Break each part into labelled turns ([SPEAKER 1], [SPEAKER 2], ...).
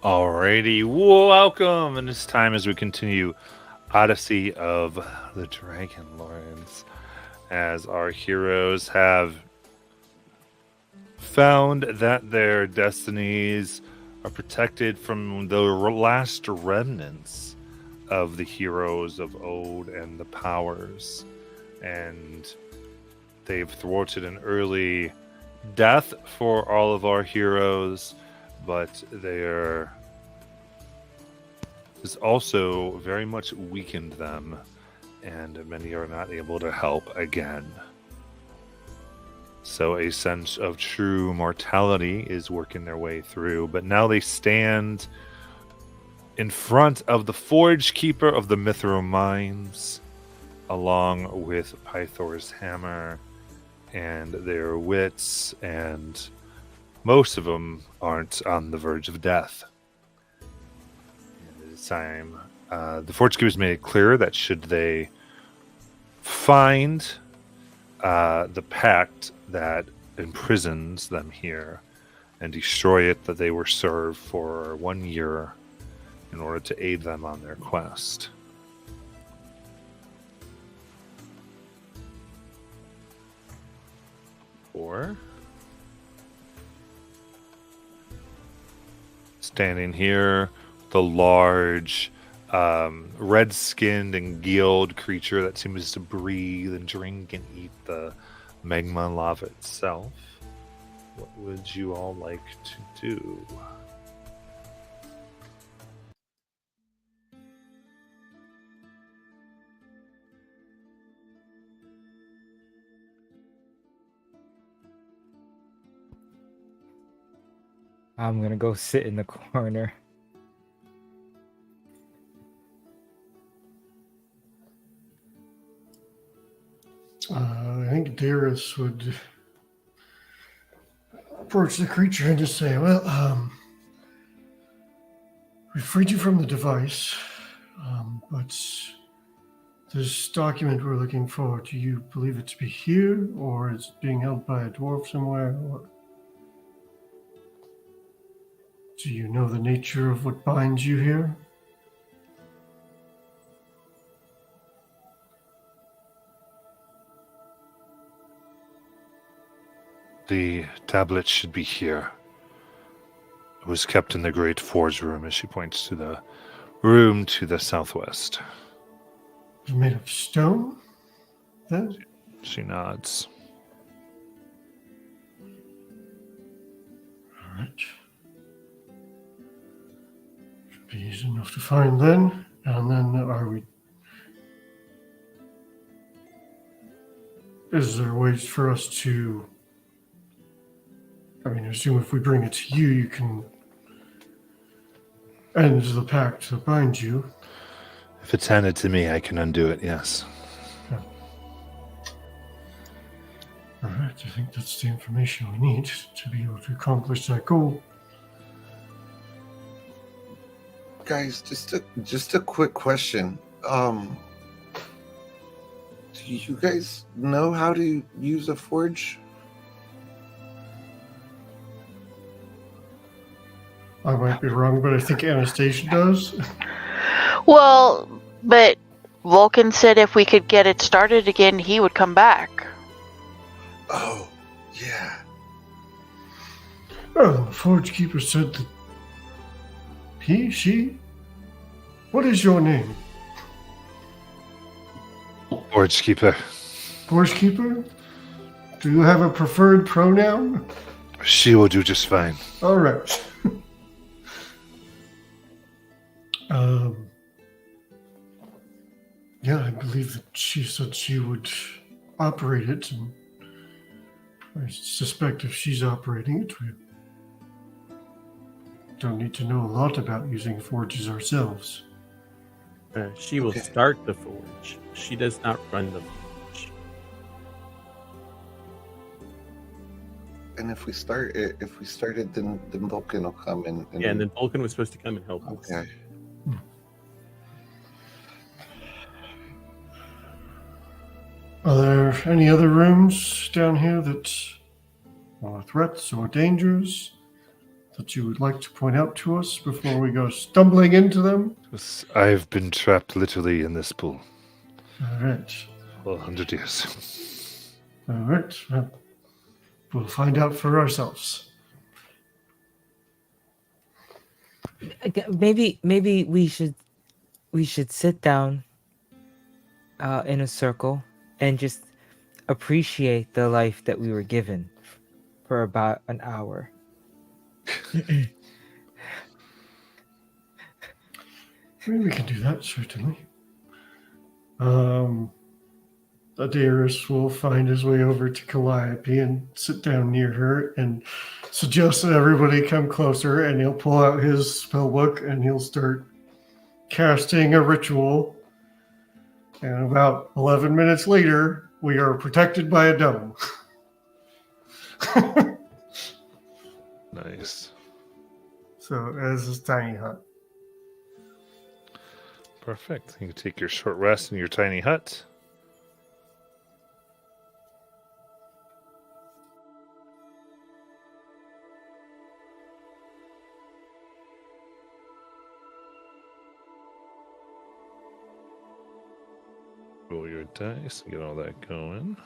[SPEAKER 1] Alrighty, welcome, and it's time as we continue Odyssey of the Dragonlords, as our heroes have found that their destinies are protected from the last remnants of the heroes of old and the powers, and they've thwarted an early death for all of our heroes, but they're has also very much weakened them, and many are not able to help again. So a sense of true mortality is working their way through, but now they stand in front of the Forge Keeper of the Mithril Mines, along with Pythor's Hammer and their wits, and most of them aren't on the verge of death. And this time, the Forge Keepers made it clear that should they find the pact that imprisons them here and destroy it, that they were served for 1 year in order to aid them on their quest. Or standing here, the large, red-skinned and gilled creature that seems to breathe and drink and eat the magma lava itself. What would you all like to do?
[SPEAKER 2] I'm gonna go sit in the corner.
[SPEAKER 3] I think Darius would approach the creature and just say, well, we freed you from the device, but this document we're looking for, do you believe it to be here, or is it being held by a dwarf somewhere, or do you know the nature of what binds you here?
[SPEAKER 1] The tablet should be here. It was kept in the great forge room, as she points to the room to the southwest.
[SPEAKER 3] Is it made of stone, then?
[SPEAKER 1] She nods.
[SPEAKER 3] All right. Should be easy enough to find then. And then is there ways for us to, I assume if we bring it to you, you can end the pact that binds you.
[SPEAKER 1] If it's handed to me, I can undo it, yes.
[SPEAKER 3] Yeah. All right, I think that's the information we need to be able to accomplish that goal.
[SPEAKER 4] Guys, just a quick question. Do you guys know how to use a forge?
[SPEAKER 3] I might be wrong, but I think Anastasia does.
[SPEAKER 5] Well, but Vulcan said if we could get it started again, he would come back.
[SPEAKER 4] Oh, yeah.
[SPEAKER 3] Oh, the Forge Keeper said that she? What is your name?
[SPEAKER 1] Forge Keeper.
[SPEAKER 3] Forge Keeper? Do you have a preferred pronoun?
[SPEAKER 1] She will do just fine.
[SPEAKER 3] All right. Yeah, I believe that she said she would operate it, and I suspect if she's operating it, we don't need to know a lot about using forges ourselves.
[SPEAKER 6] She will start the forge. She does not run the forge.
[SPEAKER 4] And if we start it, then Vulcan will come and
[SPEAKER 6] Yeah, and then Vulcan was supposed to come and help us.
[SPEAKER 4] Okay.
[SPEAKER 3] Are there any other rooms down here that are threats or dangers that you would like to point out to us before we go stumbling into them?
[SPEAKER 1] I've been trapped literally in this pool
[SPEAKER 3] All right.
[SPEAKER 1] for 100 years.
[SPEAKER 3] All right. Well, we'll find out for ourselves.
[SPEAKER 2] Maybe we should sit down in a circle and just appreciate the life that we were given for about an hour.
[SPEAKER 3] Maybe we can do that, certainly. Adairus will find his way over to Calliope and sit down near her and suggest that everybody come closer, and he'll pull out his spell book and he'll start casting a ritual. And about 11 minutes later, we are protected by a dome.
[SPEAKER 1] Nice.
[SPEAKER 3] So, as this tiny hut.
[SPEAKER 1] Perfect. You can take your short rest in your tiny hut. Roll your dice and get all that going.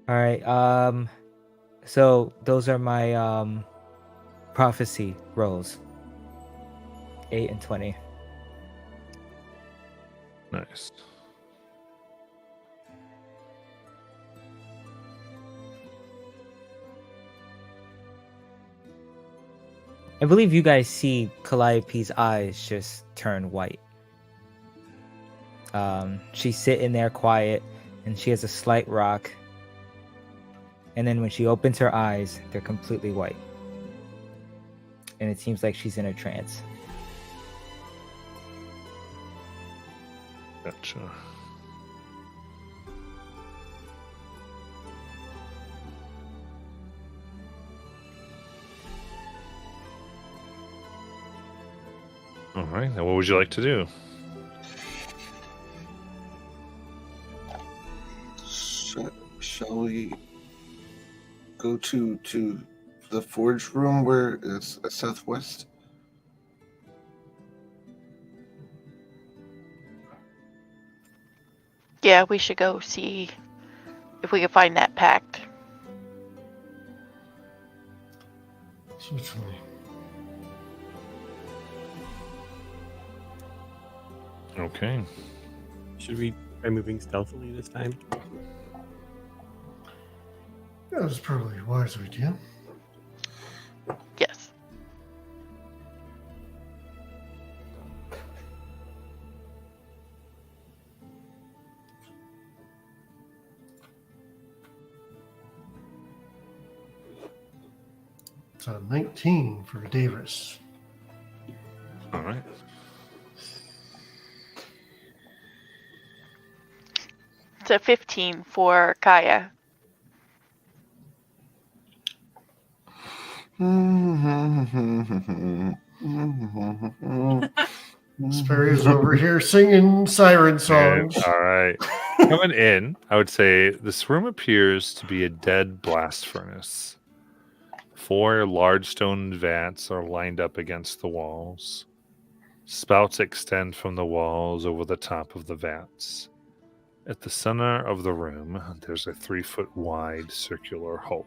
[SPEAKER 2] All right. So those are my prophecy rolls. 8 and 20.
[SPEAKER 1] Nice.
[SPEAKER 2] I believe you guys see Calliope's eyes just turn white. She's sitting there quiet, and she has a slight rock. And then when she opens her eyes, they're completely white. And it seems like she's in a trance.
[SPEAKER 1] Gotcha. All right. Now, what would you like to do?
[SPEAKER 4] Shall we go to the forge room where it's southwest?
[SPEAKER 5] Yeah, we should go see if we can find that pact.
[SPEAKER 3] Certainly.
[SPEAKER 1] Okay.
[SPEAKER 6] Should we try moving stealthily this time?
[SPEAKER 3] That was probably a wise idea.
[SPEAKER 5] Yes.
[SPEAKER 3] It's a 19 for Davis.
[SPEAKER 1] All right.
[SPEAKER 5] It's a 15 for Kaya.
[SPEAKER 3] Sperry is over here singing siren songs.
[SPEAKER 1] All right. Coming in, I would say this room appears to be a dead blast furnace. 4 large stone vats are lined up against the walls. Spouts extend from the walls over the top of the vats. At the center of the room, there's a 3-foot wide circular hole.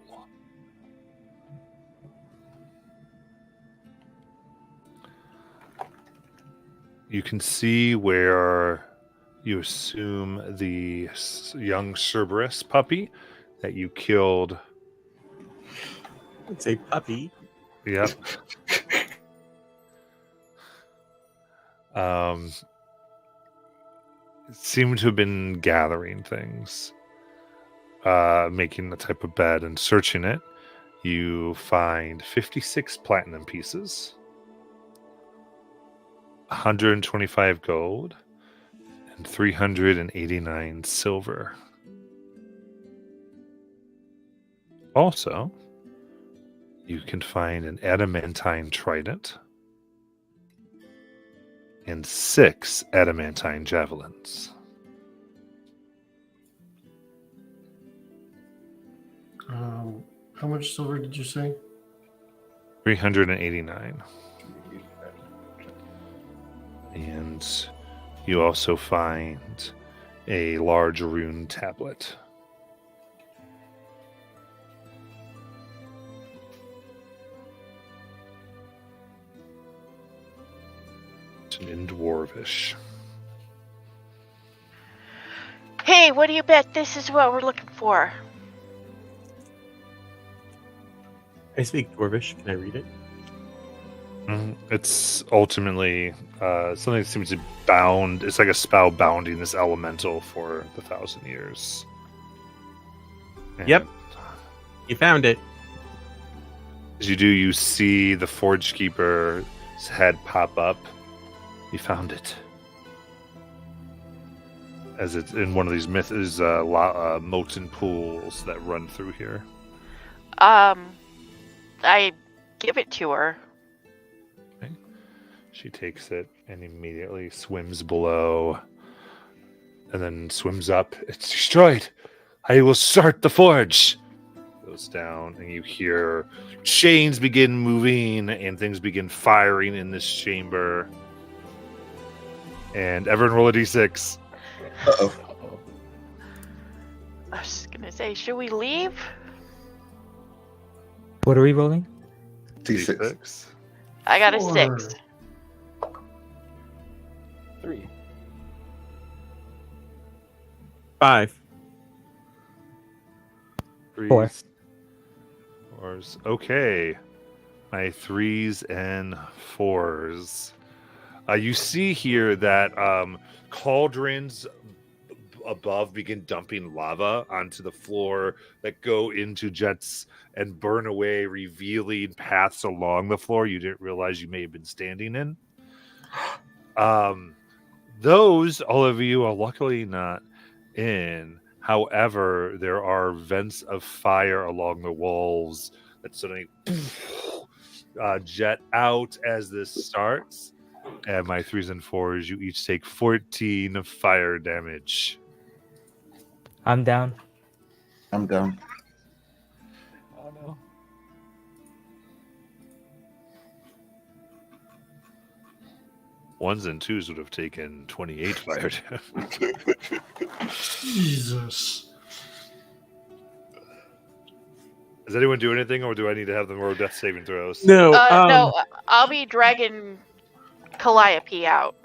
[SPEAKER 1] You can see where you assume the young Cerberus puppy that you killed.
[SPEAKER 6] It's a puppy.
[SPEAKER 1] Yep. Seemed to have been gathering things, making the type of bed and searching it. You find 56 platinum pieces, 125 gold, and 389 silver. Also, you can find an adamantine trident and 6 adamantine javelins.
[SPEAKER 3] How much silver did you say?
[SPEAKER 1] 389. And you also find a large rune tablet. It's in Dwarvish.
[SPEAKER 5] Hey, what do you bet? This is what we're looking for.
[SPEAKER 6] I speak Dwarvish. Can I read it?
[SPEAKER 1] It's ultimately something that seems to be bound. It's like a spell bounding this elemental for the 1,000 years. And
[SPEAKER 6] Yep. You found it.
[SPEAKER 1] as you do, you see the Forge Keeper's head pop up. You found it. As it's in one of these molten pools that run through here.
[SPEAKER 5] I give it to her.
[SPEAKER 1] She takes it and immediately swims below and then swims up. It's destroyed. I will start the forge. Goes down and you hear chains begin moving and things begin firing in this chamber. And everyone roll a d6.
[SPEAKER 4] Uh-oh.
[SPEAKER 5] I was gonna say, should we leave?
[SPEAKER 2] What are we rolling?
[SPEAKER 4] D6.
[SPEAKER 5] I got a
[SPEAKER 3] 4.
[SPEAKER 5] 6.
[SPEAKER 6] 3. 5.
[SPEAKER 2] 4.
[SPEAKER 1] Fours. Okay. My 3s and 4s. You see here that cauldrons above begin dumping lava onto the floor that go into jets and burn away, revealing paths along the floor you didn't realize you may have been standing in. Those, all of you, are luckily not in. However, there are vents of fire along the walls that suddenly jet out as this starts. And my 3s and 4s, you each take 14 fire damage.
[SPEAKER 2] I'm down.
[SPEAKER 4] I'm down.
[SPEAKER 1] Oh no. Ones and 2s would have taken 28 fire damage.
[SPEAKER 3] Jesus.
[SPEAKER 1] Does anyone do anything, or do I need to have them roll death saving throws?
[SPEAKER 6] No.
[SPEAKER 5] No, I'll be dragging Calliope out.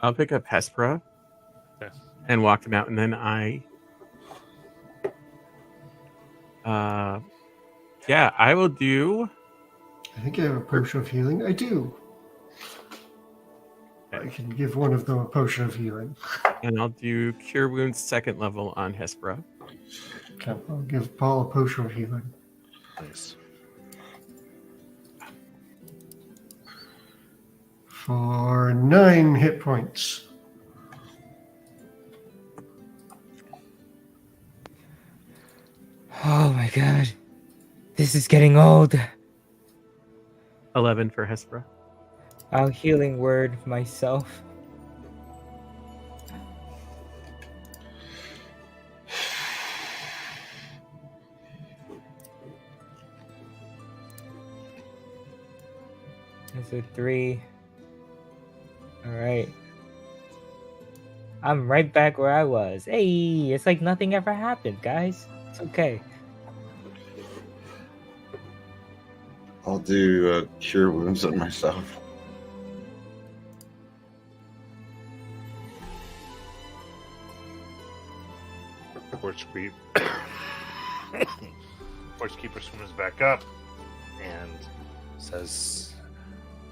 [SPEAKER 6] I'll pick up Hespera
[SPEAKER 1] Okay.
[SPEAKER 6] and walk him out, and then I will do.
[SPEAKER 3] I think I have a potion of healing. I do. I can give one of them a potion of healing.
[SPEAKER 6] And I'll do Cure Wounds 2nd level on Hespera.
[SPEAKER 3] Okay, I'll give Paul a potion of healing.
[SPEAKER 1] Nice.
[SPEAKER 3] For 9 hit points.
[SPEAKER 2] Oh my god. This is getting old.
[SPEAKER 6] 11 for Hespera.
[SPEAKER 2] I'll healing word myself. That's a 3. Alright. I'm right back where I was. Hey, it's like nothing ever happened, guys. It's okay.
[SPEAKER 4] I'll do cure wounds on myself.
[SPEAKER 1] Forge Keeper swims back up and says,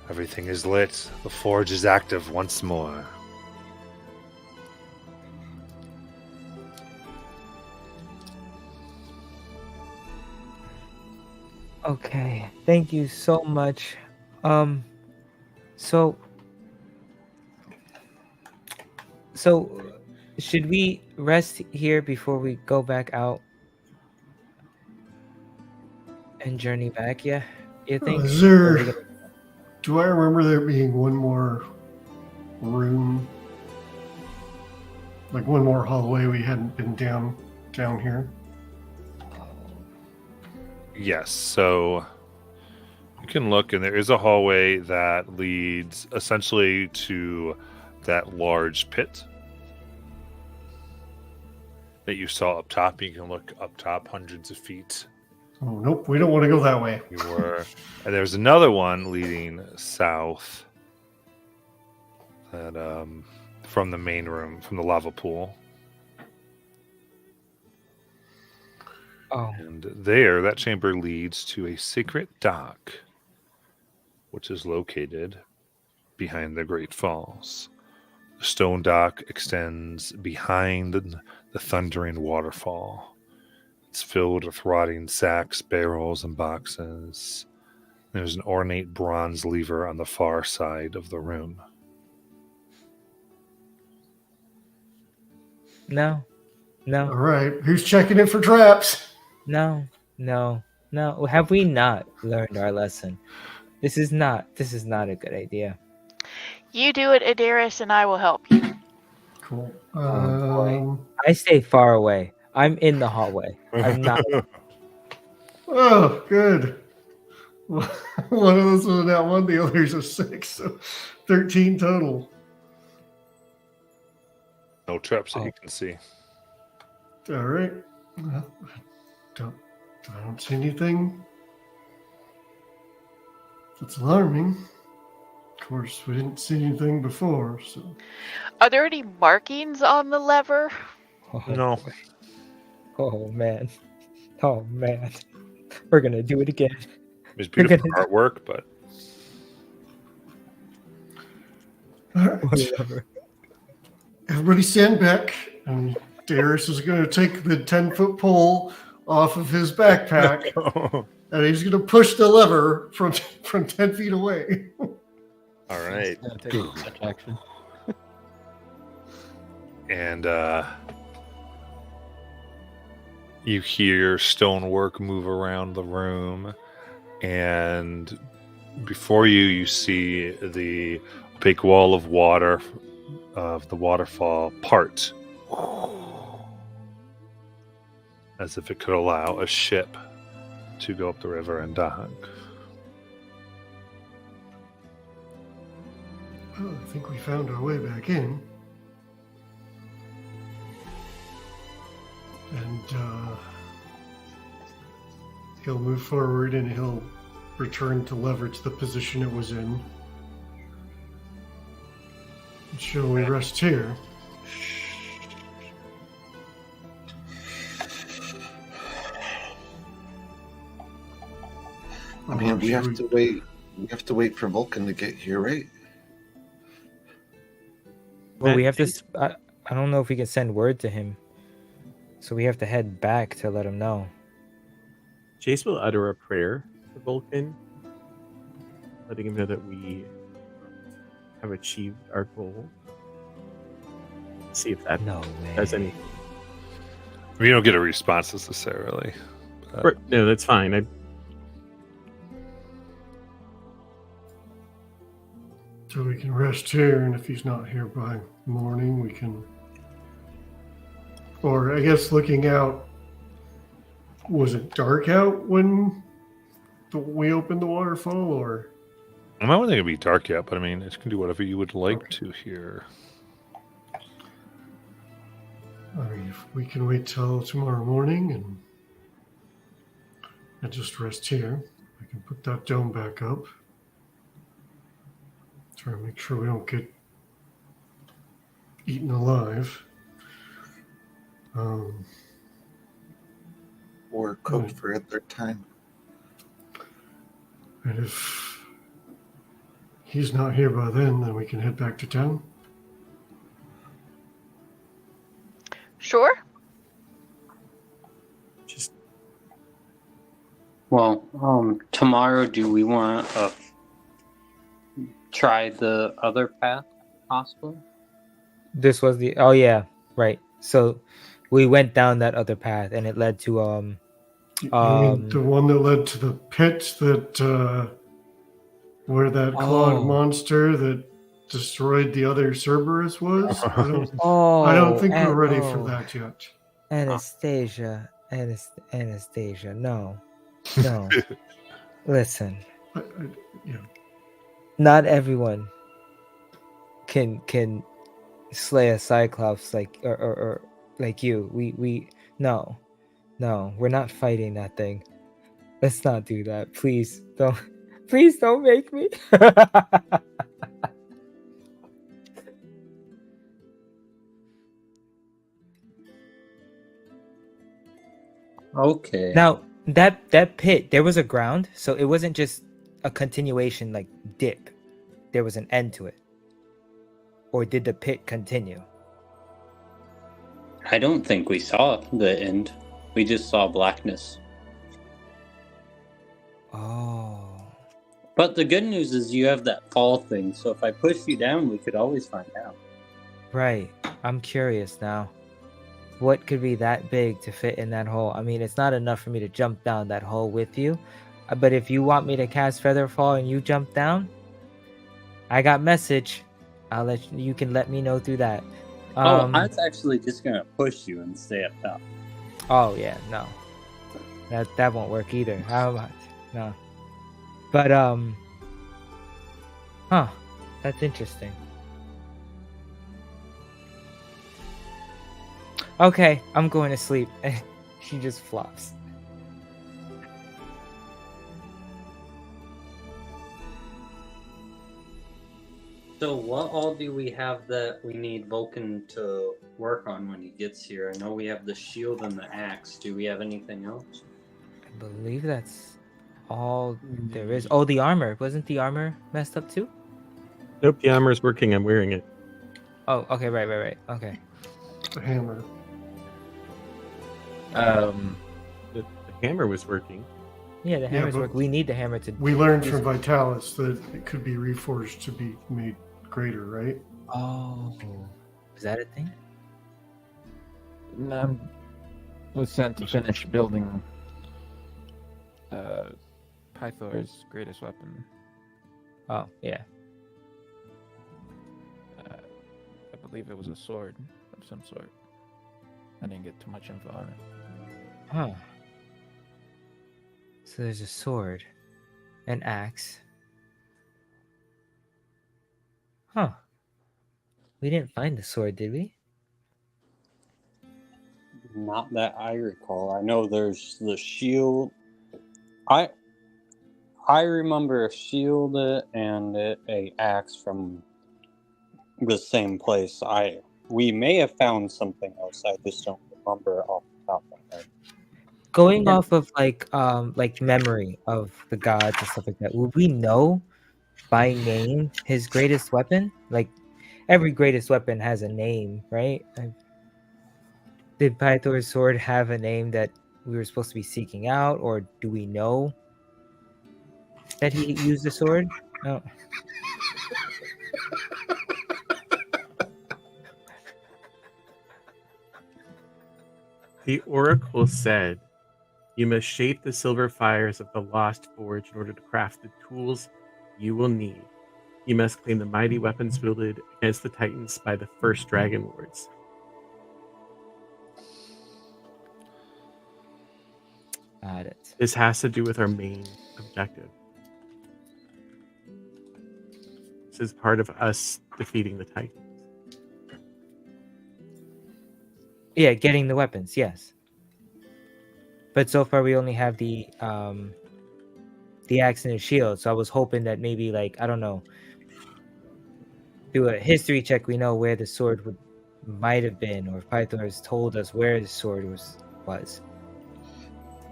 [SPEAKER 1] "Everything is lit. The forge is active once more."
[SPEAKER 2] Okay, thank you so much. So So, should we rest here before we go back out and journey back? Yeah, you think?
[SPEAKER 3] Is
[SPEAKER 2] Or are we
[SPEAKER 3] there?
[SPEAKER 2] gonna-
[SPEAKER 3] Do I remember there being one more room, like one more hallway we hadn't been down here?
[SPEAKER 1] Yes, so you can look, and there is a hallway that leads essentially to that large pit that you saw up top. You can look up top hundreds of feet.
[SPEAKER 3] Oh nope, we don't want to go that way.
[SPEAKER 1] You were, and there's another one leading south that from the main room, from the lava pool.
[SPEAKER 2] Oh,
[SPEAKER 1] And there, that chamber leads to a secret dock, which is located behind the Great Falls. The stone dock extends behind the thundering waterfall. It's filled with rotting sacks, barrels, and boxes. There's an ornate bronze lever on the far side of the room.
[SPEAKER 2] no,
[SPEAKER 3] All
[SPEAKER 2] no,
[SPEAKER 3] right, who's checking it for traps?
[SPEAKER 2] no, no, no. Have we not learned our lesson? This is not a good idea.
[SPEAKER 5] You do it, Adaris, and I will help you.
[SPEAKER 3] Cool.
[SPEAKER 2] Oh, boy. I stay far away. I'm in the hallway. I'm not.
[SPEAKER 3] Oh, good. One of those was that one, the other's a 6, so 13 total.
[SPEAKER 1] No traps that you can see.
[SPEAKER 3] All right. Well, I don't see anything that's alarming. Of course, we didn't see anything before, so.
[SPEAKER 5] Are there any markings on the lever?
[SPEAKER 2] Oh,
[SPEAKER 1] No.
[SPEAKER 2] boy. Oh man. Oh man. We're gonna do it again.
[SPEAKER 1] It's beautiful artwork, but
[SPEAKER 3] All right.
[SPEAKER 2] Whatever.
[SPEAKER 3] Everybody stand back, and Darius is going to take the 10-foot pole off of his backpack, and he's going to push the lever from 10 feet away.
[SPEAKER 1] all right.
[SPEAKER 6] Yeah, take a touch action.
[SPEAKER 1] And you hear stonework move around the room, and before you, you see the opaque wall of water of the waterfall part, as if it could allow a ship to go up the river and dock.
[SPEAKER 3] Oh, I think we found our way back in. And he'll move forward and he'll return to leverage the position it was in. Shall we rest here?
[SPEAKER 4] I mean, we
[SPEAKER 3] Should
[SPEAKER 4] have to wait. We have to wait for Vulcan to get here, right?
[SPEAKER 2] Well, we have to. I don't know if we can send word to him, so we have to head back to let him know.
[SPEAKER 6] Jace will utter a prayer to Vulcan, letting him know that we have achieved our goal. See if that
[SPEAKER 2] No way.
[SPEAKER 6] does anything.
[SPEAKER 1] You don't get a response necessarily. but-
[SPEAKER 6] No, that's fine.
[SPEAKER 3] So we can rest here, and if he's not here by morning, we can. Or I guess looking out. Was it dark out when we opened the waterfall, or?
[SPEAKER 1] I don't think it'd be dark yet, but I mean, it can do whatever you would like
[SPEAKER 3] Okay.
[SPEAKER 1] to here.
[SPEAKER 3] I mean, if we can wait till tomorrow morning and just rest here, I can put that dome back up. Try to make sure we don't get eaten alive.
[SPEAKER 4] Or cooked for a third time.
[SPEAKER 3] And if he's not here by then we can head back to town.
[SPEAKER 5] Sure.
[SPEAKER 6] Just
[SPEAKER 7] Well, tomorrow, do we want to try the other path, possibly?
[SPEAKER 2] This was the. Oh yeah, right. So we went down that other path, and it led to
[SPEAKER 3] You mean the one that led to the pit that where that clawed
[SPEAKER 2] Oh.
[SPEAKER 3] monster that destroyed the other Cerberus was? I don't
[SPEAKER 2] Oh,
[SPEAKER 3] think we're ready for that yet.
[SPEAKER 2] Anastasia, Anastasia, no. Listen,
[SPEAKER 3] Yeah.
[SPEAKER 2] not everyone can slay a Cyclops like or like you. We no, we're not fighting that thing. Let's not do that, please. Please don't make me.
[SPEAKER 7] Okay.
[SPEAKER 2] Now that pit, there was a ground, so it wasn't just a continuation like dip. There was an end to it. Or did the pit continue?
[SPEAKER 7] I don't think we saw the end. We just saw blackness.
[SPEAKER 2] Oh.
[SPEAKER 7] But the good news is you have that fall thing, so if I push you down, we could always find out.
[SPEAKER 2] Right. I'm curious now. What could be that big to fit in that hole? I mean, it's not enough for me to jump down that hole with you. But if you want me to cast Featherfall and you jump down, I got message. You can let me know through that.
[SPEAKER 7] I was actually just gonna push you and stay up top.
[SPEAKER 2] Oh yeah, no. That won't work either. How about no? But that's interesting. Okay, I'm going to sleep. She just flops.
[SPEAKER 7] So what all do we have that we need Vulcan to work on when he gets here? I know we have the shield and the axe. Do we have anything else?
[SPEAKER 2] I believe that's all there is. Oh, the armor. Wasn't the armor messed up too?
[SPEAKER 6] Nope, the armor's working. I'm wearing it.
[SPEAKER 2] Oh, okay, right. Okay.
[SPEAKER 3] The hammer.
[SPEAKER 6] The hammer was working.
[SPEAKER 2] Yeah, the hammer's
[SPEAKER 3] but
[SPEAKER 2] work. We need the hammer to.
[SPEAKER 3] We learned from Vitalis that it could be reforged to be made greater, right?
[SPEAKER 2] Oh, is that a thing?
[SPEAKER 8] Was sent to finish building Pythor's greatest weapon.
[SPEAKER 2] Oh, yeah.
[SPEAKER 8] I believe it was a sword of some sort. I didn't get too much info on it.
[SPEAKER 2] Huh. So there's a sword, an axe. Huh. We didn't find the sword, did we?
[SPEAKER 7] Not that I recall. I know there's the shield. I remember a shield and a axe from the same place. We may have found something else. I just don't remember off the top of my head.
[SPEAKER 2] Going off of like memory of the gods and stuff like that, would we know by name his greatest weapon? Like every greatest weapon has a name, right? Did Pythor's sword have a name that we were supposed to be seeking out, or do we know that he used the sword? No.
[SPEAKER 6] The oracle said, "You must shape the silver fires of the lost forge in order to craft the tools you will need. You must claim the mighty weapons wielded against the Titans by the first Dragonlords."
[SPEAKER 2] Got it.
[SPEAKER 6] This has to do with our main objective. This is part of us defeating the Titans.
[SPEAKER 2] Yeah, getting the weapons, yes. But so far we only have the axe and the shield. So I was hoping that maybe, like, I don't know, do a history check. We know where the sword might have been, or if Pythor has told us where the sword was.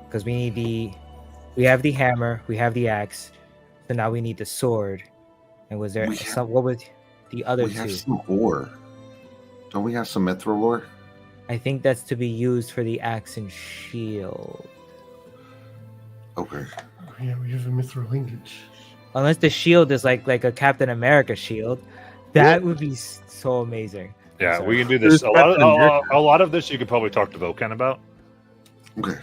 [SPEAKER 2] Because we have the hammer, we have the axe, so now we need the sword. And was there what was the other
[SPEAKER 4] We
[SPEAKER 2] two?
[SPEAKER 4] have some ore. Don't we have some mithril ore?
[SPEAKER 2] I think that's to be used for the axe and shield.
[SPEAKER 4] Okay.
[SPEAKER 3] Yeah, we have a mithril linkage.
[SPEAKER 2] Unless the shield is like a Captain America shield. That would be so amazing.
[SPEAKER 1] Yeah,
[SPEAKER 8] Sorry.
[SPEAKER 1] we can do
[SPEAKER 6] There's
[SPEAKER 1] this. A
[SPEAKER 6] weapons.
[SPEAKER 1] lot of this you could probably talk to Volcan about.
[SPEAKER 4] Okay.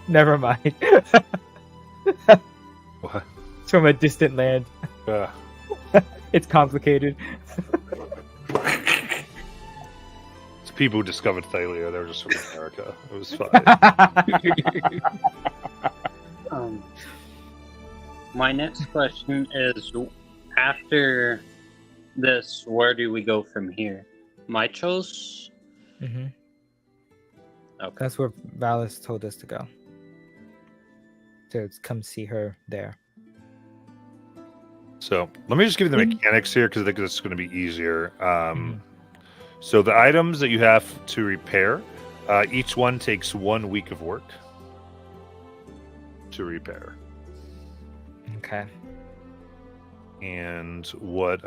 [SPEAKER 2] Never mind.
[SPEAKER 1] What?
[SPEAKER 2] It's from a distant land. It's complicated.
[SPEAKER 1] It's people who discovered Thalia. They're just from America. It was fine.
[SPEAKER 7] My next question is, after this, where do we go from here? Mychos?
[SPEAKER 2] Mm-hmm.
[SPEAKER 7] Okay.
[SPEAKER 2] That's where Valis told us to go. To come see her there.
[SPEAKER 1] So let me just give you the mechanics here because I think it's going to be easier. So the items that you have to repair, each one takes 1 week of work to repair.
[SPEAKER 2] Okay.
[SPEAKER 1] And what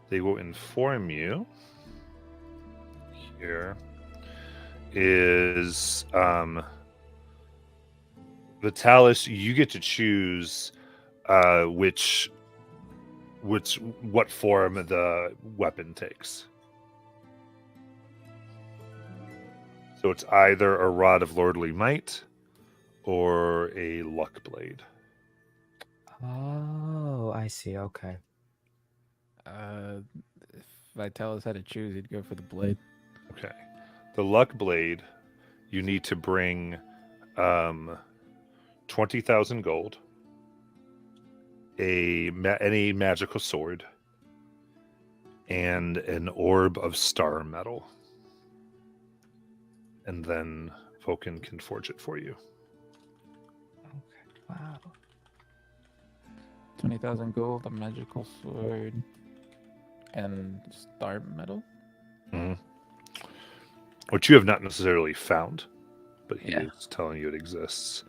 [SPEAKER 1] they will inform you here is Vitalis, you get to choose what form the weapon takes. So it's either a rod of lordly might or a luck blade.
[SPEAKER 2] Oh, I see. Okay.
[SPEAKER 8] If Vitalis had to choose, he'd go for the blade.
[SPEAKER 1] Okay. The luck blade, you need to bring 20,000 gold, any magical sword, and an orb of star metal. And then Vulcan can forge it for you.
[SPEAKER 2] Okay. Wow.
[SPEAKER 8] 20,000 gold, a magical sword, and star metal.
[SPEAKER 1] Which you have not necessarily found, but he
[SPEAKER 7] Yeah.
[SPEAKER 1] is telling you it exists.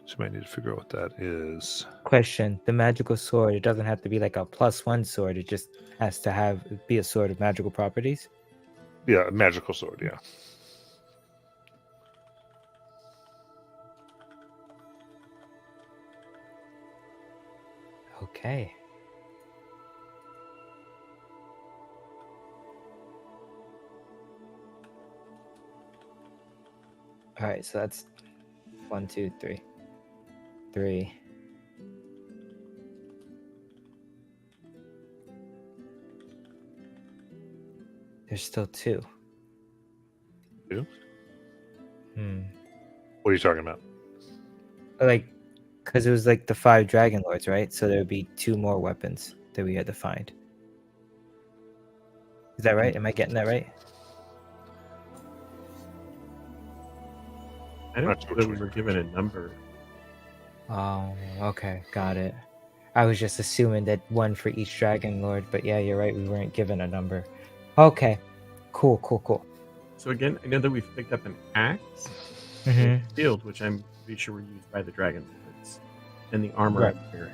[SPEAKER 1] So you might need to figure out what that is.
[SPEAKER 2] Question: the magical sword. It doesn't have to be like a +1 sword. It just has to be a sword of magical properties.
[SPEAKER 1] Yeah, a magical sword, yeah.
[SPEAKER 2] Okay. All right, so that's 1, 2, 3. 3. There's still 2.
[SPEAKER 1] 2?
[SPEAKER 2] Hmm.
[SPEAKER 1] What are you talking about?
[SPEAKER 2] Like, because it was like the 5 Dragonlords, right? So there would be 2 more weapons that we had to find. Is that right? Am I getting that right?
[SPEAKER 6] I don't
[SPEAKER 1] Not
[SPEAKER 6] know
[SPEAKER 1] sure
[SPEAKER 6] that
[SPEAKER 1] which
[SPEAKER 6] we were given a number.
[SPEAKER 2] Oh, okay, got it. I was just assuming that 1 for each Dragon Lord, but yeah, you're right. We weren't given a number. Okay, cool.
[SPEAKER 6] So again, I know that we've picked up an axe
[SPEAKER 2] Mhm.
[SPEAKER 6] and a shield, which I'm pretty sure were used by the Dragonlords, and the armor
[SPEAKER 2] Right.
[SPEAKER 6] I'm wearing.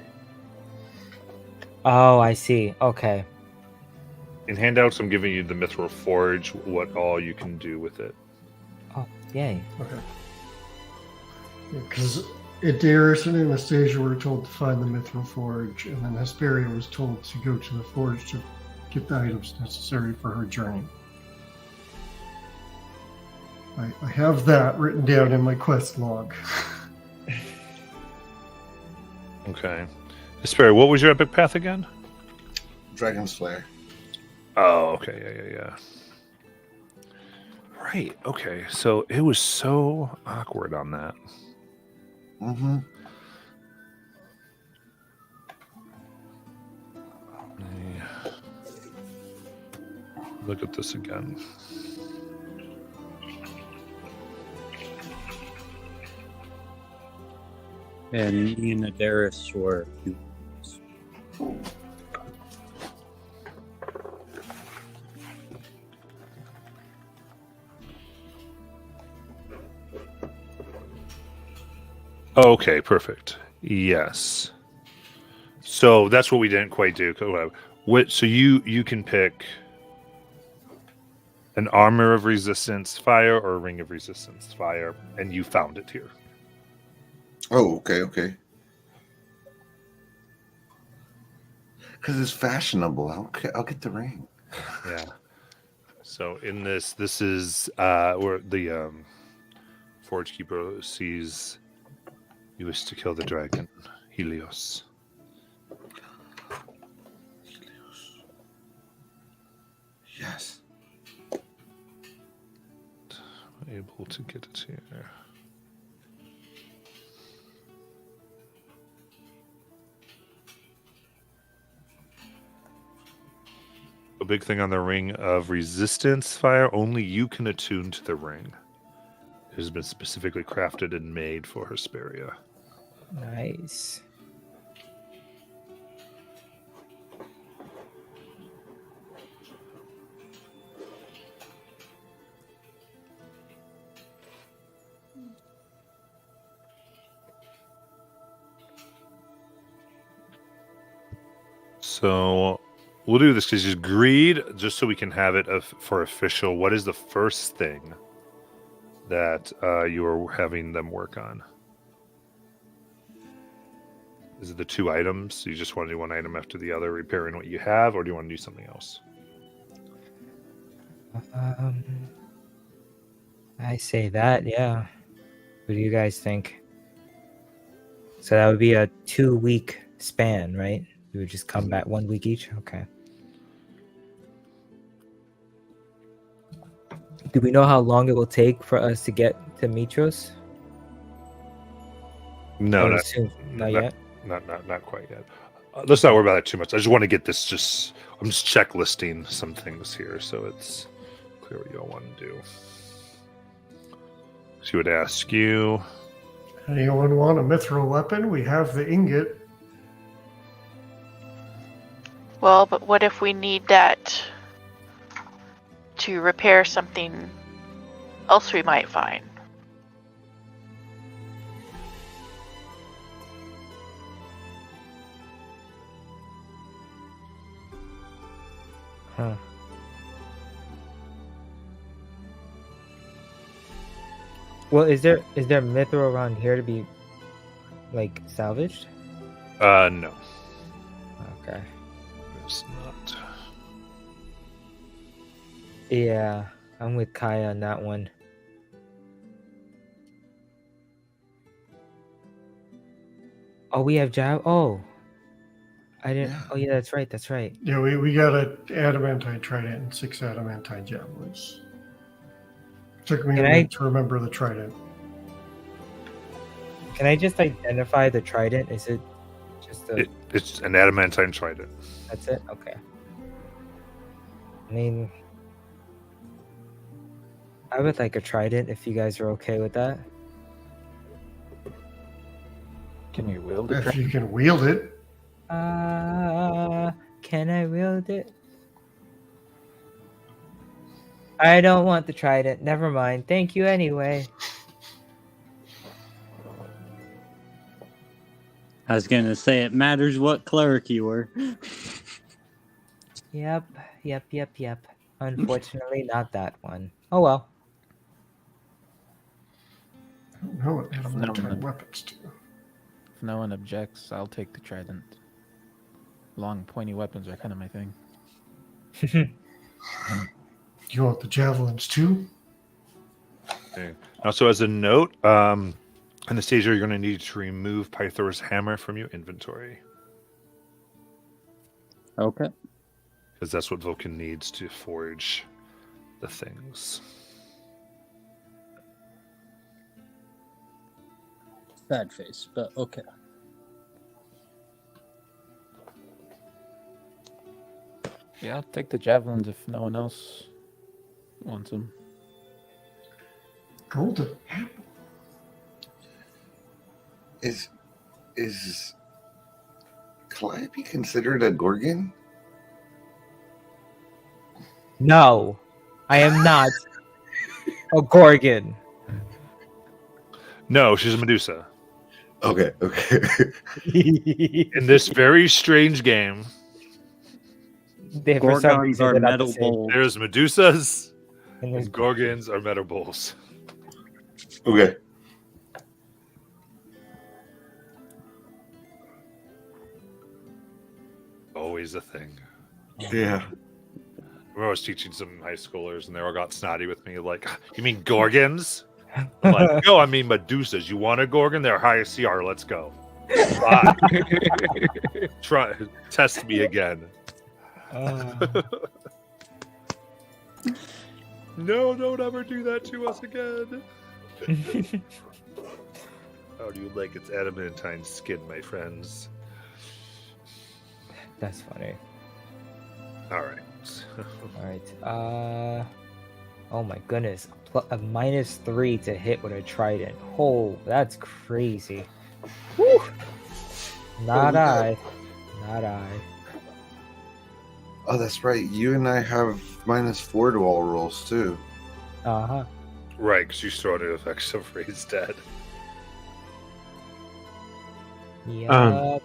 [SPEAKER 2] Oh, I see. Okay.
[SPEAKER 1] In handouts, I'm giving you the Mithril Forge, what all you can do with it.
[SPEAKER 2] Oh, yay.
[SPEAKER 3] Okay. Because Adaris and Anastasia were told to find the Mithril Forge, and then Hesperia was told to go to the forge to get the items necessary for her journey. I have that written down in my quest log.
[SPEAKER 1] Okay. Hesperia, what was your epic path again?
[SPEAKER 4] Dragon's Flare.
[SPEAKER 1] Oh, okay, yeah. Right, okay. So it was so awkward on that.
[SPEAKER 4] Mm-hmm.
[SPEAKER 1] Let me look at this again.
[SPEAKER 7] And me and Adaris were.
[SPEAKER 1] Okay, perfect. Yes. So that's what we didn't quite do. So you can pick an armor of resistance fire or a ring of resistance fire, and you found it here.
[SPEAKER 4] Oh, okay. Because it's fashionable. I'll get the ring.
[SPEAKER 1] Yeah. So in this is where the Forge Keeper sees you wish to kill the dragon, Helios.
[SPEAKER 4] Yes.
[SPEAKER 1] Able to get it here. A big thing on the ring of resistance fire, only you can attune to the ring. It has been specifically crafted and made for Hesperia.
[SPEAKER 2] Nice.
[SPEAKER 1] So we'll do this because you agreed, just so we can have it for official. What is the first thing that you are having them work on? Is it the 2 items? You just want to do one item after the other, repairing what you have, or do you want to do something else?
[SPEAKER 2] I say that, yeah. What do you guys think? So that would be a 2-week span, right? We would just come back 1 week each? Okay. Do we know how long it will take for us to get to Mitros?
[SPEAKER 1] No,
[SPEAKER 2] Not yet.
[SPEAKER 1] Not quite yet. Let's not worry about that too much. I just want to get this. I'm just checklisting some things here, so it's clear what you all want to do. She would ask you.
[SPEAKER 3] Anyone want a mithril weapon? We have the ingot.
[SPEAKER 5] Well, but what if we need that to repair something else we might find?
[SPEAKER 2] Huh. Well, is there mithril around here to be like salvaged?
[SPEAKER 1] No.
[SPEAKER 2] Okay.
[SPEAKER 1] It's not.
[SPEAKER 2] Yeah, I'm with Kaya on that one. Oh, we have Oh, I didn't.
[SPEAKER 4] Yeah.
[SPEAKER 2] Oh, yeah, that's right. That's right.
[SPEAKER 3] Yeah, we got an adamantine trident and 6 adamantine javelins. Took me a
[SPEAKER 2] Can I-
[SPEAKER 3] minute to remember the trident.
[SPEAKER 2] Can I just identify the trident? Is it just a?
[SPEAKER 1] It's an adamantine trident.
[SPEAKER 2] That's it. Okay. I mean, I would like a trident if you guys are okay with that.
[SPEAKER 8] Can you wield it?
[SPEAKER 3] If you can wield it.
[SPEAKER 2] Can I wield it? I don't want the trident. Never mind. Thank you anyway.
[SPEAKER 7] I was gonna say it matters what cleric you were.
[SPEAKER 2] Yep. Unfortunately, not that one. Oh well.
[SPEAKER 3] I don't know what adamantine
[SPEAKER 8] mind.
[SPEAKER 3] weapons do.
[SPEAKER 8] If no one objects, I'll take the trident. Long, pointy weapons are kind of my thing.
[SPEAKER 3] You want the javelins too?
[SPEAKER 1] Okay. Also, as a note, Anastasia, you're going to need to remove Pythor's hammer from your inventory
[SPEAKER 7] Okay.
[SPEAKER 1] because that's what Vulcan needs to forge the things.
[SPEAKER 7] Bad face, but okay.
[SPEAKER 8] Yeah, I'll take the javelins if no one else wants them.
[SPEAKER 3] Golden apple.
[SPEAKER 4] Is Calliope considered a Gorgon?
[SPEAKER 2] No, I am not a Gorgon.
[SPEAKER 1] No, she's a Medusa.
[SPEAKER 4] Okay.
[SPEAKER 1] In this very strange game,
[SPEAKER 2] For some
[SPEAKER 7] Gorgons
[SPEAKER 2] reason,
[SPEAKER 7] are
[SPEAKER 2] they're not the
[SPEAKER 7] metal
[SPEAKER 2] same.
[SPEAKER 7] bowls.
[SPEAKER 1] there's Medusas
[SPEAKER 2] And there's
[SPEAKER 1] and Gorgons are metal bulls.
[SPEAKER 4] Okay.
[SPEAKER 1] Oh, always a thing.
[SPEAKER 4] Yeah.
[SPEAKER 1] I was teaching some high schoolers, and they all got snotty with me. Like, you mean Gorgons? I'm like, no, I mean Medusas. You want a Gorgon? They're highest CR. Let's go. Bye. Test me again. No, don't ever do that to us again. How do you like its adamantine skin, my friends?
[SPEAKER 2] That's funny.
[SPEAKER 1] All right.
[SPEAKER 2] All right. Oh my goodness. A -3 to hit with a trident. Oh, that's crazy. Whew. Not I. Not I.
[SPEAKER 4] Oh, that's right. You and I have -4 to all rolls too.
[SPEAKER 2] Uh-huh.
[SPEAKER 1] Right, because you saw the effects of Raised Dead.
[SPEAKER 2] Yeah.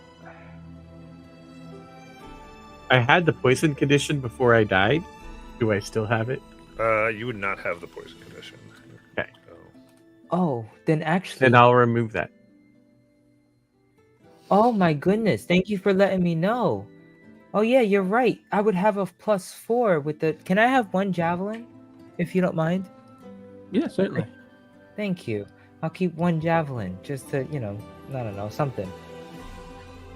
[SPEAKER 6] I had the poison condition before I died. Do I still have it?
[SPEAKER 1] You would not have the poison condition.
[SPEAKER 6] Okay.
[SPEAKER 2] Oh, then actually.
[SPEAKER 6] Then I'll remove that.
[SPEAKER 2] Oh my goodness. Thank you for letting me know. Oh yeah, you're right. I would have a +4 with the... Can I have 1 javelin? If you don't mind?
[SPEAKER 8] Yeah, certainly.
[SPEAKER 2] Thank you. I'll keep 1 javelin just to, I don't know, something.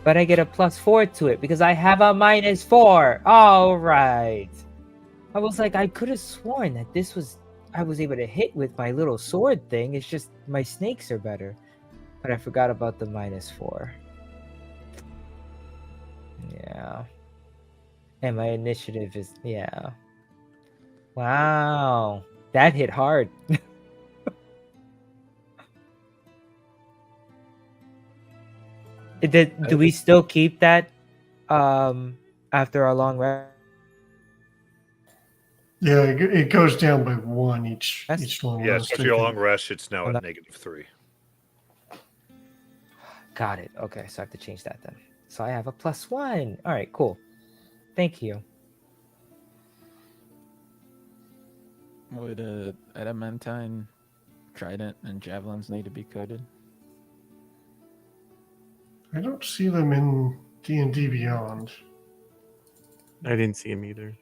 [SPEAKER 2] But I get a +4 to it because I have a -4. All right. I was like, I could have sworn that I was able to hit with my little sword thing. It's just my snakes are better. But I forgot about the -4. Yeah. And my initiative is, yeah. Wow. That hit hard. Do we still keep that after our long rest?
[SPEAKER 3] Yeah, it goes down by 1 each long
[SPEAKER 1] Yeah,
[SPEAKER 3] rest.
[SPEAKER 1] especially a long rest, it's now
[SPEAKER 2] I'm
[SPEAKER 1] at
[SPEAKER 2] not-
[SPEAKER 1] -3.
[SPEAKER 2] Got it. Okay, so I have to change that then. So I have a +1. All right, cool. Thank you.
[SPEAKER 8] Would adamantine, trident, and javelins need to be coded?
[SPEAKER 3] I don't see them in D&D Beyond.
[SPEAKER 6] I didn't see him either.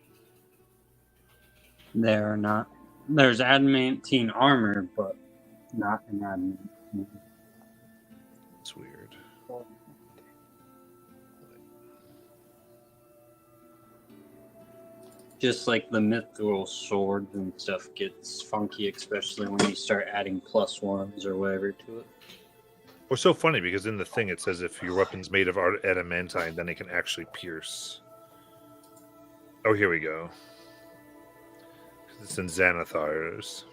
[SPEAKER 7] They're not. There's adamantine armor, but not an adamantine.
[SPEAKER 1] It's weird.
[SPEAKER 7] Just like the mithril swords and stuff gets funky, especially when you start adding +1s or whatever to it.
[SPEAKER 1] Well, so funny because in the thing it says if your weapon's made of adamantine, then it can actually pierce. Oh, here we go. It's in Xanathar's.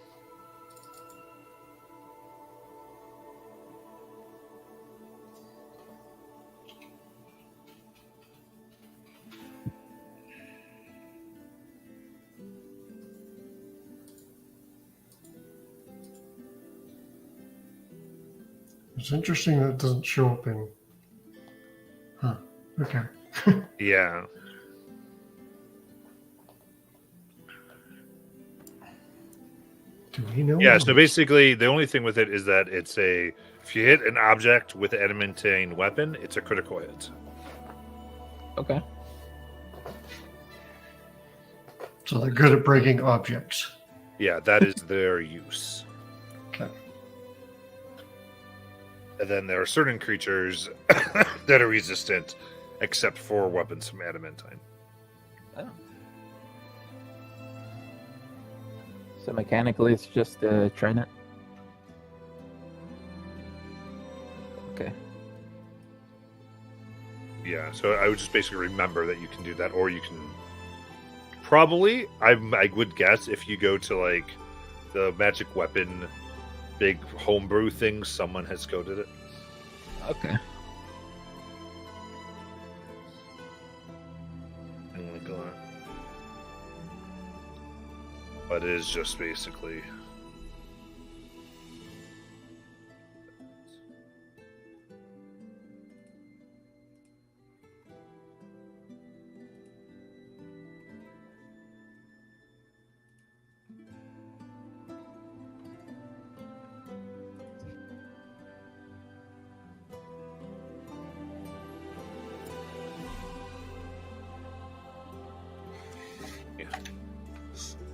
[SPEAKER 3] It's interesting that it doesn't show up in... Huh. Okay.
[SPEAKER 1] Yeah.
[SPEAKER 3] Do we know?
[SPEAKER 1] Yeah, so basically the only thing with it is that it's a... If you hit an object with an adamantine weapon, it's a critical hit.
[SPEAKER 8] Okay.
[SPEAKER 3] So they're good at breaking objects.
[SPEAKER 1] Yeah, that is their use.
[SPEAKER 3] Okay.
[SPEAKER 1] And then there are certain creatures that are resistant, except for weapons from adamantine.
[SPEAKER 8] Oh. So mechanically, it's just a trident. Okay.
[SPEAKER 1] Yeah, so I would just basically remember that you can do that, or you can probably, I would guess, if you go to like the magic weapon big homebrew thing, someone has coded it.
[SPEAKER 8] Okay.
[SPEAKER 1] And like that. But it is just basically.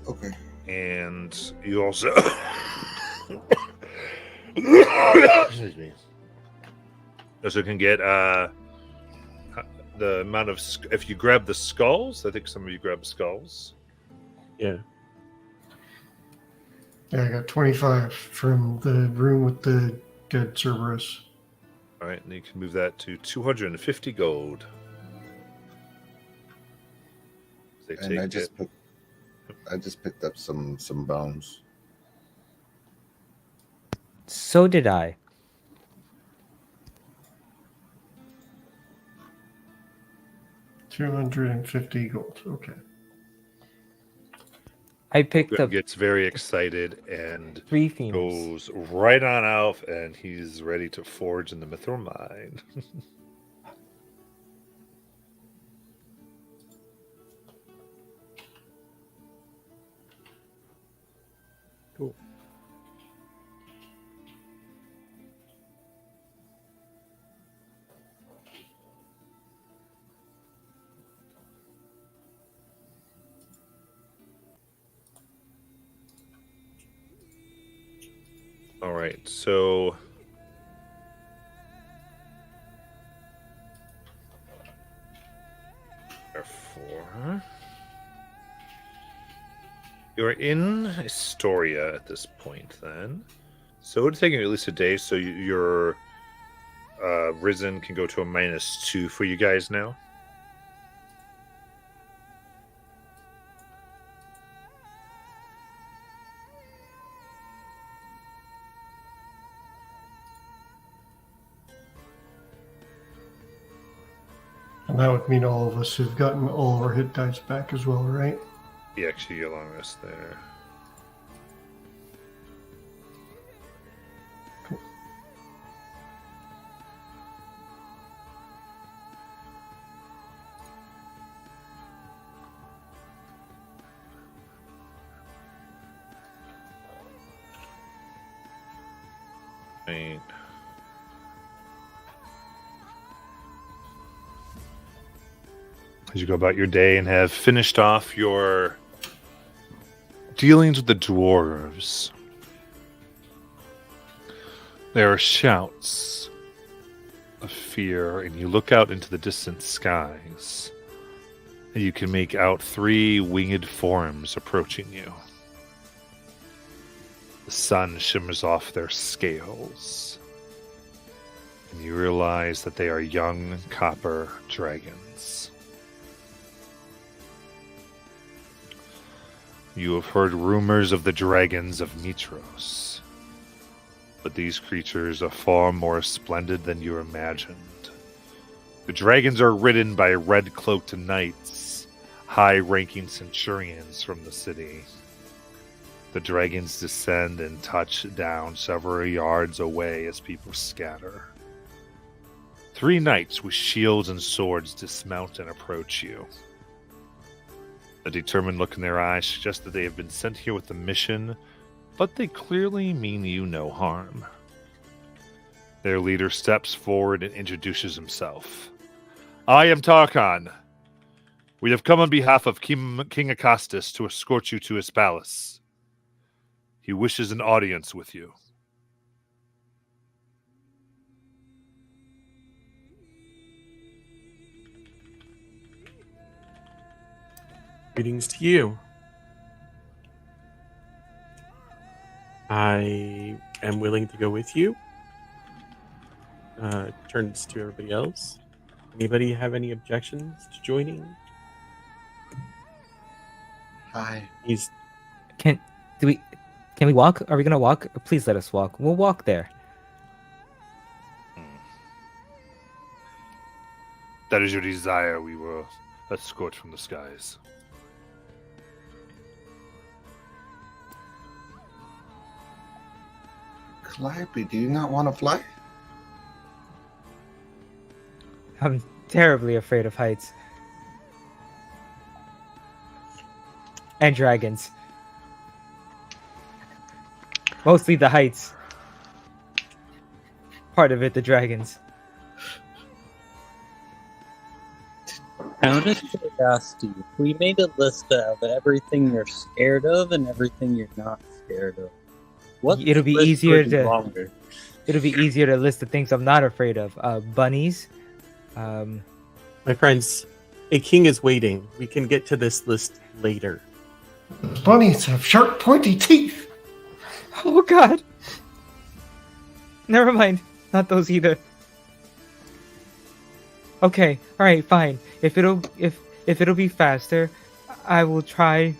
[SPEAKER 4] Okay.
[SPEAKER 1] And you also excuse me. Also can get the amount of if you grab the skulls. I think some of you grab skulls.
[SPEAKER 6] Yeah.
[SPEAKER 3] Yeah, I got 25 from the room with the dead Cerberus.
[SPEAKER 1] All right, and you can move that to 250 gold. They
[SPEAKER 4] And
[SPEAKER 1] take
[SPEAKER 4] I just picked up some bones.
[SPEAKER 2] So did I.
[SPEAKER 3] $250 gold. Okay.
[SPEAKER 2] I picked up
[SPEAKER 1] gets very excited and
[SPEAKER 2] 3 femurs.
[SPEAKER 1] goes right on out, and he's ready to forge in the mithril mine.
[SPEAKER 6] Cool.
[SPEAKER 1] All right, so therefore, you're in Astoria at this point. Then, so it's taking at least a day. So your risen can go to a -2 for you guys now.
[SPEAKER 3] And that would mean all of us have gotten all of our hit dice back as well, right?
[SPEAKER 1] Yeah, actually, you're long rest there. Right. As you go about your day and have finished off your dealings with the dwarves, there are shouts of fear, and you look out into the distant skies, and you can make out 3 winged forms approaching you. The sun shimmers off their scales, and you realize that they are young copper dragons. You have heard rumors of the dragons of Mitros, but these creatures are far more splendid than you imagined. The dragons are ridden by red-cloaked knights, high-ranking centurions from the city. The dragons descend and touch down several yards away as people scatter. 3 knights with shields and swords dismount and approach you. A determined look in their eyes suggests that they have been sent here with a mission, but they clearly mean you no harm. Their leader steps forward and introduces himself. I am Tarkhan. We have come on behalf of King Acastus to escort you to his palace. He wishes an audience with you.
[SPEAKER 6] Greetings to you. I am willing to go with you. Turns to everybody else. Anybody have any objections to joining?
[SPEAKER 4] Hi.
[SPEAKER 2] Can we walk? Are we gonna walk? Please let us walk. We'll walk there.
[SPEAKER 1] That is your desire. We will escort from the skies.
[SPEAKER 4] Calliope, do you not want to fly?
[SPEAKER 2] I'm terribly afraid of heights. And dragons. Mostly the heights. Part of it, the dragons.
[SPEAKER 7] Out of curiosity, we made a list of everything you're scared of and everything you're not scared of. What
[SPEAKER 2] It'll be
[SPEAKER 7] list
[SPEAKER 2] easier
[SPEAKER 7] would be
[SPEAKER 2] to-
[SPEAKER 7] longer?
[SPEAKER 2] It'll be easier to list the things I'm not afraid of. Bunnies.
[SPEAKER 6] My friends, a king is waiting. We can get to this list later.
[SPEAKER 3] Bunnies have sharp, pointy teeth.
[SPEAKER 2] Oh God. Never mind. Not those either. Okay. All right. Fine. If it'll be faster, I will try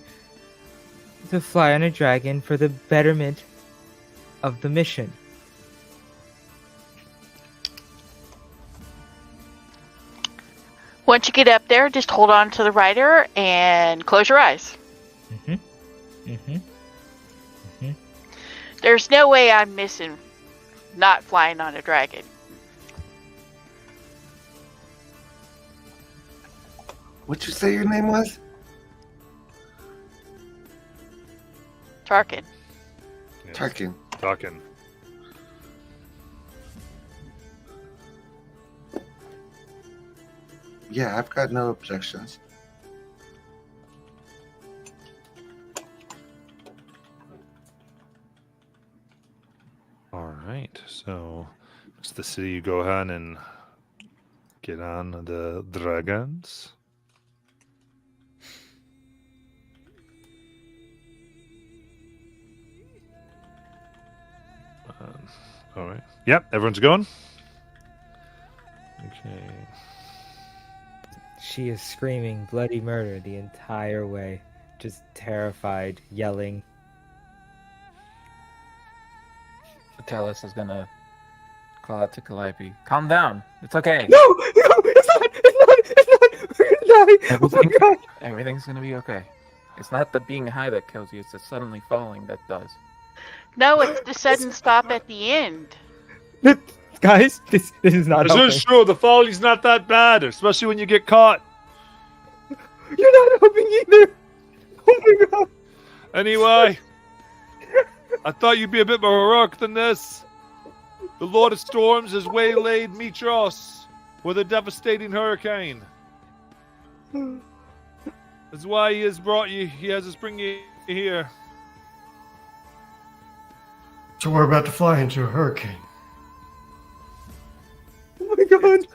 [SPEAKER 2] to fly on a dragon for the betterment of the mission.
[SPEAKER 5] Once you get up there, just hold on to the rider and close your eyes. There's no way I'm missing not flying on a dragon.
[SPEAKER 4] What'd you say your name was?
[SPEAKER 5] Tarkin.
[SPEAKER 1] Yes.
[SPEAKER 4] Tarkin.
[SPEAKER 1] Talking.
[SPEAKER 4] Yeah, I've got no objections.
[SPEAKER 1] All right, so it's the city. You go ahead and get on the dragons. All right. Yep, everyone's going. Okay.
[SPEAKER 2] She is screaming bloody murder the entire way, just terrified, yelling.
[SPEAKER 8] Talis is gonna call out to Calliope. Calm down. It's okay.
[SPEAKER 2] No, it's not. We're gonna die. Oh my God.
[SPEAKER 8] Everything's gonna be okay. It's not the being high that kills you, it's the suddenly falling that does.
[SPEAKER 5] No, it's the sudden stop at the end.
[SPEAKER 2] Guys, this is not
[SPEAKER 1] This
[SPEAKER 2] helping.
[SPEAKER 1] is true. The falling's not that bad, especially when you get caught.
[SPEAKER 2] You're not helping either. Oh my God.
[SPEAKER 1] Anyway, I thought you'd be a bit more heroic than this. The Lord of Storms has waylaid Mitros with a devastating hurricane. That's why he has brought you. He has us bring you here.
[SPEAKER 3] So we're about to fly into a hurricane.
[SPEAKER 2] Oh my God.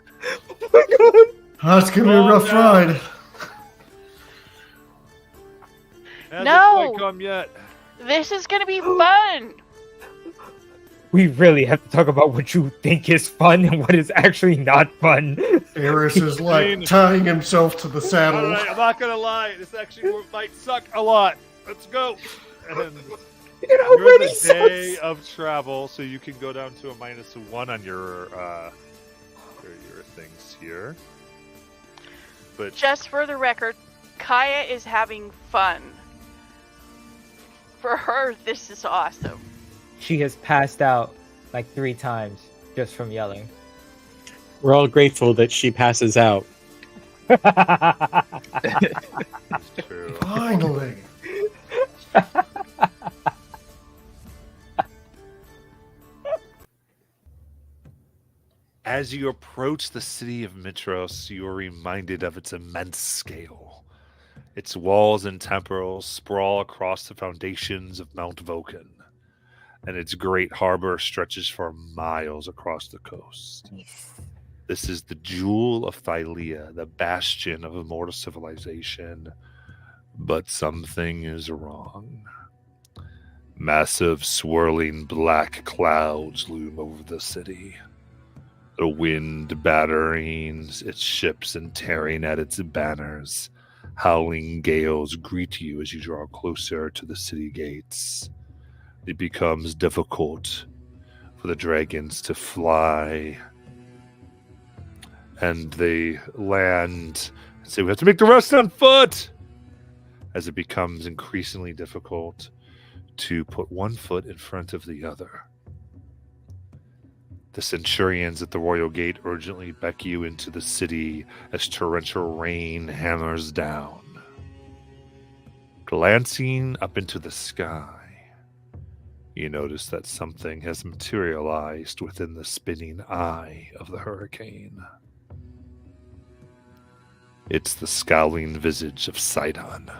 [SPEAKER 2] Oh my God.
[SPEAKER 3] That's gonna be a rough ride.
[SPEAKER 1] Hasn't
[SPEAKER 5] No!
[SPEAKER 1] quite come yet.
[SPEAKER 5] This is gonna be fun.
[SPEAKER 2] We really have to talk about what you think is fun and what is actually not fun.
[SPEAKER 3] Eris is like tying himself to the
[SPEAKER 1] All
[SPEAKER 3] saddle.
[SPEAKER 1] right, I'm not gonna lie. This actually might suck a lot. Let's go. And
[SPEAKER 2] It
[SPEAKER 1] you're
[SPEAKER 2] already
[SPEAKER 1] the day
[SPEAKER 2] sucks.
[SPEAKER 1] of travel, so you can go down to a -1 on your things here. But
[SPEAKER 5] Just for the record, Kaya is having fun. For her, this is awesome.
[SPEAKER 2] She has passed out like 3 times just from yelling.
[SPEAKER 6] We're all grateful that she passes out.
[SPEAKER 1] it's true.
[SPEAKER 3] Finally.
[SPEAKER 1] As you approach the city of Mitros, you are reminded of its immense scale. Its walls and temporals sprawl across the foundations of Mount Vulcan, and its great harbor stretches for miles across the coast. This is the jewel of Thylea, the bastion of immortal civilization. But something is wrong. Massive, swirling black clouds loom over the city. The wind battering its ships and tearing at its banners. Howling gales greet you as you draw closer to the city gates. It becomes difficult for the dragons to fly. And they land and say, we have to make the rest on foot! As it becomes increasingly difficult to put one foot in front of the other. The centurions at the royal gate urgently beck you into the city as torrential rain hammers down. Glancing up into the sky, you notice that something has materialized within the spinning eye of the hurricane. It's the scowling visage of Sidon,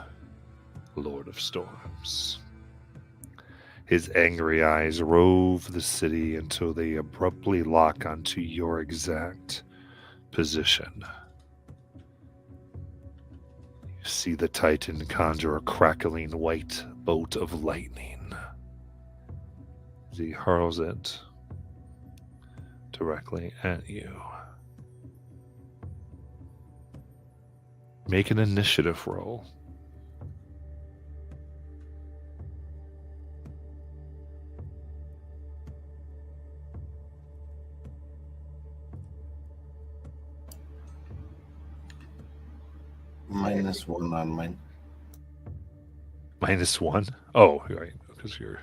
[SPEAKER 1] Lord of Storms. His angry eyes rove the city until they abruptly lock onto your exact position. You see the Titan conjure a crackling white bolt of lightning as he hurls it directly at you. Make an initiative roll.
[SPEAKER 4] -1 on mine.
[SPEAKER 1] -1? Oh, right. Because you're.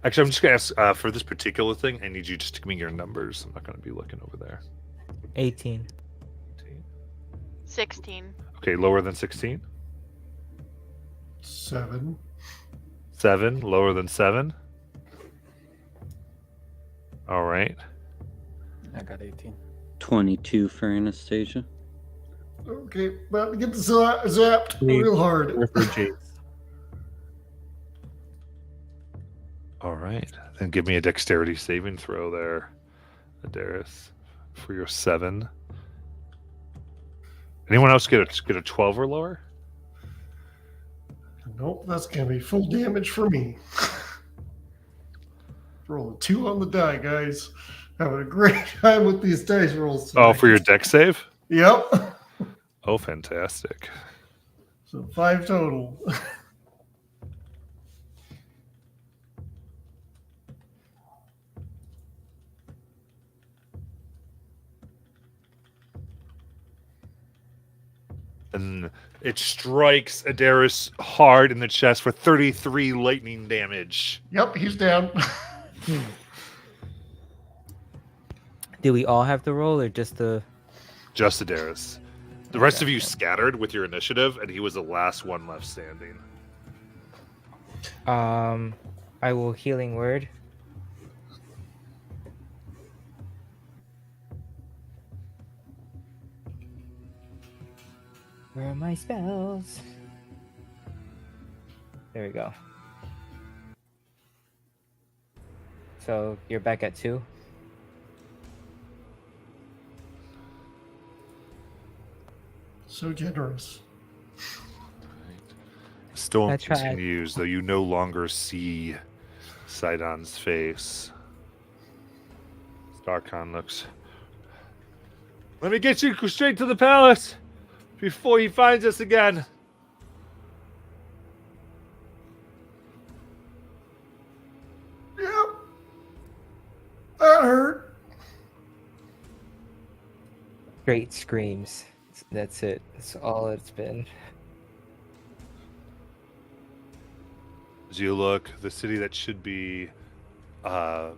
[SPEAKER 1] Actually, I'm just going to ask for this particular thing, I need you just to give me your numbers. I'm not going to be looking over there.
[SPEAKER 2] 18.
[SPEAKER 5] 16.
[SPEAKER 1] Okay, lower than 16?
[SPEAKER 3] 7.
[SPEAKER 1] 7, lower than 7? All right.
[SPEAKER 8] I got 18.
[SPEAKER 7] 22 for Anastasia.
[SPEAKER 3] Okay, about to get zapped real hard.
[SPEAKER 6] Or for Jace.
[SPEAKER 1] All right. Then give me a dexterity saving throw there, Adaris, for your 7. Anyone else get a 12 or lower?
[SPEAKER 3] Nope, that's gonna be full damage for me. Roll a 2 on the die, guys. Having a great time with these dice rolls tonight.
[SPEAKER 1] Oh, for your dex save?
[SPEAKER 3] Yep.
[SPEAKER 1] Oh, fantastic.
[SPEAKER 3] So 5 total.
[SPEAKER 1] And it strikes Adaris hard in the chest for 33 lightning damage.
[SPEAKER 3] Yep, he's down.
[SPEAKER 2] Do we all have to roll or just the?
[SPEAKER 1] Just Adaris. The rest of you scattered with your initiative, and he was the last one left standing.
[SPEAKER 2] I will healing word. Where are my spells? There we go. So you're back at 2?
[SPEAKER 3] So generous.
[SPEAKER 1] The storm
[SPEAKER 2] I tried.
[SPEAKER 1] continues, though you no longer see Sidon's face. Starkhan looks. Let me get you straight to the palace before he finds us again.
[SPEAKER 3] Yep. That hurt.
[SPEAKER 2] Straight screams. That's it. That's all it's been.
[SPEAKER 1] As you look, the city that should be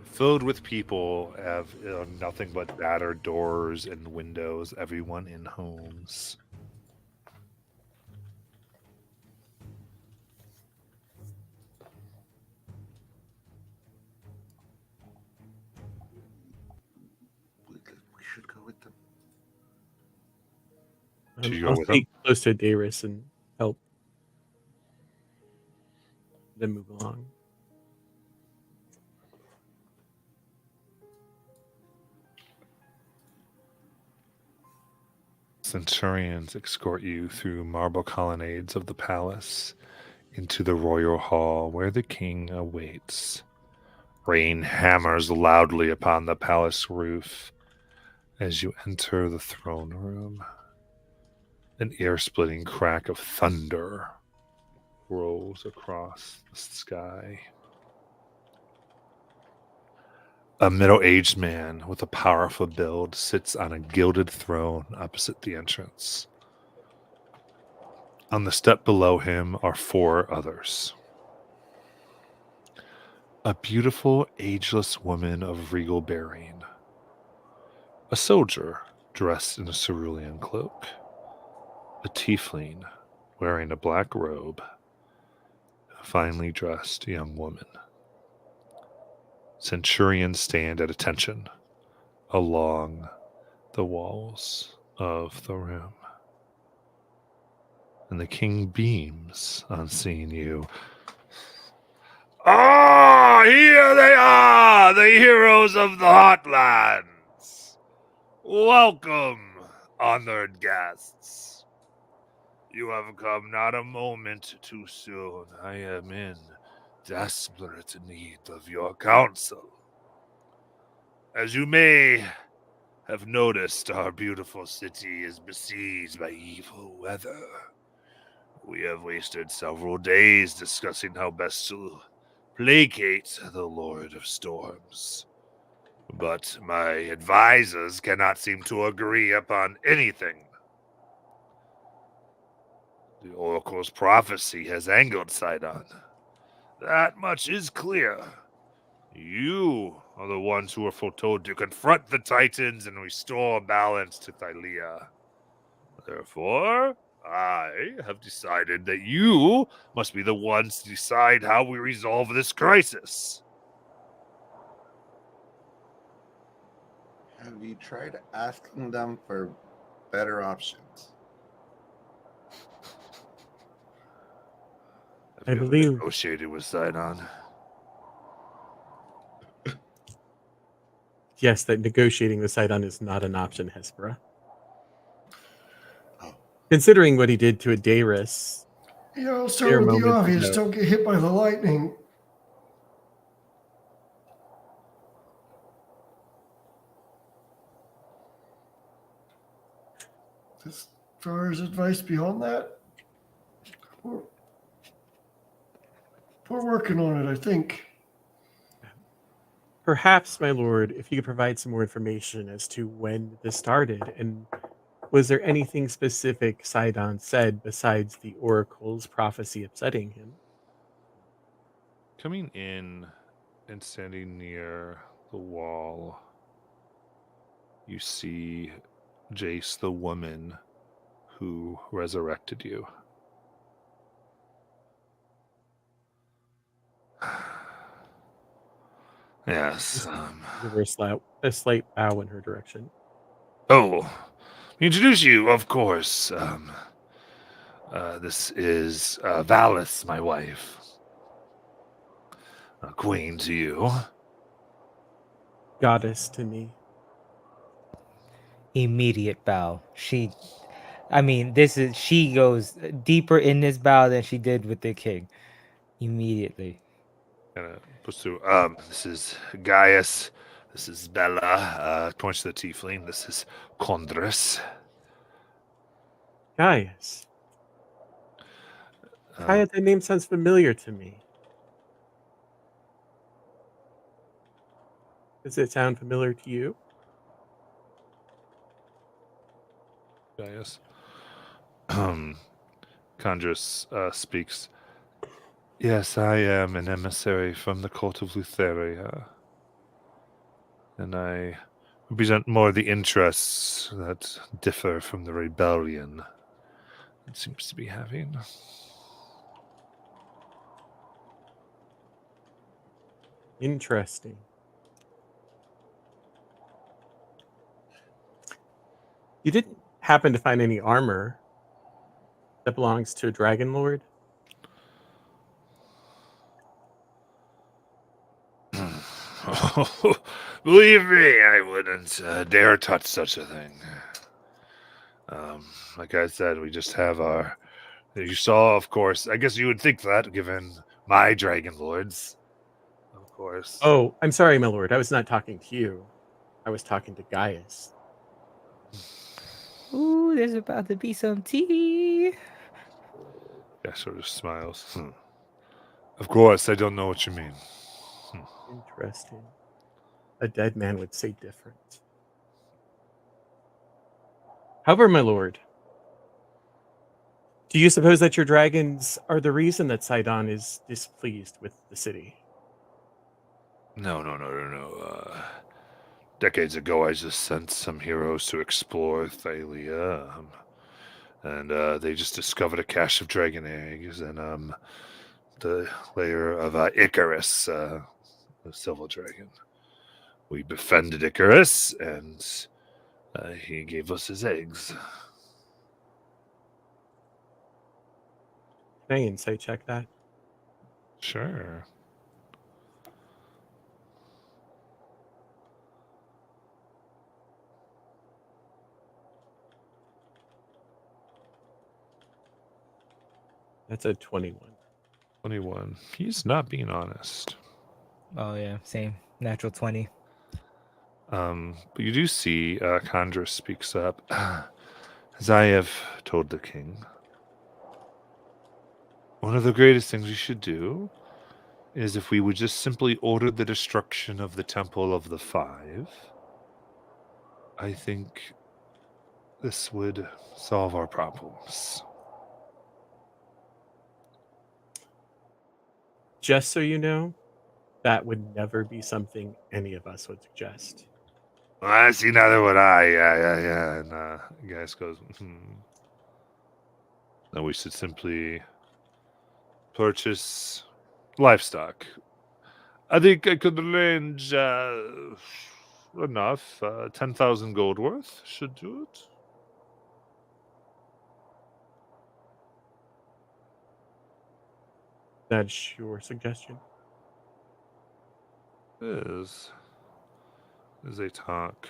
[SPEAKER 1] filled with people have nothing but battered doors and windows, everyone in homes.
[SPEAKER 4] We should go with them.
[SPEAKER 1] Should you go
[SPEAKER 6] I'll
[SPEAKER 1] with
[SPEAKER 6] stay close to Darius and help them move along.
[SPEAKER 1] Centurions escort you through marble colonnades of the palace into the royal hall where the king awaits. Rain hammers loudly upon the palace roof as you enter the throne room. An ear-splitting crack of thunder rolls across the sky. A middle-aged man with a powerful build sits on a gilded throne opposite the entrance. On the step below him are 4 others. A beautiful, ageless woman of regal bearing. A soldier dressed in a cerulean cloak. A tiefling wearing a black robe. A finely dressed young woman. Centurions stand at attention along the walls of the room. and the king beams on seeing you. Ah, here they are, the heroes of the Hotlands. Welcome, honored guests. You have come not a moment too soon. I am in desperate need of your counsel. As you may have noticed, our beautiful city is besieged by evil weather. We have wasted several days discussing how best to placate the Lord of Storms. But my advisors cannot seem to agree upon anything. The Oracle's prophecy has angered Sidon. That much is clear. You are the ones who are foretold to confront the Titans and restore balance to Thylea. Therefore, I have decided that you must be the ones to decide how we resolve this crisis.
[SPEAKER 4] Have you tried asking them for better options?
[SPEAKER 1] Have
[SPEAKER 6] I
[SPEAKER 1] you ever
[SPEAKER 6] believe-
[SPEAKER 1] negotiated with Sidon?
[SPEAKER 6] Yes, that negotiating with Sidon is not an option, Hespera.
[SPEAKER 4] Oh.
[SPEAKER 6] Considering what he did to Adaris,
[SPEAKER 3] Yeah, I'll
[SPEAKER 6] Mere
[SPEAKER 3] start with the
[SPEAKER 6] moments
[SPEAKER 3] obvious.
[SPEAKER 6] ago.
[SPEAKER 3] Don't get hit by the lightning. As far as advice beyond that, we're working on it, I think.
[SPEAKER 6] perhaps, my lord, if you could provide some more information as to when this started, and was there anything specific Sidon said besides the Oracle's prophecy upsetting him?
[SPEAKER 1] Coming in and standing near the wall, you see Jace, the woman who resurrected you. Yes.
[SPEAKER 6] Give her a slight bow in her direction.
[SPEAKER 1] Oh, introduce you, of course. This is Valis, my wife. Queen to you.
[SPEAKER 6] Goddess to me.
[SPEAKER 2] Immediate bow. She goes deeper in this bow than she did with the king. Immediately.
[SPEAKER 1] Pursue. This is Gaius. This is Bella. Points to the tiefling. This is Condris.
[SPEAKER 6] Gaius. Kaya, that name sounds familiar to me. Does it sound familiar to you?
[SPEAKER 1] Gaius. Condris speaks. Yes, I am an emissary from the court of Lutheria. And I represent more the interests that differ from the rebellion it seems to be having.
[SPEAKER 6] Interesting. You didn't happen to find any armor that belongs to a Dragonlord?
[SPEAKER 1] Believe me, I wouldn't dare touch such a thing. Like I said, we just have our... You saw, of course. I guess you would think that, given my Dragonlords. Of course.
[SPEAKER 6] Oh, I'm sorry, my lord. I was not talking to you. I was talking to Gaius.
[SPEAKER 2] Ooh, there's about to be some tea.
[SPEAKER 1] Yeah, sort of smiles. Of course, I don't know what you mean.
[SPEAKER 6] Interesting. A dead man would say different. However, my lord, do you suppose that your dragons are the reason that Sidon is displeased with the city?
[SPEAKER 1] No. Decades ago, I just sent some heroes to explore Thalia, and they just discovered a cache of dragon eggs and the lair of Icarus, the silver dragon. We befriended Icarus, and he gave us his eggs.
[SPEAKER 6] Can I insight check that?
[SPEAKER 1] Sure.
[SPEAKER 6] That's a 21.
[SPEAKER 1] 21. He's not being honest.
[SPEAKER 2] Oh yeah, same. Natural 20.
[SPEAKER 1] But you do see Condra speaks up. As I have told the king, one of the greatest things we should do is if we would just simply order the destruction of the Temple of the Five. I think this would solve our problems.
[SPEAKER 6] Just so you know, that would never be something any of us would suggest.
[SPEAKER 1] I see, neither would I. Yeah. And the guy goes, Then we should simply purchase livestock. I think I could arrange enough. 10,000 gold worth should do it.
[SPEAKER 6] That's your suggestion?
[SPEAKER 1] Is as they talk.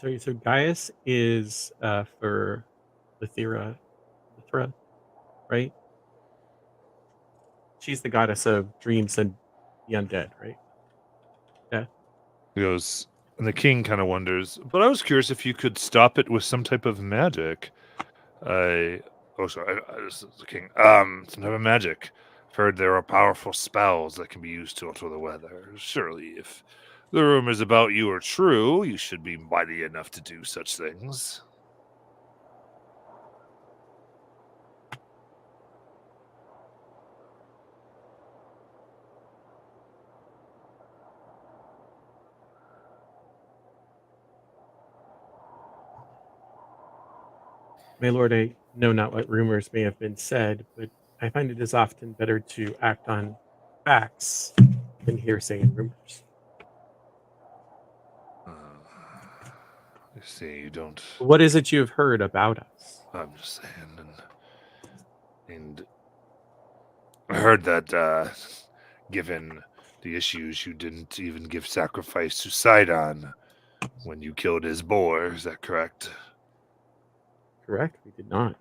[SPEAKER 6] So Gaius is for Lythra, right? She's the goddess of dreams and the undead, right? Yeah.
[SPEAKER 1] He goes, and the king kind of wonders, but I was curious if you could stop it with some type of magic. This is the king. Some type of magic. I've heard there are powerful spells that can be used to alter the weather. Surely, if the rumors about you are true, you should be mighty enough to do such things.
[SPEAKER 6] My lord, I know not what rumors may have been said, but I find it is often better to act on facts than hearsay and rumors.
[SPEAKER 1] You see, you don't.
[SPEAKER 6] What is it you've heard about us?
[SPEAKER 1] I'm just saying, and I heard that given the issues, you didn't even give sacrifice to Sidon when you killed his boar. Is that correct?
[SPEAKER 6] Correct, we did not.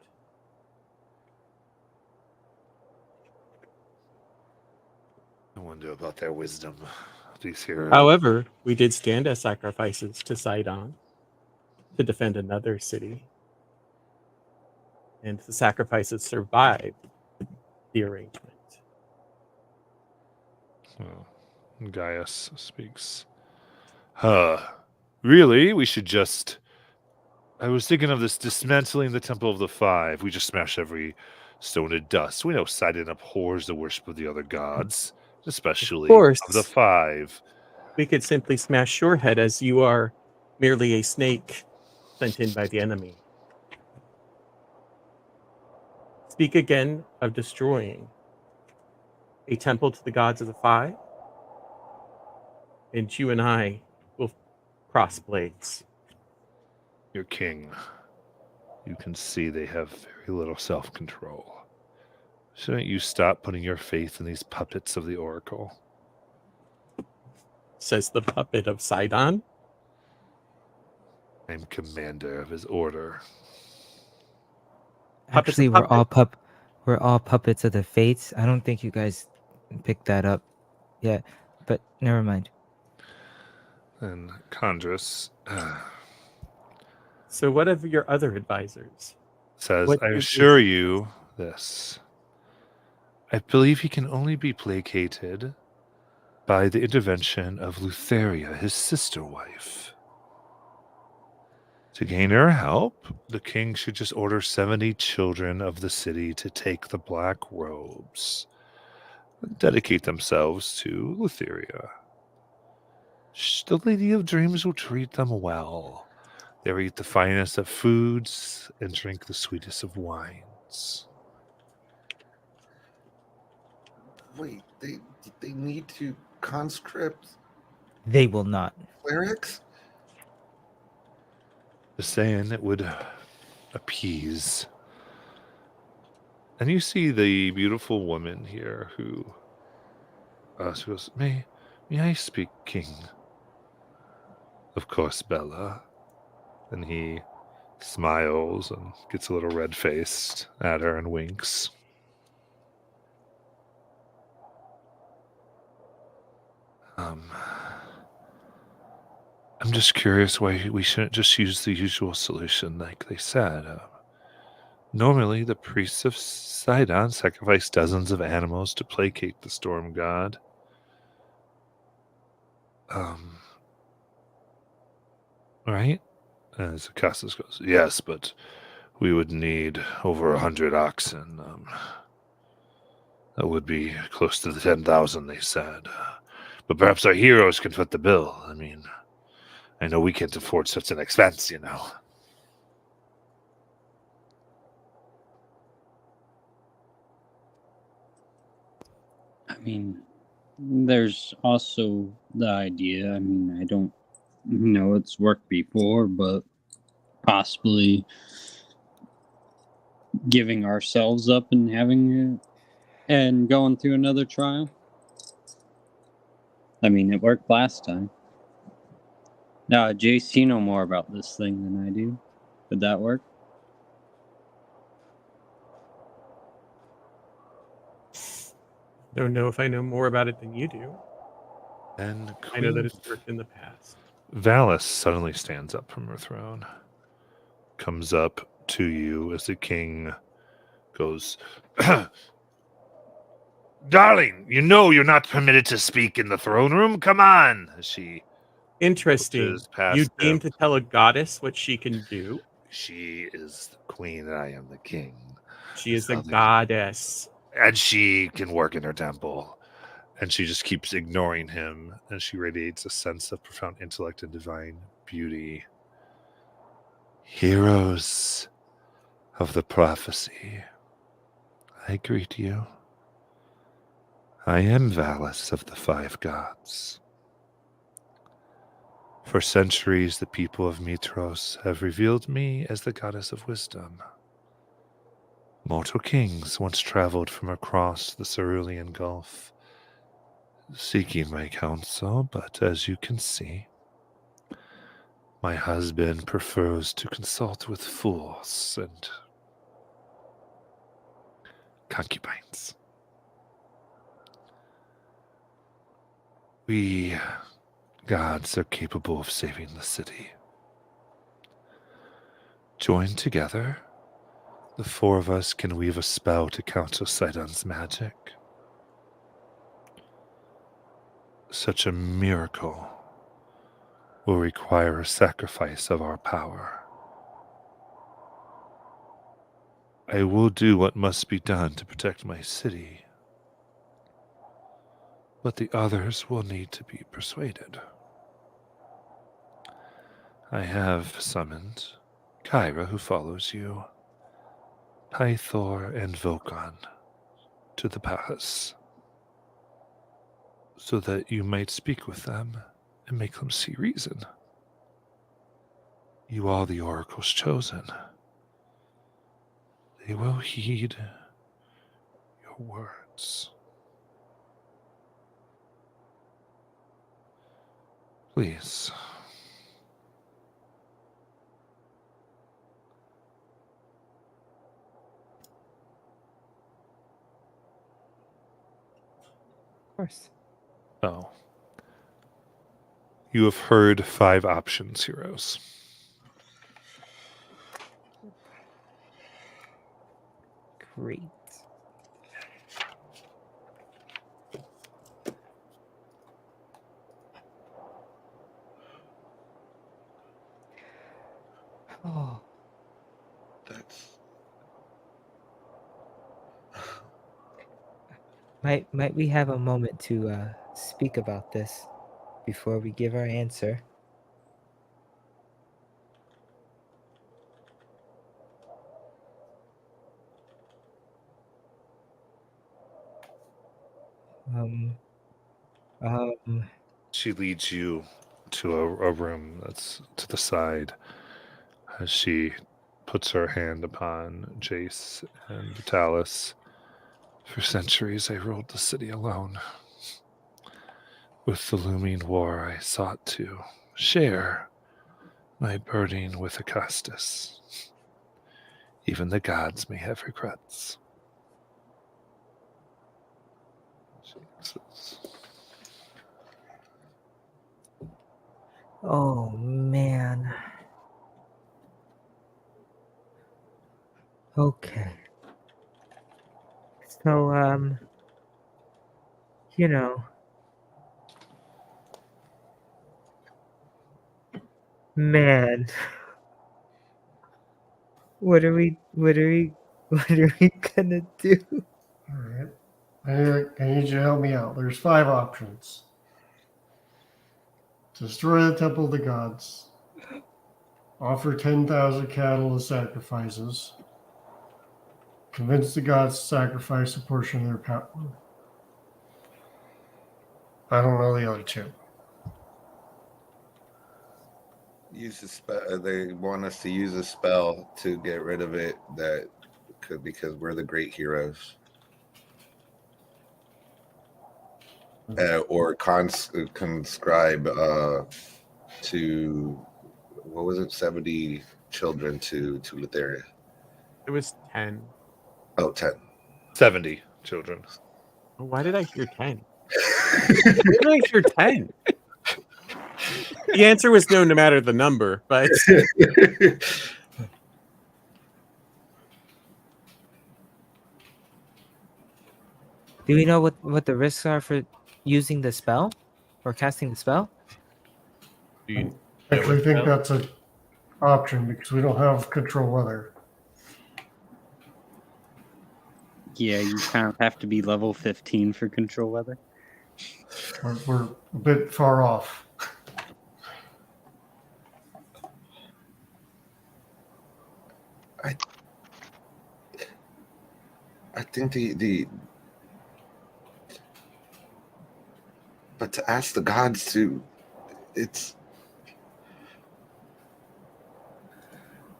[SPEAKER 1] I wonder about their wisdom. These here.
[SPEAKER 6] However, we did stand as sacrifices to Sidon to defend another city. And the sacrifices survived the arrangement.
[SPEAKER 1] Well, Gaius speaks. Really? We should just. I was thinking of this dismantling the Temple of the Five. We just smash every stone to dust. We know Sidon abhors the worship of the other gods, especially
[SPEAKER 6] course.
[SPEAKER 1] of the Five.
[SPEAKER 6] We could simply smash your head as you are merely a snake sent in by the enemy. Speak again of destroying a temple to the gods of the Five, and you and I will cross blades.
[SPEAKER 1] Your king. You can see they have very little self-control. Shouldn't you stop putting your faith in these puppets of the Oracle?
[SPEAKER 6] Says the puppet of Sidon.
[SPEAKER 1] I'm commander of his order.
[SPEAKER 6] Puppet's
[SPEAKER 2] Actually,
[SPEAKER 6] a
[SPEAKER 2] we're all puppets of the fates. I don't think you guys picked that up yet, but never mind.
[SPEAKER 1] And Condrus
[SPEAKER 6] So what of your other advisors?
[SPEAKER 1] says,
[SPEAKER 6] What
[SPEAKER 1] I
[SPEAKER 6] is-
[SPEAKER 1] assure you this. I believe he can only be placated by the intervention of Lutheria, his sister wife. To gain her help, the king should just order 70 children of the city to take the black robes and dedicate themselves to Lutheria. The Lady of Dreams will treat them well. They will eat the finest of foods and drink the sweetest of wines.
[SPEAKER 4] Wait, they need to conscript
[SPEAKER 2] They will not.
[SPEAKER 4] Clerics?
[SPEAKER 1] Just saying it would appease. And you see the beautiful woman here who she goes, may I speak, King? Of course, Bella. And he smiles and gets a little red-faced at her and winks. I'm just curious why we shouldn't just use the usual solution like they said. Normally, the priests of Sidon sacrifice dozens of animals to placate the storm god. Right? And Zacchasus goes, yes, but we would need over 100 oxen. That would be close to the 10,000, they said. But perhaps our heroes can foot the bill. I mean, I know we can't afford such an expense, you know.
[SPEAKER 7] I mean, there's also the idea. I mean, I don't know it's worked before, but possibly giving ourselves up and having and going through another trial. I mean, it worked last time. Now, Jace, you know more about this thing than I do. Did that work?
[SPEAKER 6] Don't know if I know more about it than you do.
[SPEAKER 1] And
[SPEAKER 6] I know that
[SPEAKER 1] Queen
[SPEAKER 6] it's worked in the past.
[SPEAKER 1] Valis suddenly stands up from her throne, comes up to you as the king goes, Darling, you know you're not permitted to speak in the throne room. Come on. As she
[SPEAKER 6] Interesting.
[SPEAKER 1] pushes past
[SPEAKER 6] You
[SPEAKER 1] him.
[SPEAKER 6] deem to tell a goddess what she can do.
[SPEAKER 1] She is the queen and I am the king.
[SPEAKER 6] She is a
[SPEAKER 1] Sounds like-
[SPEAKER 6] goddess.
[SPEAKER 1] And she can work in her temple. And she just keeps ignoring him, and she radiates a sense of profound intellect and divine beauty. Heroes of the prophecy, I greet you. I am Valis of the Five Gods. For centuries, the people of Mitros have revealed me as the goddess of wisdom. Mortal kings once traveled from across the Cerulean Gulf, seeking my counsel, but as you can see, my husband prefers to consult with fools and concubines. We gods are capable of saving the city. Joined together, the four of us can weave a spell to counter Sidon's magic. Such a miracle will require a sacrifice of our power. I will do what must be done to protect my city, but the others will need to be persuaded. I have summoned Kyra, who follows you, Pythor, and Vulcan to the palace, so that you might speak with them and make them see reason. You are the oracles chosen. They will heed your words. Please.
[SPEAKER 2] Of course.
[SPEAKER 1] Oh. You have heard 5 options, heroes.
[SPEAKER 2] Great. Oh,
[SPEAKER 4] That's
[SPEAKER 2] might we have a moment to speak about this before we give our answer? Um, um,
[SPEAKER 1] She leads you to a room that's to the side as she puts her hand upon Jace and Talus. For centuries I ruled the city alone. With the looming war I sought to share my burden with Acastus. Even the gods may have regrets. Jesus.
[SPEAKER 2] Oh man. Okay. So you know, man, what are we what are we what are we gonna do?
[SPEAKER 3] All right. I need you to help me out. There's 5 options: destroy the temple of the gods, offer 10,000 cattle as sacrifices, convince the gods to sacrifice a portion of their power. I don't know the other 2.
[SPEAKER 4] Use a spell. They want us to use a spell to get rid of it. That could because we're the great heroes. Or conscribe to what was it? 70 children to Lutheria.
[SPEAKER 6] It was 10.
[SPEAKER 4] Oh, 10.
[SPEAKER 1] 70 children.
[SPEAKER 6] Oh, why did I hear 10? Why did I hear 10? The answer was no matter the number, but
[SPEAKER 2] Do we know what the risks are for using the spell or casting the spell?
[SPEAKER 6] do you
[SPEAKER 3] I
[SPEAKER 6] know
[SPEAKER 3] actually
[SPEAKER 6] what
[SPEAKER 3] think
[SPEAKER 6] spell?
[SPEAKER 3] that's an option because we don't have control weather.
[SPEAKER 7] Yeah, you kind of have to be level 15 for control weather.
[SPEAKER 3] We're a bit far off.
[SPEAKER 4] I think but to ask the gods to, it's.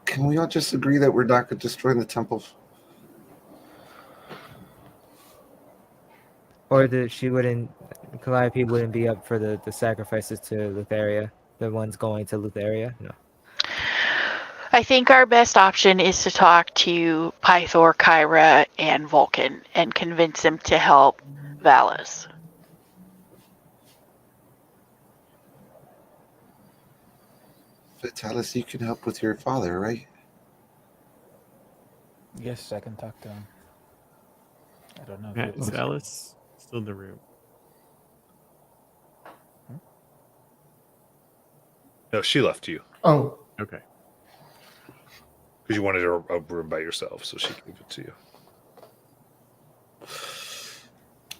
[SPEAKER 4] Can we all just agree that we're not destroying the temple?
[SPEAKER 2] Or that she wouldn't Calliope wouldn't be up for the sacrifices to Lutheria, the ones going to Lutheria? No.
[SPEAKER 5] I think our best option is to talk to Pythor, Kyra, and Vulcan and convince them to help Valis.
[SPEAKER 4] Vitalis, you can help with your father, right?
[SPEAKER 8] Yes, I can talk to him. I don't know if
[SPEAKER 6] Matt, is
[SPEAKER 8] it's
[SPEAKER 6] Alice still in the room?
[SPEAKER 1] No, she left you
[SPEAKER 3] Oh,
[SPEAKER 6] Okay.
[SPEAKER 1] because you wanted a room by yourself, so she gave it to you.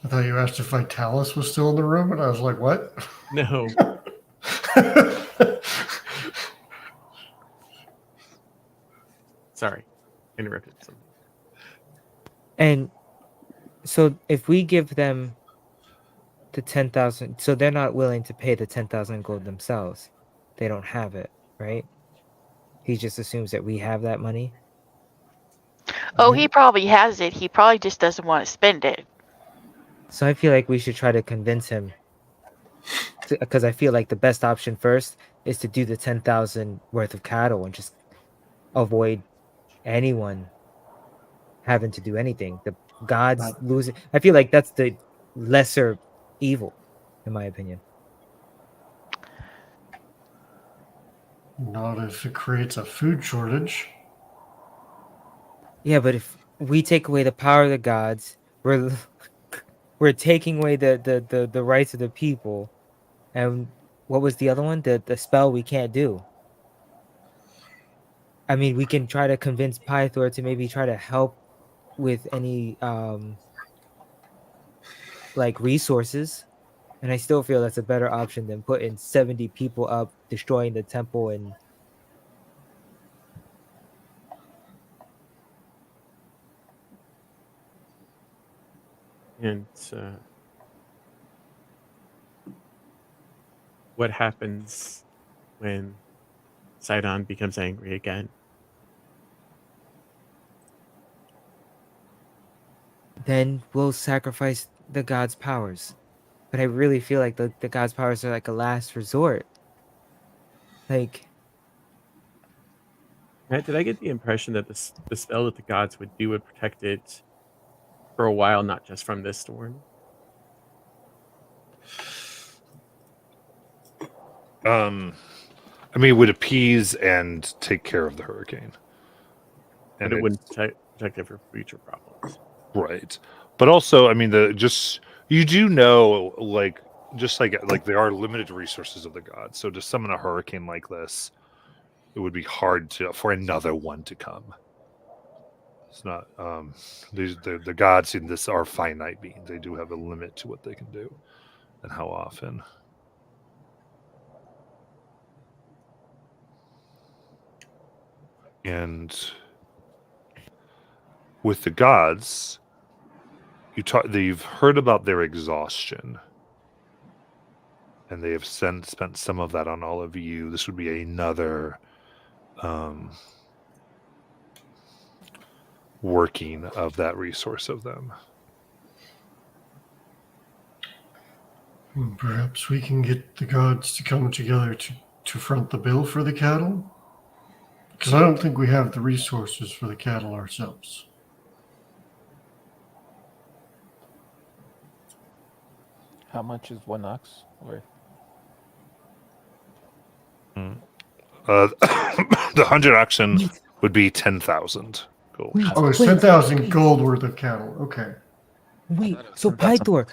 [SPEAKER 3] I thought you asked if Vitalis was still in the room, and I was like, what?
[SPEAKER 6] No. Sorry. Interrupted something.
[SPEAKER 2] And so if we give them the 10,000, so they're not willing to pay the 10,000 gold themselves. They don't have it, right? He just assumes that we have that money.
[SPEAKER 5] Oh, he probably has it. He probably just doesn't want to spend it.
[SPEAKER 2] So I feel like we should try to convince him, because I feel like the best option first is to do the 10,000 worth of cattle and just avoid anyone having to do anything. The gods losing. I feel like that's the lesser evil, in my opinion.
[SPEAKER 3] Not if it creates a food shortage.
[SPEAKER 2] Yeah, but if we take away the power of the gods, we're taking away the rights of the people. And what was the other one? The spell we can't do. I mean, we can try to convince Pythor to maybe try to help with any like resources, and I still feel that's a better option than putting 70 people up, destroying the temple, and
[SPEAKER 6] And what happens when Sidon becomes angry again?
[SPEAKER 2] Then we'll sacrifice the god's powers. But I really feel like the god's powers are like a last resort. Like,
[SPEAKER 6] Matt, did I get the impression that the spell that the gods would do would protect it for a while, not just from this storm?
[SPEAKER 1] I mean, it would appease and take care of the hurricane.
[SPEAKER 6] But it wouldn't protect it for future problems.
[SPEAKER 1] Right. But also, I mean, you do know, like, just like there are limited resources of the gods. So to summon a hurricane like this, it would be hard for another one to come. It's not the gods in this are finite beings. They do have a limit to what they can do and how often. And with the gods, you've heard about their exhaustion, and they have spent some of that on all of you. This would be another working of that resource of them.
[SPEAKER 3] Perhaps we can get the gods to come together to front the bill for the cattle? Because I don't think we have the resources for the cattle ourselves.
[SPEAKER 8] How much is one ox worth?
[SPEAKER 1] The 100 oxen would be 10,000 gold.
[SPEAKER 2] wait,
[SPEAKER 3] Oh, it's
[SPEAKER 2] wait,
[SPEAKER 3] 10,000 gold worth of cattle. Okay.
[SPEAKER 2] wait. So Pythor,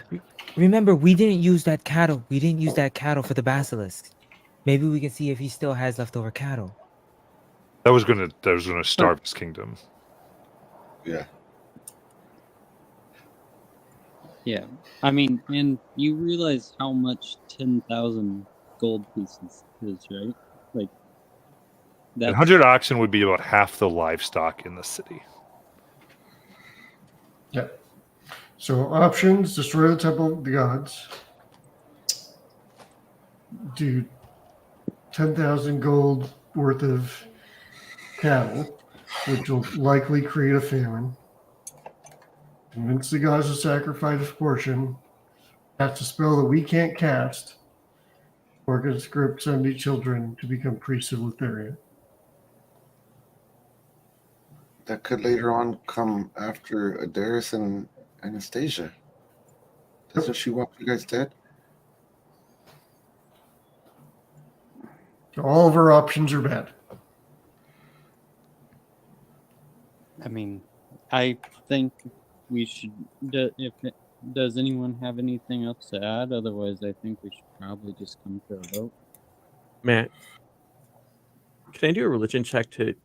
[SPEAKER 2] remember we didn't use that cattle. We didn't use that cattle for the basilisk. Maybe we can see if he still has leftover cattle.
[SPEAKER 1] That was gonna starve his kingdom.
[SPEAKER 4] Yeah.
[SPEAKER 7] Yeah, I mean, and you realize how much 10,000 gold pieces is, right? Like,
[SPEAKER 1] And
[SPEAKER 7] that's
[SPEAKER 1] 100 oxen would be about half the livestock in the city.
[SPEAKER 3] Yeah. So options: destroy the temple of the gods. Do 10,000 gold worth of cattle, which will likely create a famine. Convince the gods to sacrifice a portion. Cast a spell that we can't cast. Or conscript 70 children to become priests of Lutheria.
[SPEAKER 4] That could later on come after Adaris and Anastasia. Doesn't she want you guys dead?
[SPEAKER 3] So all of our options are bad.
[SPEAKER 7] I mean, I think we should. Does anyone have anything else to add? Otherwise, I think we should probably just come to a vote.
[SPEAKER 6] Matt, can I do a religion check to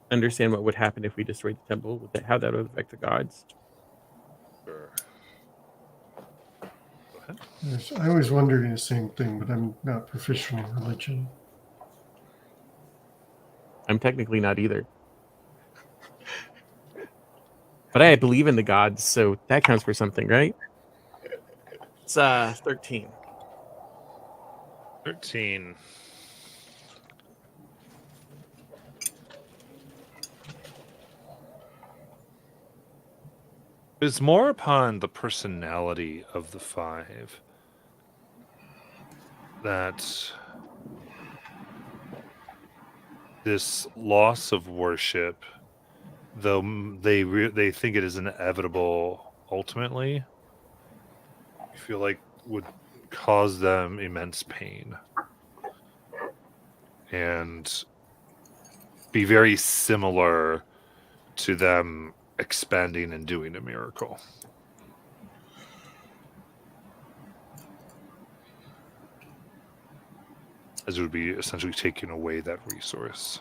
[SPEAKER 6] understand what would happen if we destroyed the temple? How that would affect the gods?
[SPEAKER 1] Sure. Go ahead.
[SPEAKER 3] Yes, I always wondered the same thing, but I'm not proficient in religion.
[SPEAKER 6] I'm technically not either. But I believe in the gods, so that counts for something, right? It's 13.
[SPEAKER 1] 13. It's more upon the personality of the five that this loss of worship, though they think it is inevitable ultimately, I feel like would cause them immense pain and be very similar to them expanding and doing a miracle. As it would be essentially taking away that resource.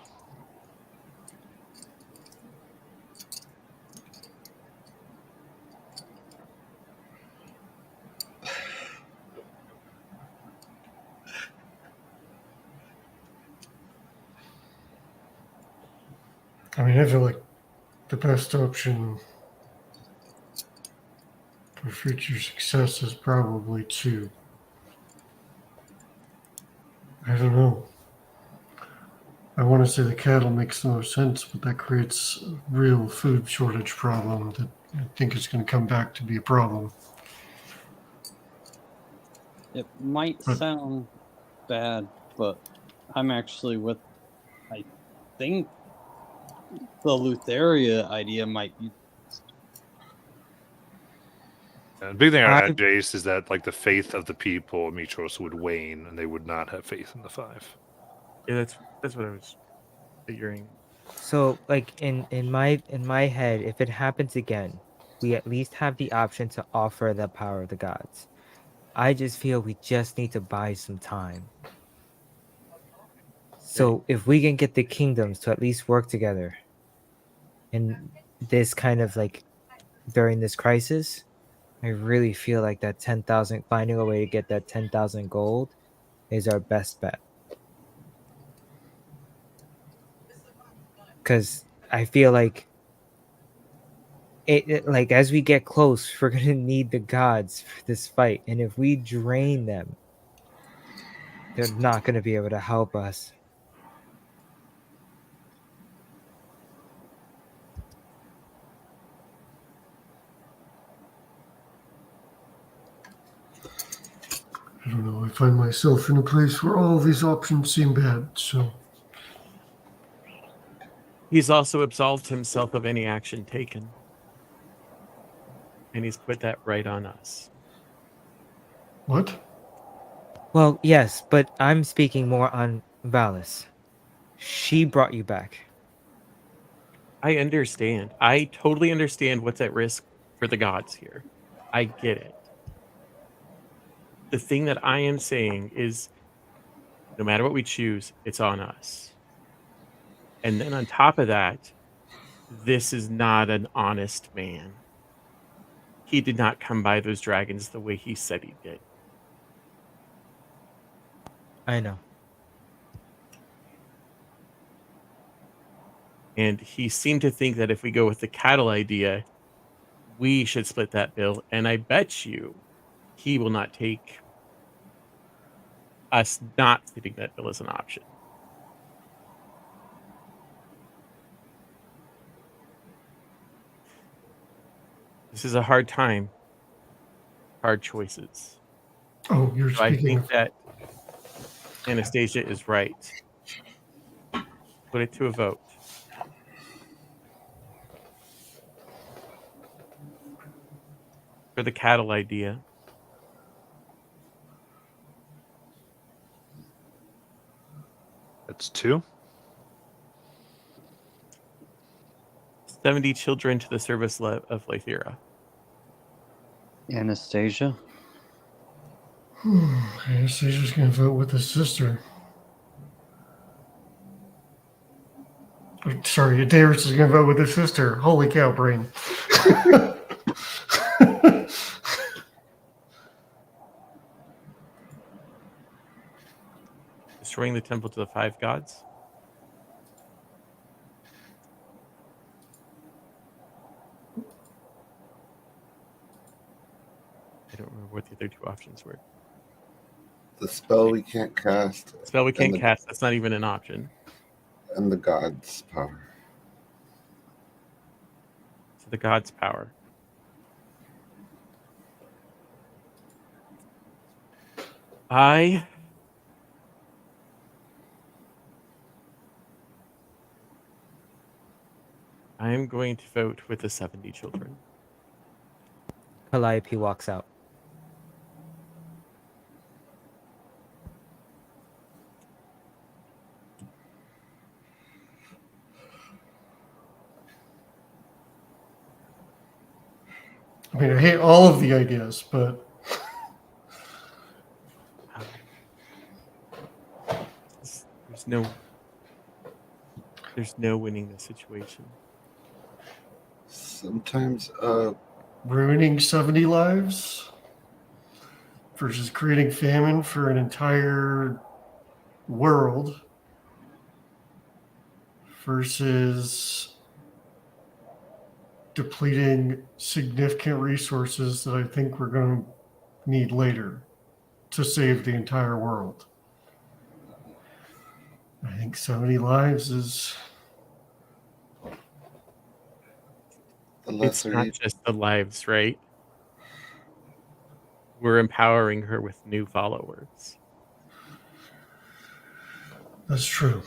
[SPEAKER 3] I mean, I feel like the best option for future success is probably to I don't know. I want to say the cattle makes the most sense, but that creates a real food shortage problem that I think is going to come back to be a problem.
[SPEAKER 7] It might
[SPEAKER 3] But-
[SPEAKER 7] sound bad, but I'm actually with. I think the Lutheria idea might be.
[SPEAKER 1] And the big thing I
[SPEAKER 2] I-
[SPEAKER 1] had, Jace, is that like the faith of the people of Mitros would wane, and they would not have faith in the five.
[SPEAKER 6] Yeah, that's what I was figuring.
[SPEAKER 2] So like in my head, if it happens again, we at least have the option to offer the power of the gods. I just feel we just need to buy some time. So if we can get the kingdoms to at least work together in this kind of like during this crisis, I really feel like that 10,000, finding a way to get that 10,000 gold is our best bet. Because I feel like like as we get close, we're gonna need the gods for this fight, and if we drain them, they're not gonna be able to help us.
[SPEAKER 3] I don't know. I find myself in a place where all these options seem bad. So
[SPEAKER 6] He's also absolved himself of any action taken. And he's put that right on us.
[SPEAKER 3] what?
[SPEAKER 2] Well, yes, but I'm speaking more on Valis. She brought you back.
[SPEAKER 6] I understand. I totally understand what's at risk for the gods here. I get it. The thing that I am saying is no matter what we choose, it's on us. And then on top of that, this is not an honest man. He did not come by those dragons the way he said he did.
[SPEAKER 2] I know.
[SPEAKER 6] And he seemed to think that if we go with the cattle idea, we should split that bill. And I bet you he will not take us not splitting that bill as an option. This is a hard time. Hard choices.
[SPEAKER 3] Oh, you're
[SPEAKER 6] So I
[SPEAKER 3] speaking
[SPEAKER 6] think
[SPEAKER 3] of.
[SPEAKER 6] that Anastasia is right. Put it to a vote. For the cattle idea.
[SPEAKER 1] That's 2.
[SPEAKER 6] 70 children to the service of Lythira.
[SPEAKER 7] Anastasia?
[SPEAKER 3] Anastasia's going to vote with his sister. Sorry, Darius is going to vote with his sister. Holy cow, brain.
[SPEAKER 6] Destroying the temple to the 5 gods. I don't remember what the other 2 options were.
[SPEAKER 4] The spell we can't cast.
[SPEAKER 6] Spell we can't
[SPEAKER 4] the-
[SPEAKER 6] cast. That's not even an option.
[SPEAKER 4] And the god's power.
[SPEAKER 6] So the god's power. I am going to vote with the 70 children.
[SPEAKER 2] Calliope walks out.
[SPEAKER 3] I mean, I hate all of the ideas, but
[SPEAKER 6] There's no winning this situation.
[SPEAKER 4] Sometimes,
[SPEAKER 3] ruining 70 lives versus creating famine for an entire world versus depleting significant resources that I think we're going to need later to save the entire world. I think so many lives is.
[SPEAKER 4] The
[SPEAKER 6] It's
[SPEAKER 4] lesser
[SPEAKER 6] not
[SPEAKER 4] evil.
[SPEAKER 6] just the lives, right? We're empowering her with new followers.
[SPEAKER 3] That's true.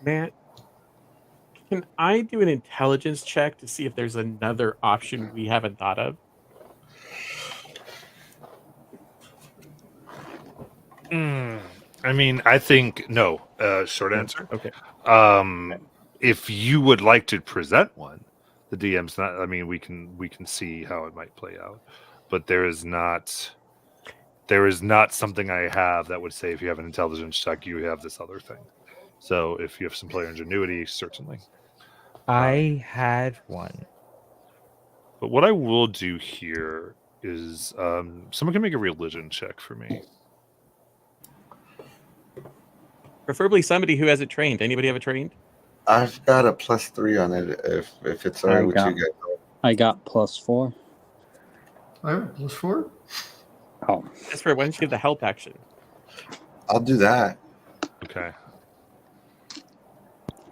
[SPEAKER 6] Matt, can I do an intelligence check to see if there's another option we haven't thought of?
[SPEAKER 1] I mean, I think no. Short
[SPEAKER 6] No.
[SPEAKER 1] answer.
[SPEAKER 6] Okay.
[SPEAKER 1] If you would like to present one, the DM's not. I mean, we can see how it might play out, but there is not something I have that would say if you have an intelligence check, you have this other thing. So if you have some player ingenuity, certainly.
[SPEAKER 2] I had one.
[SPEAKER 1] But what I will do here is someone can make a religion check for me.
[SPEAKER 6] Preferably somebody who has it trained. Anybody have it trained?
[SPEAKER 4] I've got a +3 on it if it's all right with you guys.
[SPEAKER 7] I got +4.
[SPEAKER 3] I have a +4.
[SPEAKER 7] Oh,
[SPEAKER 6] Jasper, why don't you give the help action?
[SPEAKER 4] I'll do that.
[SPEAKER 1] Okay.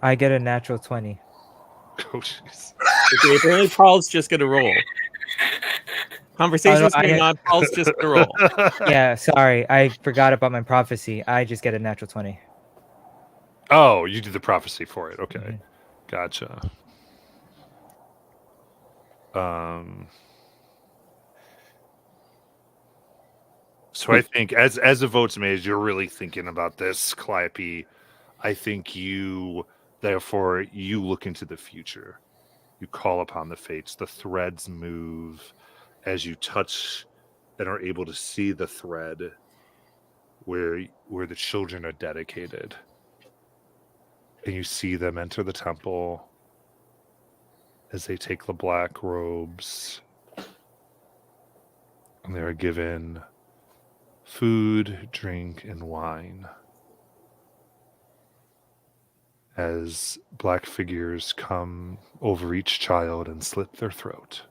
[SPEAKER 2] I get a natural 20.
[SPEAKER 1] Oh, jeez.
[SPEAKER 6] Okay, apparently Paul's just gonna roll. Conversation's
[SPEAKER 2] I
[SPEAKER 6] going
[SPEAKER 2] didn't-
[SPEAKER 6] on. Paul's just gonna roll.
[SPEAKER 2] Yeah, sorry. I forgot about my prophecy. I just get a natural 20.
[SPEAKER 1] Oh, you did the prophecy for it. Okay.
[SPEAKER 2] Mhm.
[SPEAKER 1] Gotcha. So I think as a votes mage, you're really thinking about this, Calliope. I think you look into the future. You call upon the fates. The threads move as you touch and are able to see the thread where the children are dedicated. And you see them enter the temple as they take the black robes. And they are given food, drink, and wine. As black figures come over each child and slit their throat.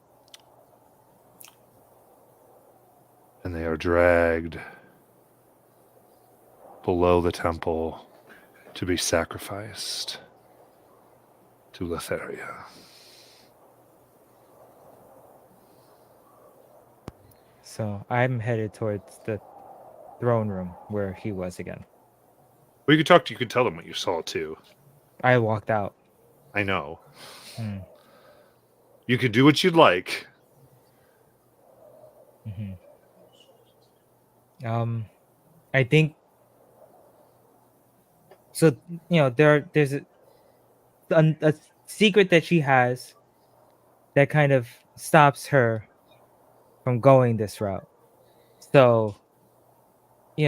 [SPEAKER 1] And they are dragged below the temple to be sacrificed to Letheria.
[SPEAKER 2] So I'm headed towards the throne room where he was again.
[SPEAKER 1] Well, you could tell them what you saw too.
[SPEAKER 2] I walked out.
[SPEAKER 1] I know.
[SPEAKER 2] Hmm.
[SPEAKER 1] You can do what you'd like.
[SPEAKER 2] Mm-hmm. I think so. There's a secret that she has that kind of stops her from going this route. So,
[SPEAKER 1] We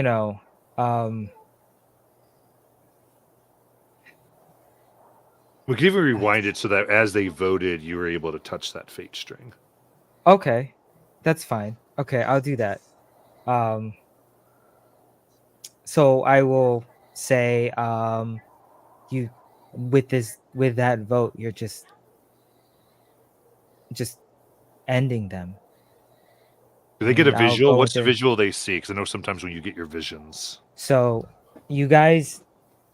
[SPEAKER 1] can even rewind it so that as they voted, you were able to touch that fate string.
[SPEAKER 2] okay, that's fine. Okay, I'll do that. So I will say, you with that vote, you're just ending them.
[SPEAKER 1] Do they get a
[SPEAKER 2] And I'll
[SPEAKER 1] visual?
[SPEAKER 2] go
[SPEAKER 1] What's
[SPEAKER 2] with
[SPEAKER 1] the
[SPEAKER 2] it.
[SPEAKER 1] visual they see? Because I know sometimes when you get your visions.
[SPEAKER 2] So you guys,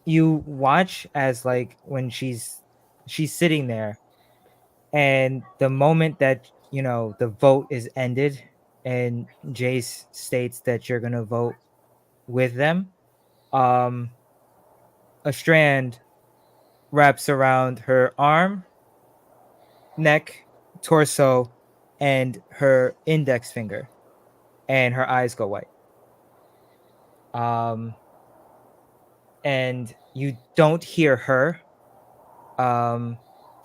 [SPEAKER 2] you watch as like when she's sitting there, and the moment that the vote is ended, and Jace states that you're gonna vote with them, a strand wraps around her arm, neck, torso, and her index finger, and her eyes go white. And you don't hear her.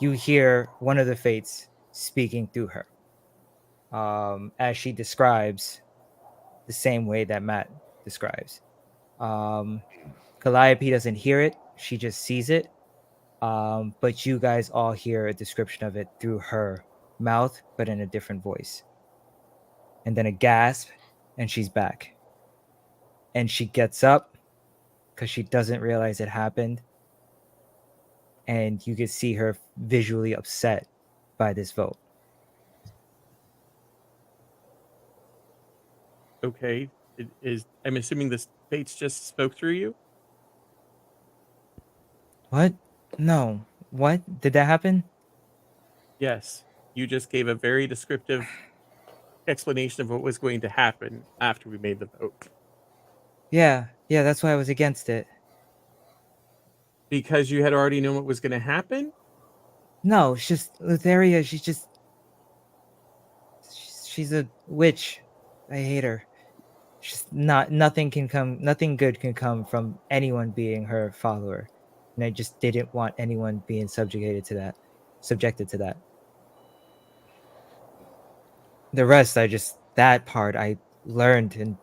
[SPEAKER 2] You hear one of the fates speaking through her, as she describes the same way that Matt describes. Calliope doesn't hear it; she just sees it. But you guys all hear a description of it through her mouth, but in a different voice. And then a gasp, and she's back. And she gets up because she doesn't realize it happened. And you can see her visually upset by this vote.
[SPEAKER 6] Okay. I'm assuming this fates just spoke through you?
[SPEAKER 2] What? No. What? Did that happen?
[SPEAKER 6] Yes, you just gave a very descriptive explanation of what was going to happen after we made the vote.
[SPEAKER 2] Yeah, that's why I was against it.
[SPEAKER 6] Because you had already known what was going to happen?
[SPEAKER 2] No, it's just Lotharia, she's a witch. I hate her. She's nothing good can come from anyone being her follower. And I just didn't want anyone being subjected to that. The rest, that part I learned, and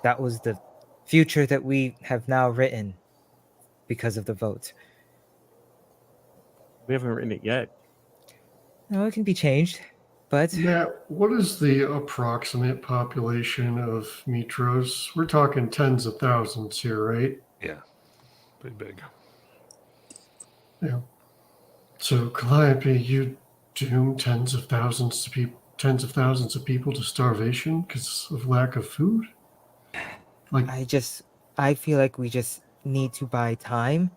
[SPEAKER 2] that was the future that we have now written because of the vote.
[SPEAKER 6] We haven't written it yet.
[SPEAKER 2] No, it can be changed, but
[SPEAKER 3] Matt, what is the approximate population of Mitros? We're talking tens of thousands here, right?
[SPEAKER 1] Yeah, pretty big.
[SPEAKER 3] Yeah. So Calliope, you doom tens of thousands of people to starvation because of lack of food? Like,
[SPEAKER 2] I feel like we just need to buy time,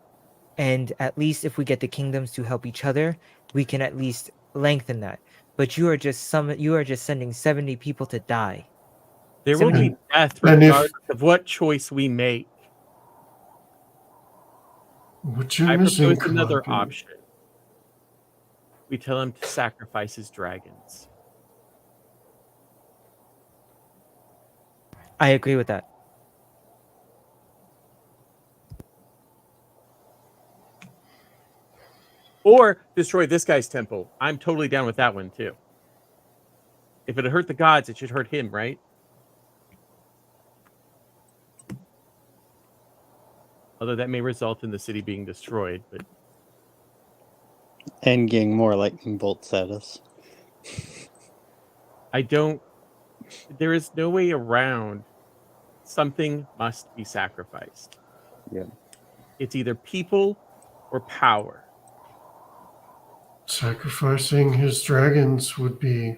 [SPEAKER 2] and at least if we get the kingdoms to help each other, we can at least lengthen that. But you are just sending 70 people to die.
[SPEAKER 6] There will be death
[SPEAKER 3] and if
[SPEAKER 6] regardless of what choice we make.
[SPEAKER 3] what you're
[SPEAKER 6] I
[SPEAKER 3] missing,
[SPEAKER 6] propose another
[SPEAKER 3] Calliope,
[SPEAKER 6] option. We tell him to sacrifice his dragons.
[SPEAKER 2] I agree with that.
[SPEAKER 6] Or destroy this guy's temple. I'm totally down with that one too. If it hurt the gods, it should hurt him, right? Although that may result in the city being destroyed, but
[SPEAKER 7] And getting more lightning bolts at us.
[SPEAKER 6] there is no way around. Something must be sacrificed.
[SPEAKER 7] Yeah.
[SPEAKER 6] It's either people or power.
[SPEAKER 3] sacrificing his dragons would be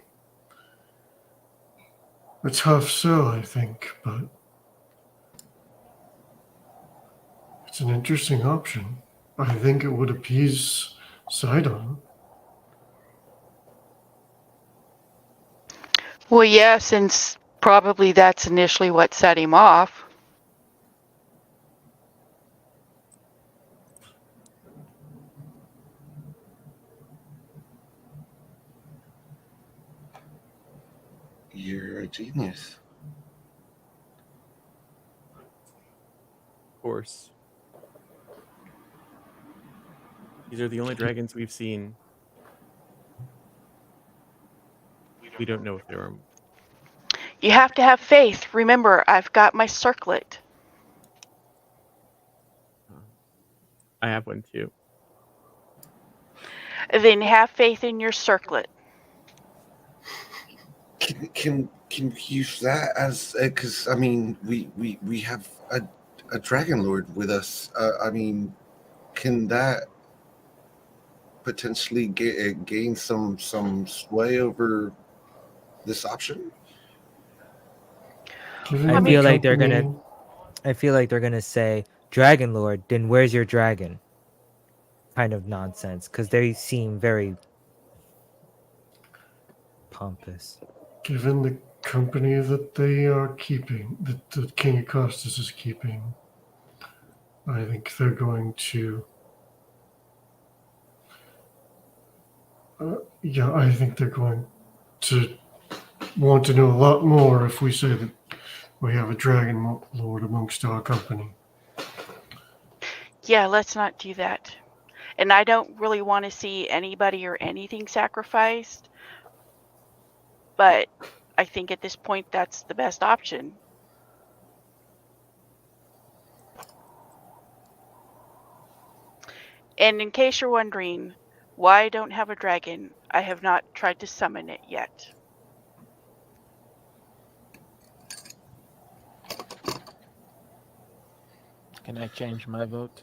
[SPEAKER 3] a tough sell, I think, but it's an interesting option. I think it would appease Sidon.
[SPEAKER 5] Well, yeah, since probably that's initially what set him off.
[SPEAKER 4] You're a genius.
[SPEAKER 6] Of course. These are the only dragons we've seen. We don't know if there are.
[SPEAKER 5] You have to have faith. Remember, I've got my circlet.
[SPEAKER 6] I have one too.
[SPEAKER 5] Then have faith in your circlet.
[SPEAKER 4] Can we use that as because I mean we have a Dragonlord with us. I mean, can that potentially gain some sway over this option?
[SPEAKER 2] I feel like they're gonna say, Dragonlord, then where's your dragon? Kind of nonsense, because they seem very pompous.
[SPEAKER 3] Given the company that they are keeping, that the King of Costas is keeping, I think they're going to. I think they're going to want to know a lot more if we say that we have a Dragon Lord amongst our company.
[SPEAKER 5] Yeah, let's not do that. And I don't really want to see anybody or anything sacrificed. But I think at this point that's the best option. And in case you're wondering why I don't have a dragon, I have not tried to summon it yet.
[SPEAKER 8] Can I change my vote?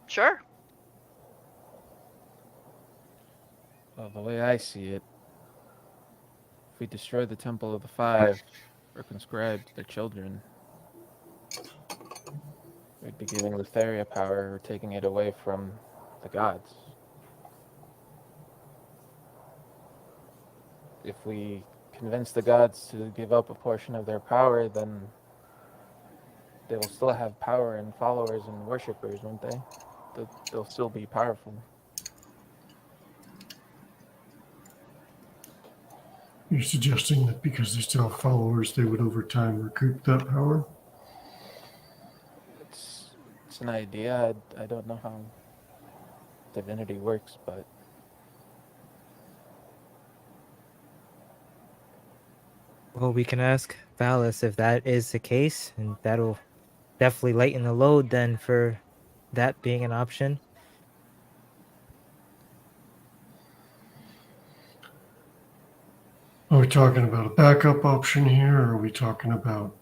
[SPEAKER 5] Sure.
[SPEAKER 8] Well, the way I see it, if we destroy the Temple of the Five or conscribe their children, We'd be giving Lutheria power or taking it away from the gods. If we convince the gods to give up a portion of their power, then they will still have power and followers and worshippers, won't they? They'll still be powerful.
[SPEAKER 3] You're suggesting that because they still have followers, they would over time recoup that power?
[SPEAKER 8] It's an idea. I don't know how divinity works, but
[SPEAKER 2] Well, we can ask Valis if that is the case, and that'll definitely lighten the load then for that being an option.
[SPEAKER 3] Are we talking about a backup option here, or are we talking about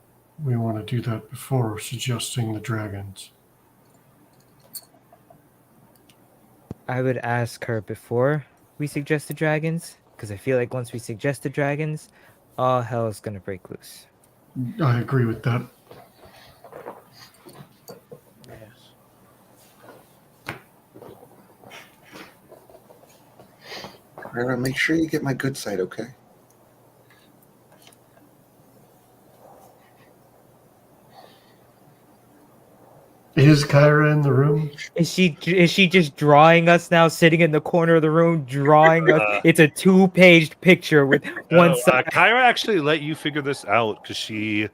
[SPEAKER 3] we want to do that before suggesting the dragons?
[SPEAKER 2] I would ask her before we suggest the dragons, because I feel like once we suggest the dragons, all hell is gonna break loose.
[SPEAKER 3] I agree with that.
[SPEAKER 8] yes.
[SPEAKER 4] Kyra, make sure you get my good side, okay?
[SPEAKER 3] Is Kyra in the room?
[SPEAKER 2] Is she just drawing us now, sitting in the corner of the room, drawing us? It's a 2-page picture with one side.
[SPEAKER 1] Kyra actually let you figure this out because she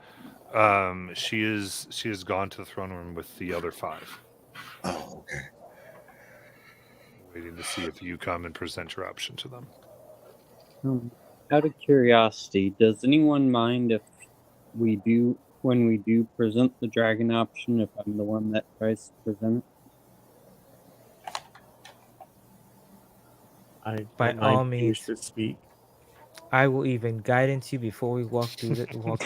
[SPEAKER 1] has gone to the throne room with the other 5,
[SPEAKER 4] Oh, okay.
[SPEAKER 1] waiting to see if you come and present your option to them.
[SPEAKER 7] Out of curiosity, does anyone mind if we do, when we do present the dragon option, if I'm the one that tries to present it?
[SPEAKER 6] I
[SPEAKER 2] By
[SPEAKER 6] don't mind
[SPEAKER 2] all
[SPEAKER 6] if you wish
[SPEAKER 2] means.
[SPEAKER 6] to speak.
[SPEAKER 2] I will even guidance you before we walk through the door.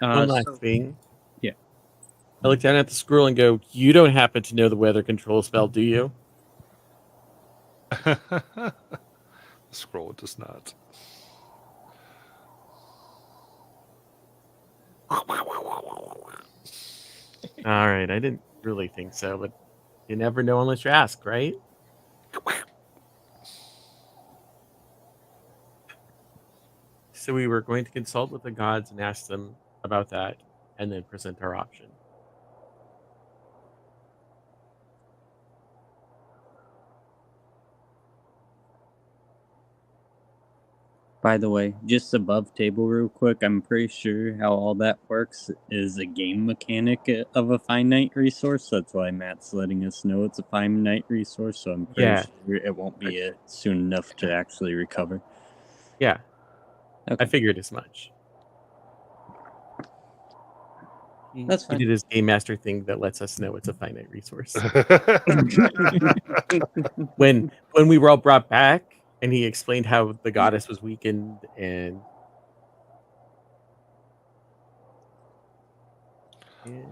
[SPEAKER 6] One last
[SPEAKER 7] So-
[SPEAKER 6] thing.
[SPEAKER 7] Yeah.
[SPEAKER 6] I look down at the scroll and go, "You don't happen to know the weather control spell, do you?"
[SPEAKER 1] The scroll does not.
[SPEAKER 6] All right, I didn't really think so, but you never know unless you ask, right? So we were going to consult with the gods and ask them about that, and then present our option.
[SPEAKER 7] By the way, just above table real quick, I'm pretty sure how all that works is a game mechanic of a finite resource. That's why Matt's letting us know it's a finite resource, so I'm pretty sure it won't be soon enough to actually recover.
[SPEAKER 6] Yeah,
[SPEAKER 7] Okay.
[SPEAKER 6] I figured as much.
[SPEAKER 7] That's
[SPEAKER 6] He
[SPEAKER 7] fine.
[SPEAKER 6] did his game master thing that lets us know it's a finite resource. when we were all brought back, and he explained how the goddess was weakened, and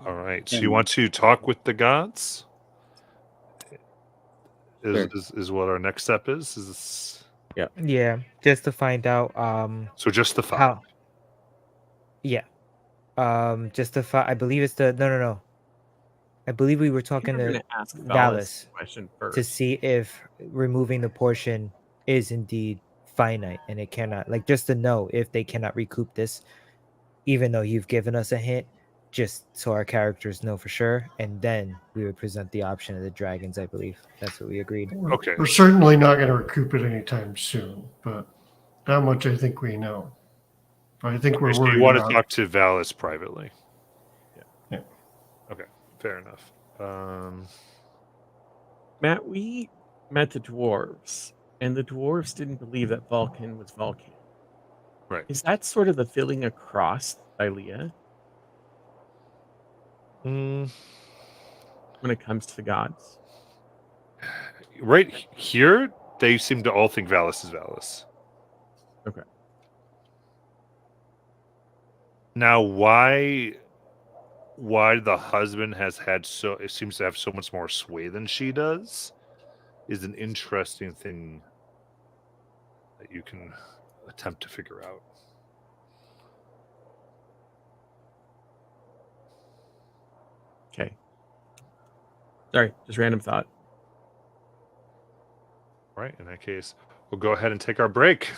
[SPEAKER 1] All right. So you want to talk with the gods?
[SPEAKER 7] Sure.
[SPEAKER 1] Is what our next step is? Is this...
[SPEAKER 2] Yeah, just to find out
[SPEAKER 1] So just the 5.
[SPEAKER 2] how. Yeah. Just to I believe it's the no. I believe we were talking
[SPEAKER 6] we're
[SPEAKER 2] to
[SPEAKER 6] going to ask Valis
[SPEAKER 2] Valis
[SPEAKER 6] the question first.
[SPEAKER 2] to see if removing the portion is indeed finite and it cannot, like, just to know if they cannot recoup this, even though you've given us a hint, just so our characters know for sure. And then we would present the option of the dragons. I believe that's what we agreed.
[SPEAKER 1] Okay.
[SPEAKER 3] We're certainly not going to recoup it anytime soon, but that much I think we know. I think we're
[SPEAKER 1] So you
[SPEAKER 3] worried
[SPEAKER 1] want
[SPEAKER 3] about.
[SPEAKER 1] to talk to Valis privately?
[SPEAKER 3] Yeah.
[SPEAKER 1] Okay. Fair enough.
[SPEAKER 6] Matt, we met the dwarves, and the dwarves didn't believe that Vulcan was Vulcan.
[SPEAKER 1] Right.
[SPEAKER 6] Is that sort of the feeling across Ilea
[SPEAKER 1] Mm,
[SPEAKER 6] when it comes to the gods?
[SPEAKER 1] right here, they seem to all think Valis is Valis.
[SPEAKER 6] Okay.
[SPEAKER 1] Now, why the husband it seems to have so much more sway than she does is an interesting thing that you can attempt to figure out.
[SPEAKER 6] Okay. Sorry, just random thought.
[SPEAKER 1] All right, in that case, we'll go ahead and take our break.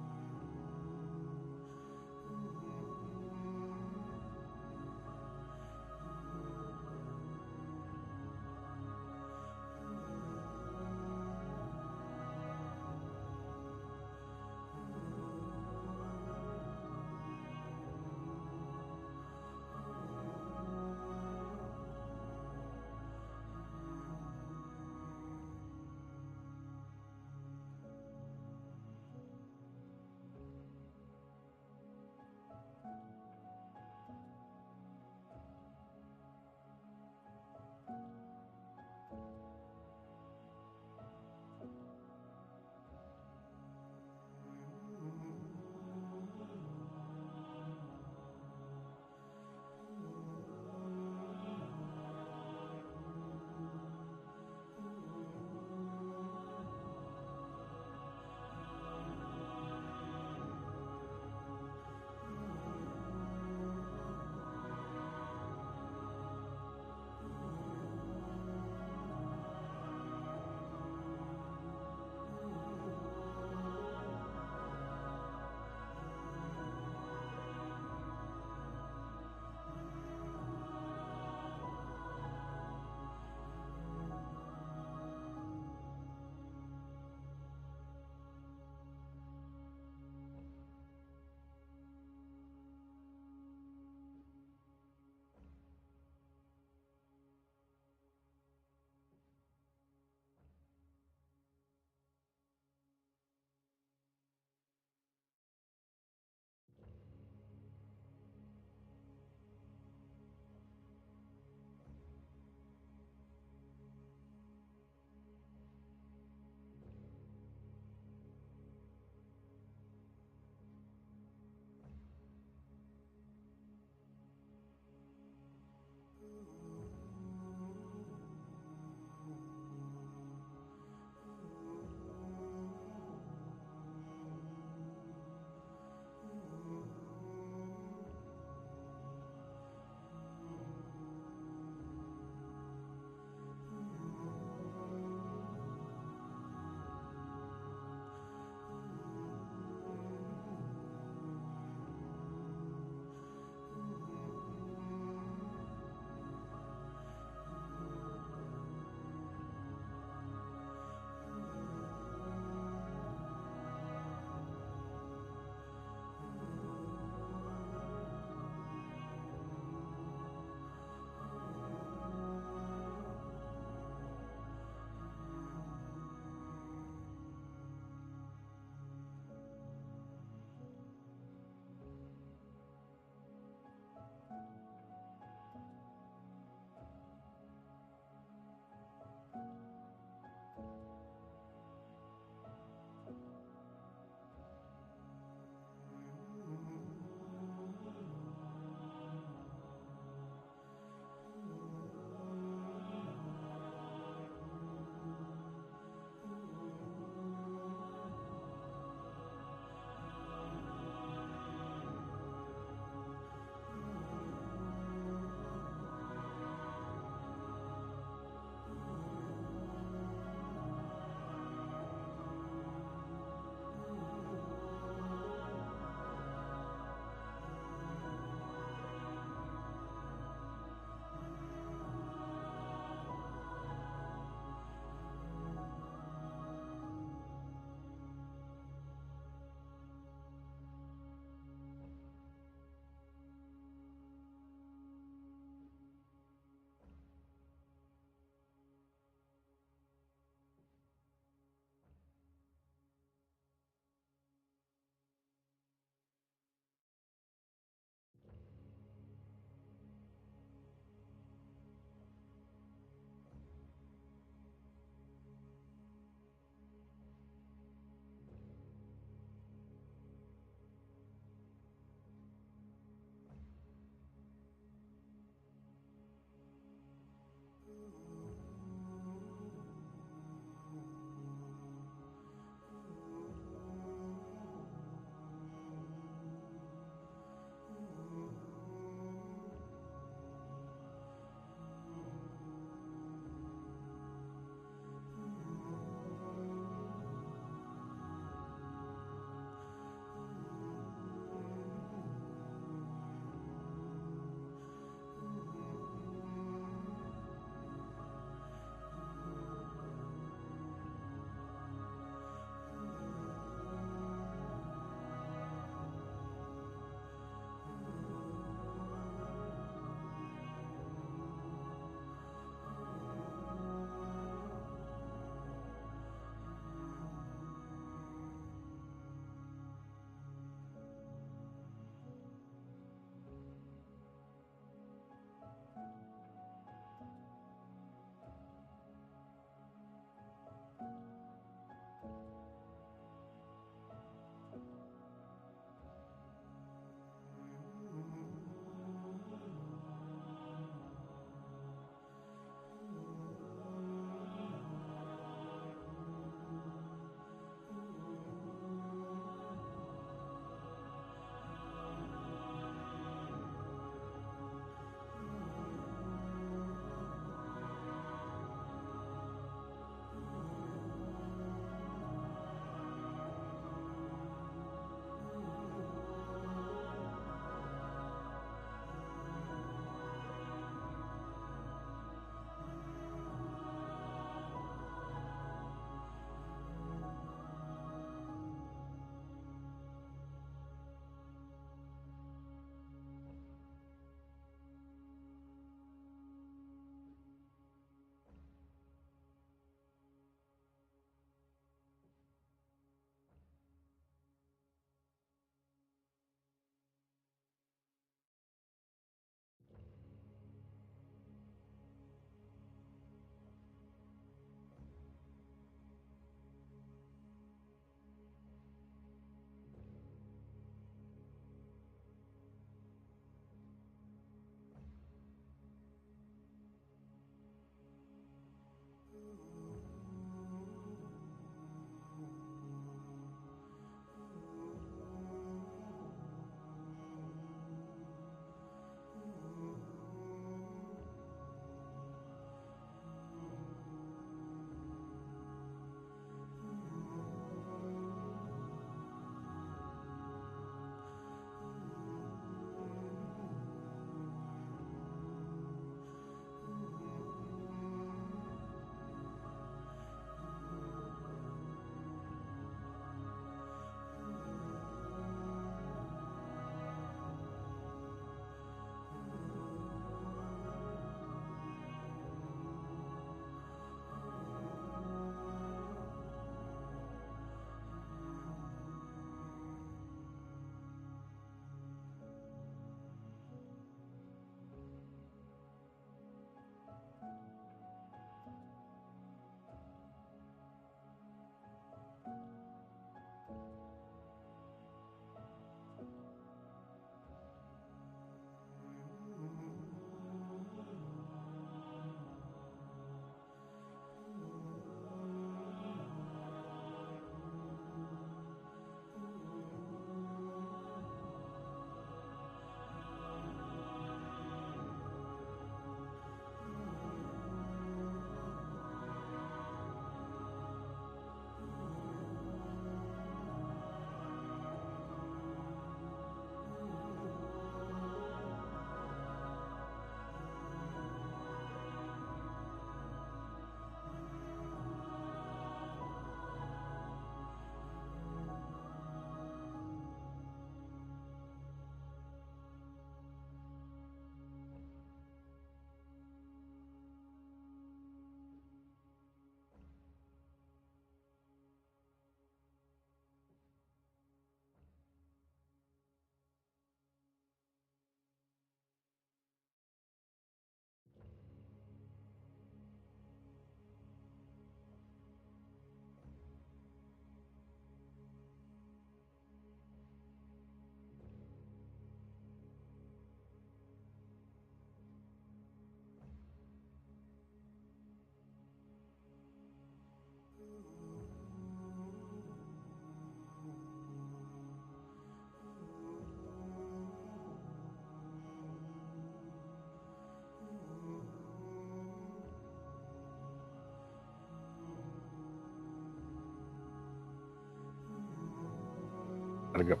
[SPEAKER 1] Gotta go.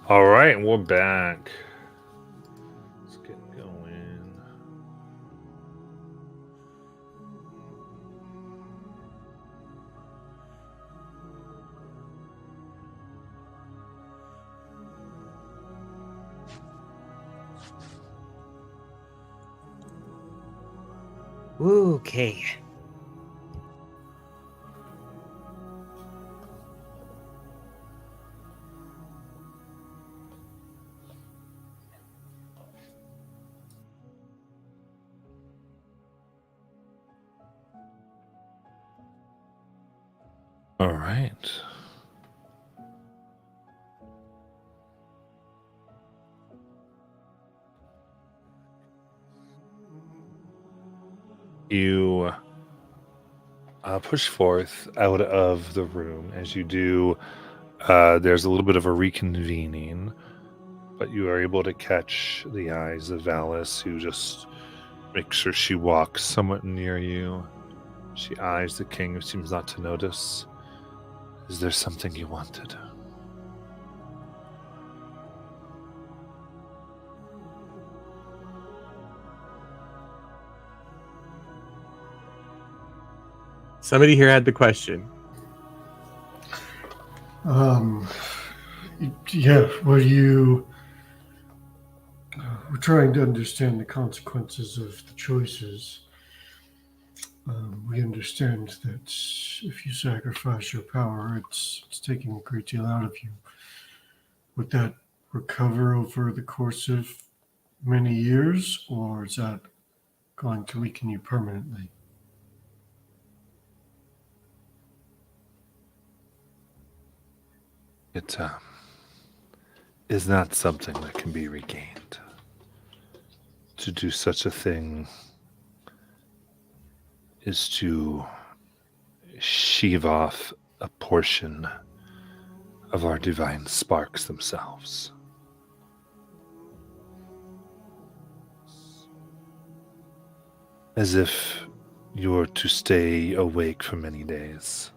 [SPEAKER 1] All right, we're back. Let's get going.
[SPEAKER 2] Okay.
[SPEAKER 1] All right. You push forth out of the room. As you do, there's a little bit of a reconvening, but you are able to catch the eyes of Alice, who just makes sure she walks somewhat near you. She eyes the king, who seems not to notice. Is there something you wanted?
[SPEAKER 6] Somebody here had the question.
[SPEAKER 3] Yeah, well, you. We're trying to understand the consequences of the choices. We understand that if you sacrifice your power, it's taking a great deal out of you. Would that recover over the course of many years, or is that going to weaken you permanently?
[SPEAKER 1] It is not something that can be regained. To do such a thing is to sheave off a portion of our divine sparks themselves. As if you were to stay awake for many days,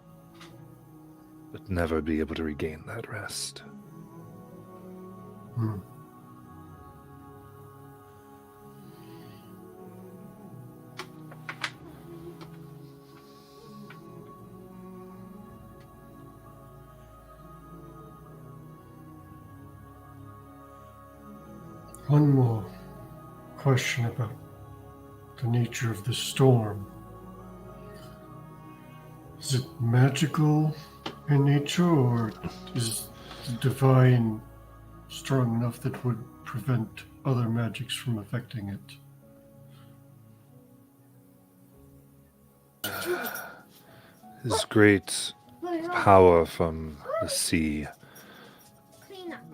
[SPEAKER 1] but never be able to regain that rest.
[SPEAKER 3] Hmm. One more question about the nature of the storm. Is it magical in nature, or is the divine strong enough that would prevent other magics from affecting it?
[SPEAKER 1] His great power from the sea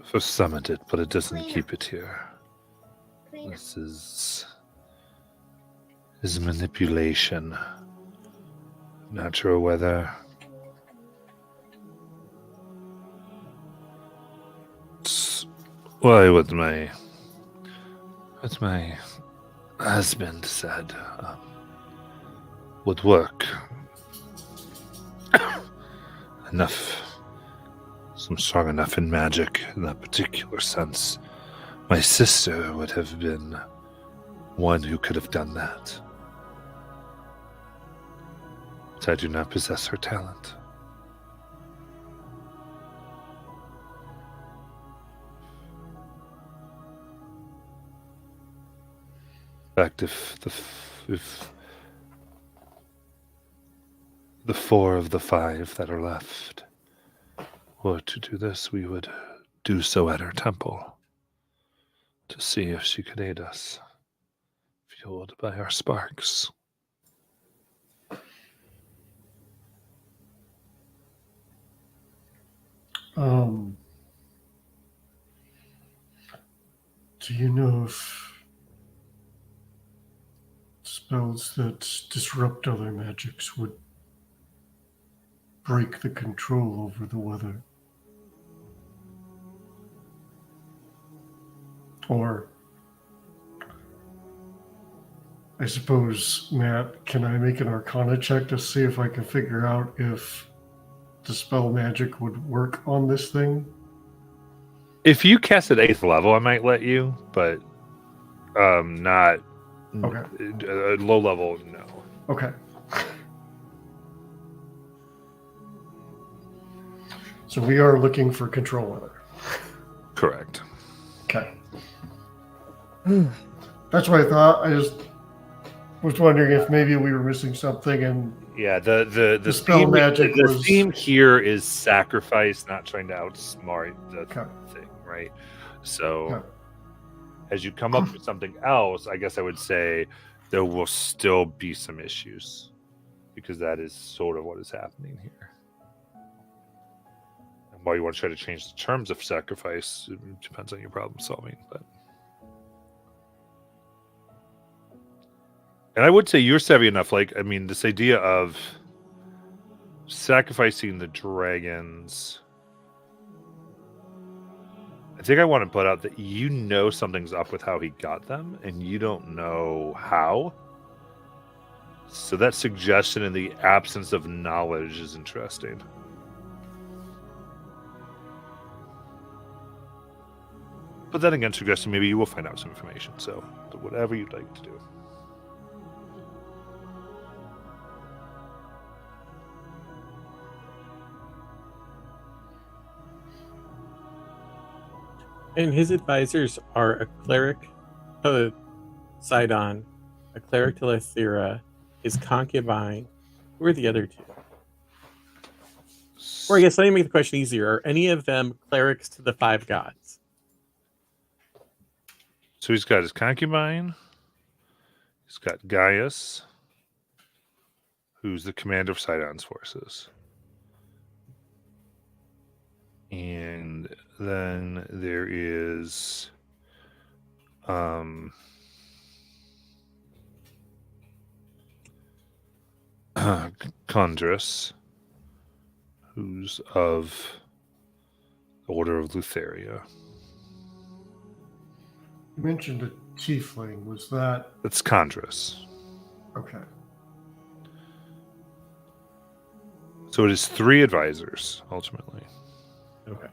[SPEAKER 1] for summit it, but it doesn't keep it here. This is manipulation. Not sure whether it's what my husband said would work. I'm strong enough in magic in that particular sense. My sister would have been one who could have done that. But I do not possess her talent. In fact, if the 4 of the 5 that are left were to do this, we would do so at her temple to see if she could aid us, fueled by our sparks.
[SPEAKER 3] Do you know if spells that disrupt other magics would break the control over the weather? Or, I suppose, Matt, can I make an Arcana check to see if I can figure out if the spell magic would work on this thing?
[SPEAKER 1] If you cast at 8th level, I might let you, but not
[SPEAKER 3] Okay.
[SPEAKER 1] low level. No.
[SPEAKER 3] Okay. So we are looking for control of it.
[SPEAKER 1] Correct.
[SPEAKER 3] Okay. That's what I thought. I just was wondering if maybe we were missing something, and
[SPEAKER 1] Yeah, the
[SPEAKER 3] spell
[SPEAKER 1] theme,
[SPEAKER 3] magic
[SPEAKER 1] the
[SPEAKER 3] was
[SPEAKER 1] theme here is sacrifice, not trying to outsmart the
[SPEAKER 3] Okay.
[SPEAKER 1] thing, right? So
[SPEAKER 3] Okay.
[SPEAKER 1] as you come up with something else, I guess I would say there will still be some issues because that is sort of what is happening here. And while you want to try to change the terms of sacrifice, it depends on your problem solving, but. And I would say you're savvy enough. Like, I mean, this idea of sacrificing the dragons. I think I want to put out that you know something's up with how he got them, and you don't know how. So that suggestion in the absence of knowledge is interesting. But then again, suggesting maybe you will find out some information. So, but whatever you'd like to do.
[SPEAKER 6] And his advisors are a cleric to Sidon, a cleric to Lethera, his concubine. Who are the other two? Or I guess let me make the question easier. Are any of them clerics to the 5 gods?
[SPEAKER 1] So he's got his concubine. He's got Gaius, who's the commander of Sidon's forces. And then there is Condrus, who's of the Order of Lutheria.
[SPEAKER 3] You mentioned a tiefling. Was that
[SPEAKER 1] That's Condrus.
[SPEAKER 3] okay?
[SPEAKER 1] So it is 3 advisors, ultimately.
[SPEAKER 6] Okay.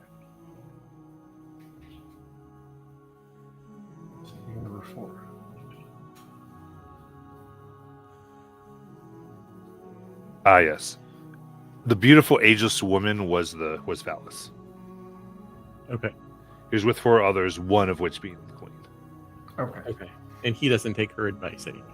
[SPEAKER 3] Number 4.
[SPEAKER 1] Ah, yes. The beautiful ageless woman was Valis.
[SPEAKER 6] Okay.
[SPEAKER 1] He was with 4 others, one of which being the queen.
[SPEAKER 3] Okay.
[SPEAKER 6] Okay. And he doesn't take her advice anyway.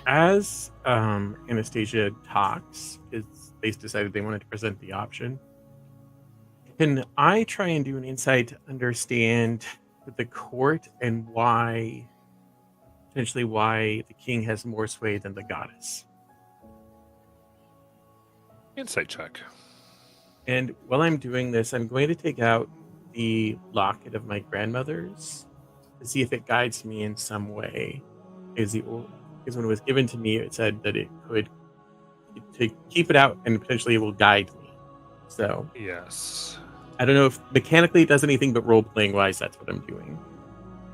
[SPEAKER 6] As Anastasia talks, they decided they wanted to present the option. Can I try and do an insight to understand the court and potentially why the king has more sway than the goddess?
[SPEAKER 1] Insight check.
[SPEAKER 6] And while I'm doing this, I'm going to take out the locket of my grandmother's to see if it guides me in some way. Because when it was given to me, it said that it could to keep it out and potentially it will guide me. So
[SPEAKER 1] Yes.
[SPEAKER 6] I don't know if mechanically it does anything, but role playing wise, that's what I'm doing.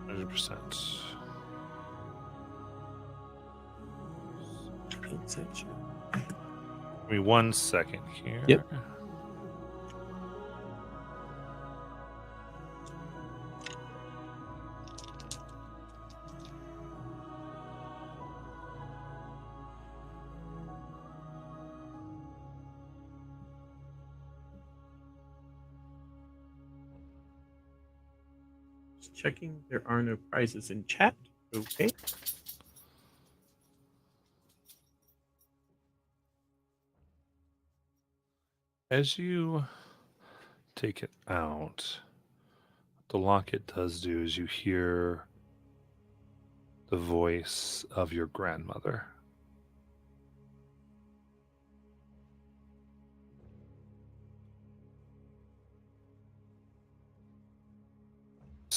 [SPEAKER 1] 100%. Give me 1 second here.
[SPEAKER 6] Yep. Checking there are no prizes in chat. Okay.
[SPEAKER 1] As you take it out, what the locket does do is you hear the voice of your grandmother.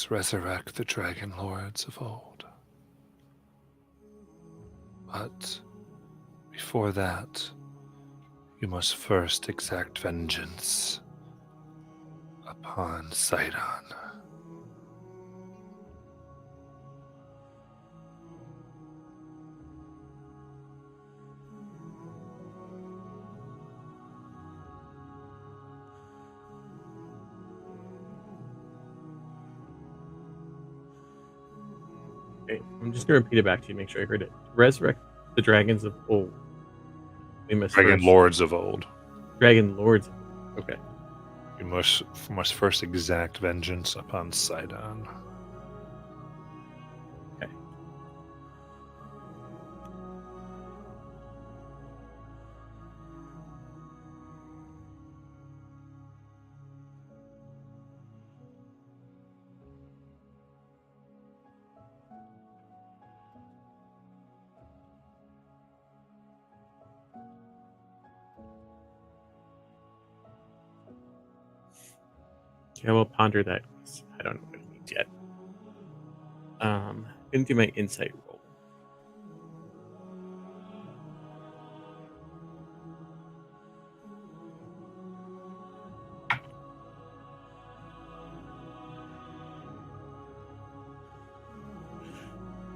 [SPEAKER 1] Resurrect the Dragonlords of old. But before that, you must first exact vengeance upon Sidon.
[SPEAKER 6] Okay, I'm just gonna repeat it back to you, make sure I heard it. Resurrect the dragons of old. We must
[SPEAKER 1] Dragon
[SPEAKER 6] first
[SPEAKER 1] lords of old.
[SPEAKER 6] Dragon Lords. Okay.
[SPEAKER 1] You must first exact vengeance upon Sidon.
[SPEAKER 6] Okay. Yeah, we'll ponder that. 'Cause I don't know what it means yet. Gonna do my insight roll.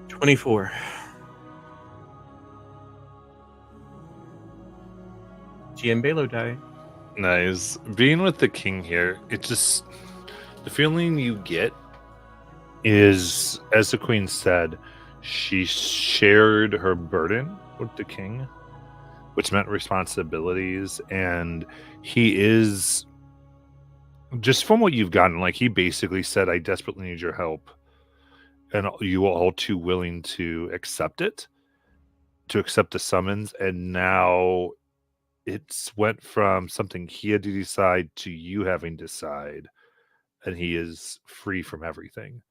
[SPEAKER 6] $24. GM Balo die.
[SPEAKER 1] Nice. Being with the king here, it just the feeling you get is, as the queen said, she shared her burden with the king, which meant responsibilities, and he is, just from what you've gotten, like he basically said, I desperately need your help, and you are all too willing to accept it, to accept the summons, and now it's went from something he had to decide to you having to decide, and he is free from everything.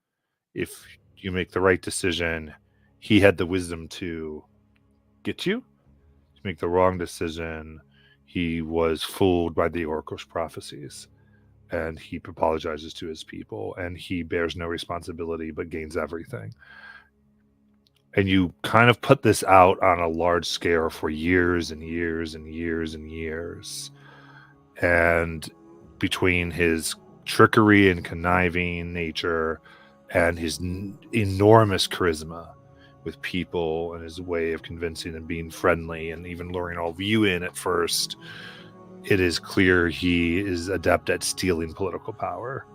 [SPEAKER 1] If you make the right decision, he had the wisdom to get you. To make the wrong decision, he was fooled by the oracle's prophecies, and he apologizes to his people, and he bears no responsibility but gains everything. And you kind of put this out on a large scale for years and years and years and years. And between his trickery and conniving nature and his enormous charisma with people and his way of convincing and being friendly and even luring all of you in at first, it is clear he is adept at stealing political power.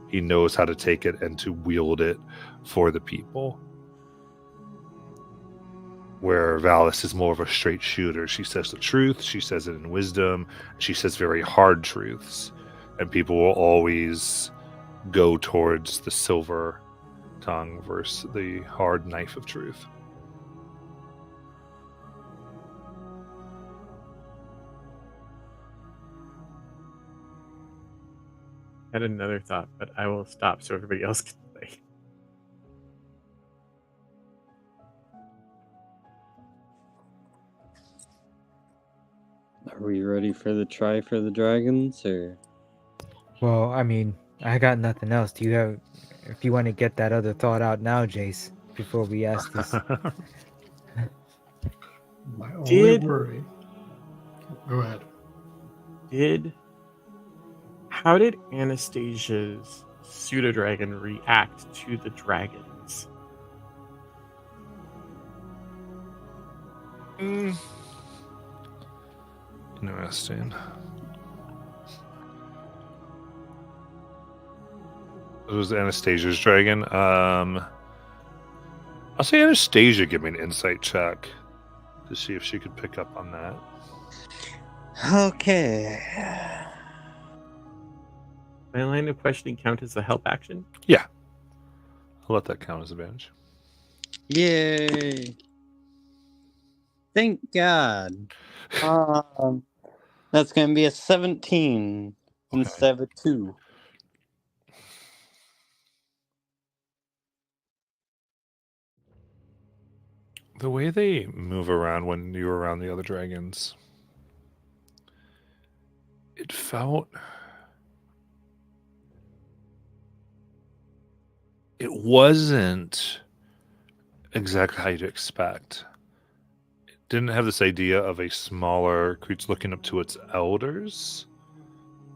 [SPEAKER 1] He knows how to take it and to wield it for the people. Where Valis is more of a straight shooter. She says the truth, she says it in wisdom, she says very hard truths, and people will always go towards the silver tongue versus the hard knife of truth.
[SPEAKER 6] I had another thought, but I will stop so everybody else can play.
[SPEAKER 7] Are we ready for the try for the dragons, or?
[SPEAKER 2] Well, I mean, I got nothing else. Do you have? If you want to get that other thought out now, Jace, before we ask this.
[SPEAKER 3] My only
[SPEAKER 6] Did-
[SPEAKER 3] worry. Go ahead.
[SPEAKER 6] How did Anastasia's pseudo dragon react to the dragons?
[SPEAKER 1] Interesting. It was Anastasia's dragon. I'll say Anastasia give me an insight check to see if she could pick up on that.
[SPEAKER 7] Okay.
[SPEAKER 6] My line of questioning count as a help action?
[SPEAKER 1] I'll let that count as advantage.
[SPEAKER 7] Yay! Thank God. That's gonna be a 17 instead of 2.
[SPEAKER 1] The way they move around when you were around the other dragons, it felt... It wasn't exactly how you'd expect. It didn't have this idea of a smaller creature looking up to its elders,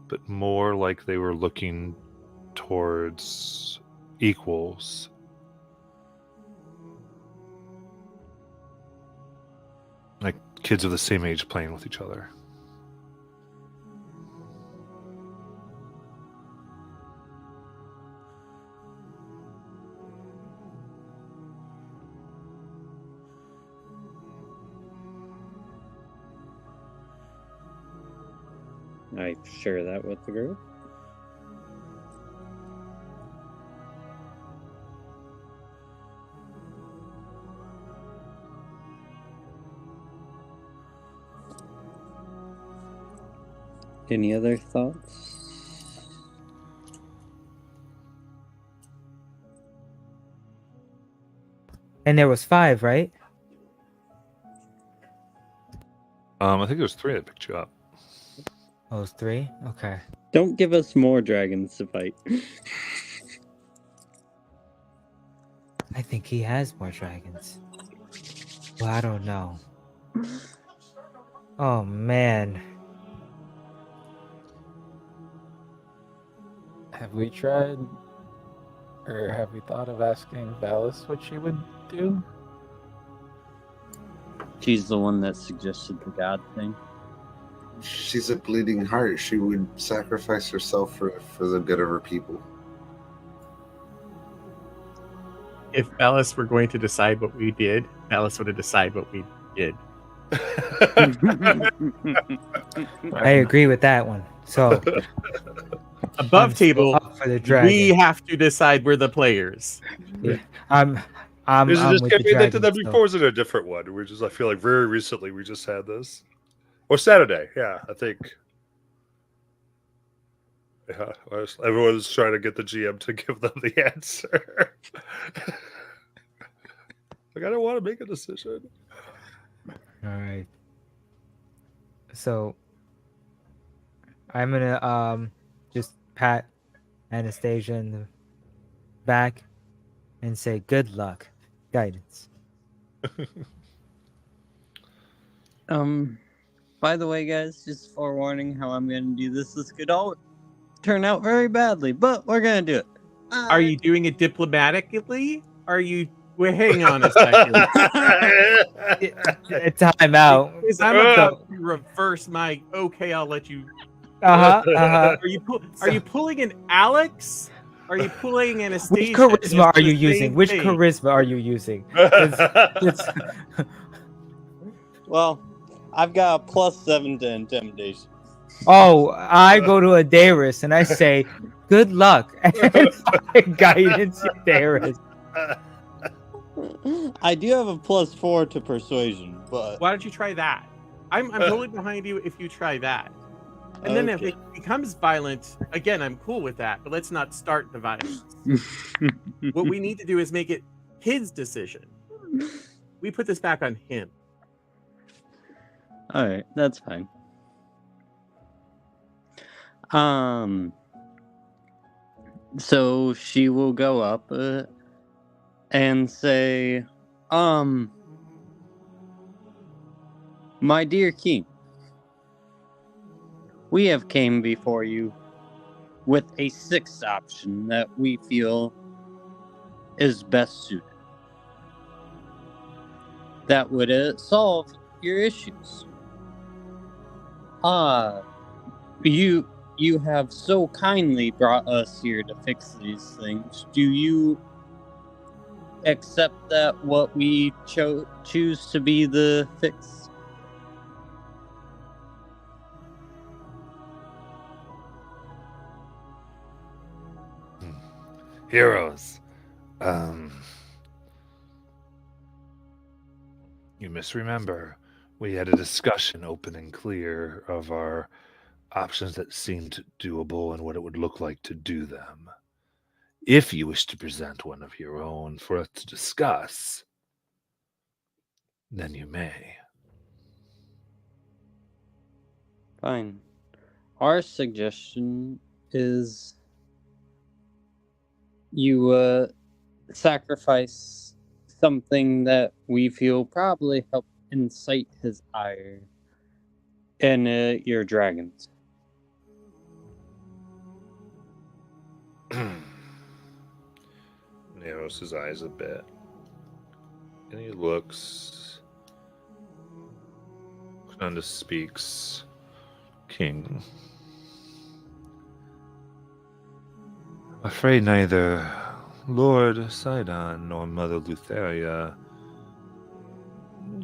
[SPEAKER 1] but more like they were looking towards equals. Like kids of the same age playing with each other.
[SPEAKER 7] I share that with the group. Any other thoughts?
[SPEAKER 2] And there was 5, right?
[SPEAKER 1] I think there's 3 that picked you up.
[SPEAKER 2] Oh, it was 3? Okay.
[SPEAKER 7] Don't give us more dragons to fight.
[SPEAKER 2] I think he has more dragons. Well, I don't know. Oh, man.
[SPEAKER 8] Have we tried, or have we thought of asking Valis what she would do?
[SPEAKER 7] She's the one that suggested the god thing.
[SPEAKER 4] She's a bleeding heart. She would sacrifice herself for the good of her people.
[SPEAKER 6] If Alice were going to decide what we did, Alice would have decided what we did.
[SPEAKER 2] I agree with that one. So,
[SPEAKER 6] Above
[SPEAKER 2] I'm still
[SPEAKER 6] table,
[SPEAKER 2] up for the dragon.
[SPEAKER 6] we have to decide we're the players.
[SPEAKER 2] I'm
[SPEAKER 1] Is it this
[SPEAKER 2] with the
[SPEAKER 1] campaign they did that
[SPEAKER 2] dragon,
[SPEAKER 1] before? Or is it a different one? I feel like very recently we just had this. Or Saturday, yeah, I think. Yeah, everyone's trying to get the GM to give them the answer. Like, I don't want to make a decision.
[SPEAKER 2] All right. So I'm gonna just pat Anastasia in the back and say good luck, guidance.
[SPEAKER 7] By the way, guys, just forewarning how I'm going to do this. This could all turn out very badly, but we're going to do it.
[SPEAKER 6] Are you doing it diplomatically? Are you? Wait, hang on a second.
[SPEAKER 2] Time out.
[SPEAKER 6] Because I'm about to reverse my. Okay, I'll let you. Are you pulling an Alex? Are you pulling Anastasia?
[SPEAKER 2] Which charisma are you
[SPEAKER 6] It's the
[SPEAKER 2] using?
[SPEAKER 6] same
[SPEAKER 2] Which
[SPEAKER 6] thing.
[SPEAKER 2] charisma are you using?
[SPEAKER 7] Well, I've got a +7 to intimidation.
[SPEAKER 2] Oh, I go to Adaris and I say, good luck. And guidance, Adaris.
[SPEAKER 7] I do have a +4 to persuasion, but
[SPEAKER 6] Why don't you try that? I'm totally behind you if you try that. And then if
[SPEAKER 7] Okay.
[SPEAKER 6] it becomes violent, again, I'm cool with that. But let's not start the violence. What we need to do is make it his decision. We put this back on him.
[SPEAKER 7] all right, that's fine. So she will go up and say, my dear king, we have came before you with a 6th option that we feel is best suited. That would solve your issues. You have so kindly brought us here to fix these things. Do you accept that what we choose to be the fix?
[SPEAKER 1] Heroes. You misremember. We had a discussion open and clear of our options that seemed doable and what it would look like to do them. If you wish to present one of your own for us to discuss, then you may.
[SPEAKER 7] Fine. Our suggestion is you sacrifice something that we feel probably help incite his ire and your dragons.
[SPEAKER 1] Narrows his eyes a bit. And he looks. Conundus speaks. King. I'm afraid neither Lord Sidon nor Mother Lutheria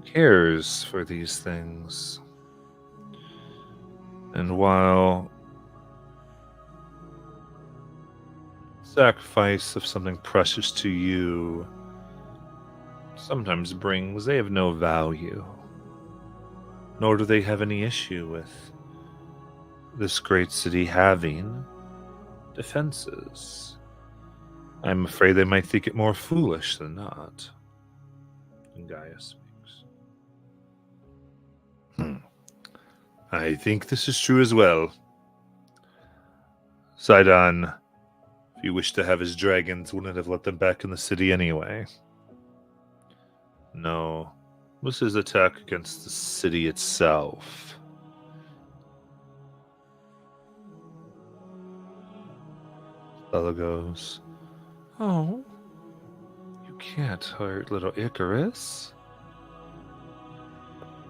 [SPEAKER 1] cares for these things. And while sacrifice of something precious to you sometimes brings, they have no value, nor do they have any issue with this great city having defenses. I'm afraid they might think it more foolish than not. And Gaia speaks. I think this is true as well. Sidon, if he wished to have his dragons, wouldn't have let them back in the city anyway. No, this is attack against the city itself. Stella goes, "Oh, you can't hurt little Icarus.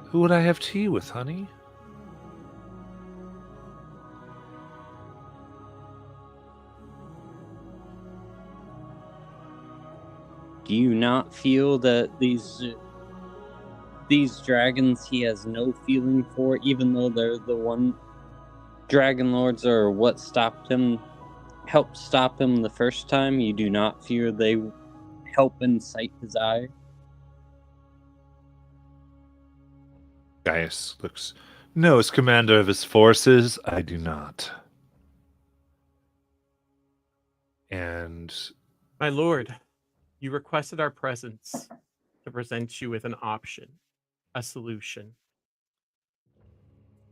[SPEAKER 1] Who would I have tea with, honey?"
[SPEAKER 7] Do you not feel that these dragons he has no feeling for, even though they're the one Dragonlords are what helped stop him the first time? You do not fear they help incite his ire?
[SPEAKER 1] Gaius looks. No, as commander of his forces, I do not. And
[SPEAKER 6] My lord, you requested our presence to present you with an option, a solution.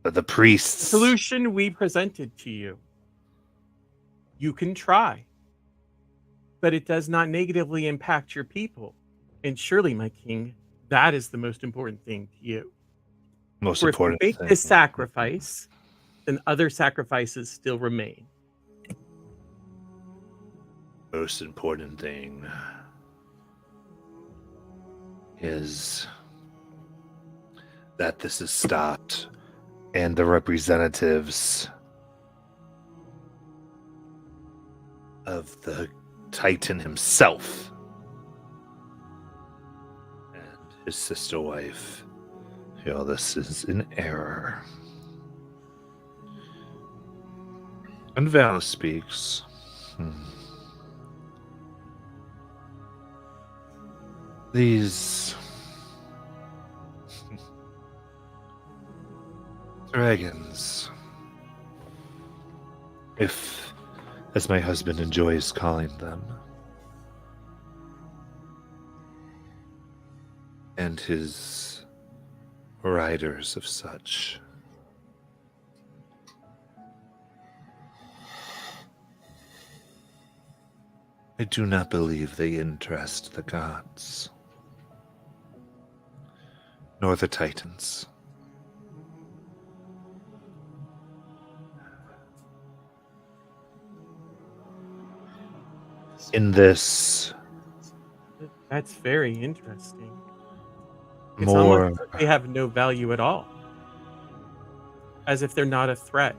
[SPEAKER 1] the priests.
[SPEAKER 6] The solution we presented to you. You can try, but it does not negatively impact your people. And surely, my king, that is the most important thing to you.
[SPEAKER 1] Most
[SPEAKER 6] For if you
[SPEAKER 1] important
[SPEAKER 6] make
[SPEAKER 1] thing.
[SPEAKER 6] this sacrifice, then other sacrifices still remain.
[SPEAKER 1] Most important thing is that this is stopped and the representatives of the Titan himself and his sister wife feel this is an error. And Val speaks. These dragons, if, as my husband enjoys calling them, and his riders of such, I do not believe they interest the gods, nor the Titans. In this
[SPEAKER 6] That's very interesting. It's
[SPEAKER 1] more,
[SPEAKER 6] almost like they have no value at all. As if they're not a threat.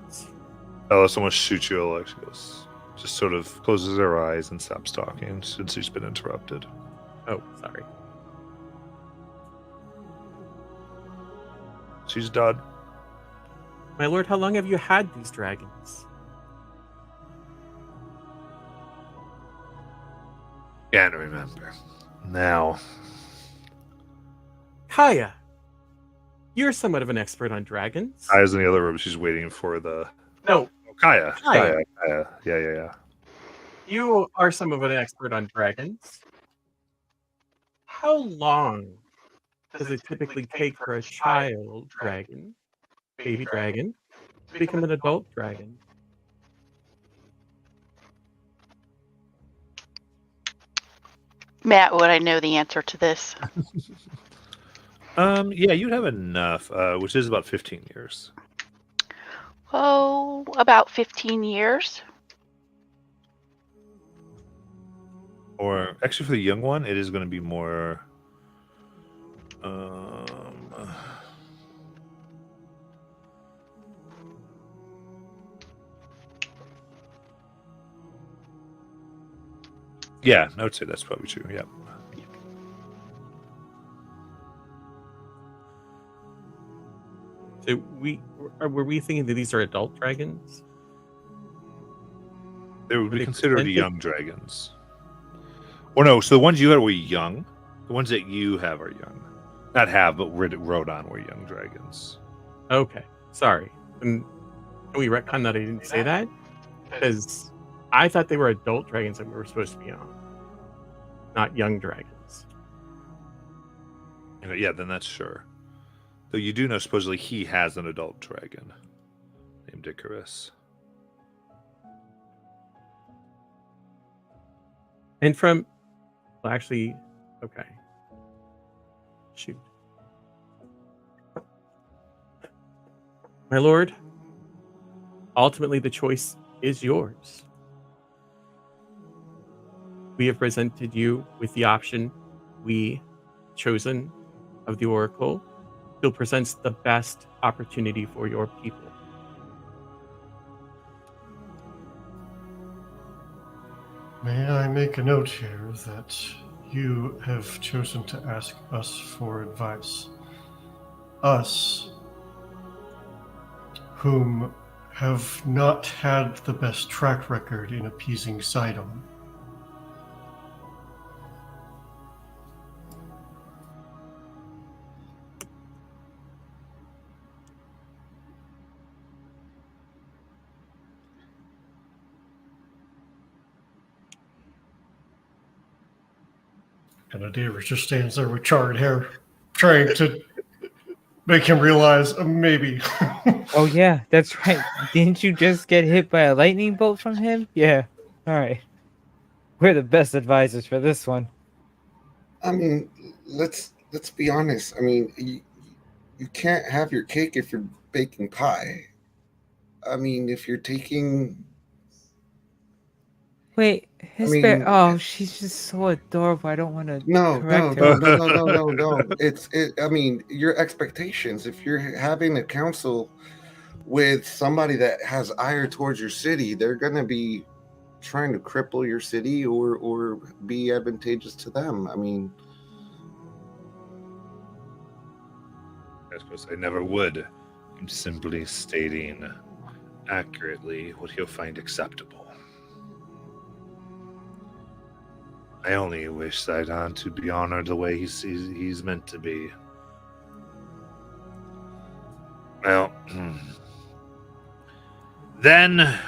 [SPEAKER 1] someone shoots you, Alexios. Just sort of closes her eyes and stops talking since she's been interrupted.
[SPEAKER 6] Oh, sorry.
[SPEAKER 1] She's done.
[SPEAKER 6] My lord, how long have you had these dragons?
[SPEAKER 1] Can't remember. Now,
[SPEAKER 6] Kaya, you're somewhat of an expert on dragons.
[SPEAKER 1] Kaya's in the other room. She's waiting for the...
[SPEAKER 6] No,
[SPEAKER 1] Oh, Kaya.
[SPEAKER 6] Kaya.
[SPEAKER 1] Yeah.
[SPEAKER 6] You are somewhat of an expert on dragons. How long does it typically take for a child dragon, baby dragon, to become an adult dragon?
[SPEAKER 5] Matt, would I know the answer to this?
[SPEAKER 1] Yeah, you'd have enough, which is about 15 years.
[SPEAKER 5] Oh, about 15 years.
[SPEAKER 1] Or actually, for the young one, it is going to be more. Yeah, I would say that's probably true. Yeah.
[SPEAKER 6] So were we thinking that these are adult dragons?
[SPEAKER 1] They would be
[SPEAKER 6] They
[SPEAKER 1] considered
[SPEAKER 6] presented-
[SPEAKER 1] young dragons. Or no, so the ones you had were young. The ones that you have are young. Not have, but rode on were young dragons.
[SPEAKER 6] Okay, sorry. And can we retcon that I didn't say that? Because I thought they were adult dragons that we were supposed to be on, not young dragons.
[SPEAKER 1] Yeah, then that's sure. Though you do know supposedly he has an adult dragon named Icarus.
[SPEAKER 6] And from, well, actually, okay. Shoot. My lord, ultimately the choice is yours. We have presented you with the option we chosen of the Oracle. It presents the best opportunity for your people.
[SPEAKER 3] May I make a note here that you have chosen to ask us for advice? Us, whom have not had the best track record in appeasing Sidon. And Adira just stands there with charred hair, trying to make him realize maybe.
[SPEAKER 2] Oh yeah, that's right. Didn't you just get hit by a lightning bolt from him? Yeah. All right. We're the best advisors for this one.
[SPEAKER 4] I mean, let's be honest. I mean, you can't have your cake if you're baking pie. I mean, if you're taking,
[SPEAKER 2] Wait, his bear.
[SPEAKER 4] mean,
[SPEAKER 2] Oh, she's just so adorable. I don't want to
[SPEAKER 4] no,
[SPEAKER 2] correct her.
[SPEAKER 4] no. I mean, your expectations. If you're having a council with somebody that has ire towards your city, they're gonna be trying to cripple your city or be advantageous to them. I mean,
[SPEAKER 1] I suppose I never would. I'm simply stating accurately what he'll find acceptable. I only wish Sidon to be honored the way he's meant to be. Well, then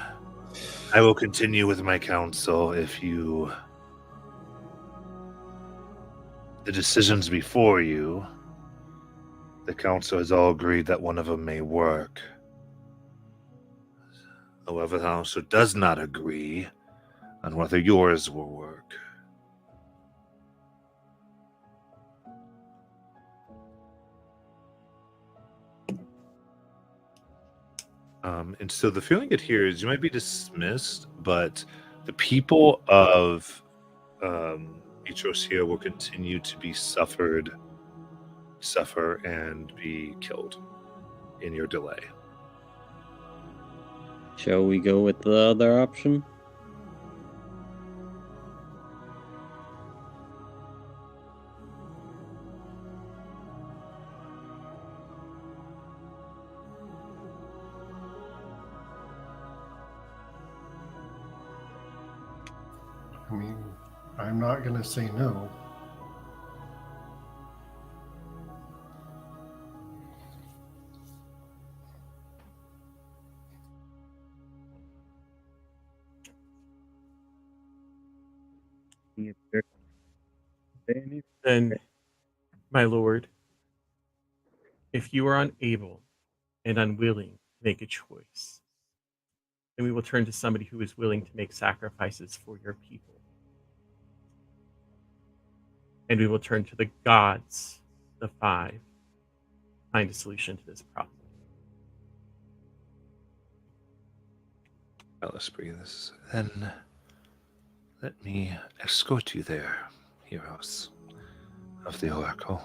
[SPEAKER 1] I will continue with my counsel if you... The decisions before you, the council has all agreed that one of them may work. However, the council does not agree on whether yours will work. And so the feeling I get here is you might be dismissed, but the people of Etros here will continue to be suffer and be killed in your delay.
[SPEAKER 7] Shall we go with the other option?
[SPEAKER 3] I mean, I'm not going to say no.
[SPEAKER 6] Then, my lord, if you are unable and unwilling to make a choice, then we will turn to somebody who is willing to make sacrifices for your people. And we will turn to the gods, the five, to find a solution to this problem.
[SPEAKER 1] Well, let's breathe this. Then let me escort you there, heroes of the Oracle.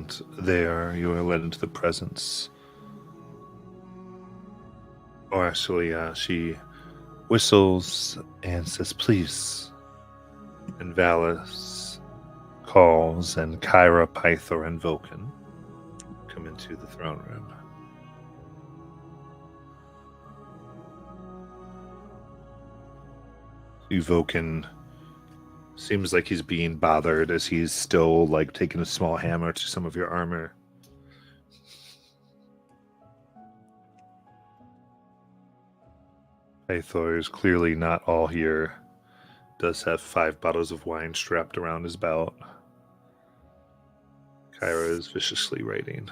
[SPEAKER 1] And there you are led into the presence. Oh, actually, she whistles and says, please. And Valis calls, and Kyra, Pythor, and Vulcan come into the throne room. Vulcan seems like he's being bothered as he's still like taking a small hammer to some of your armor. Pythor is clearly not all here. Does have 5 bottles of wine strapped around his belt. Kyra is viciously writing.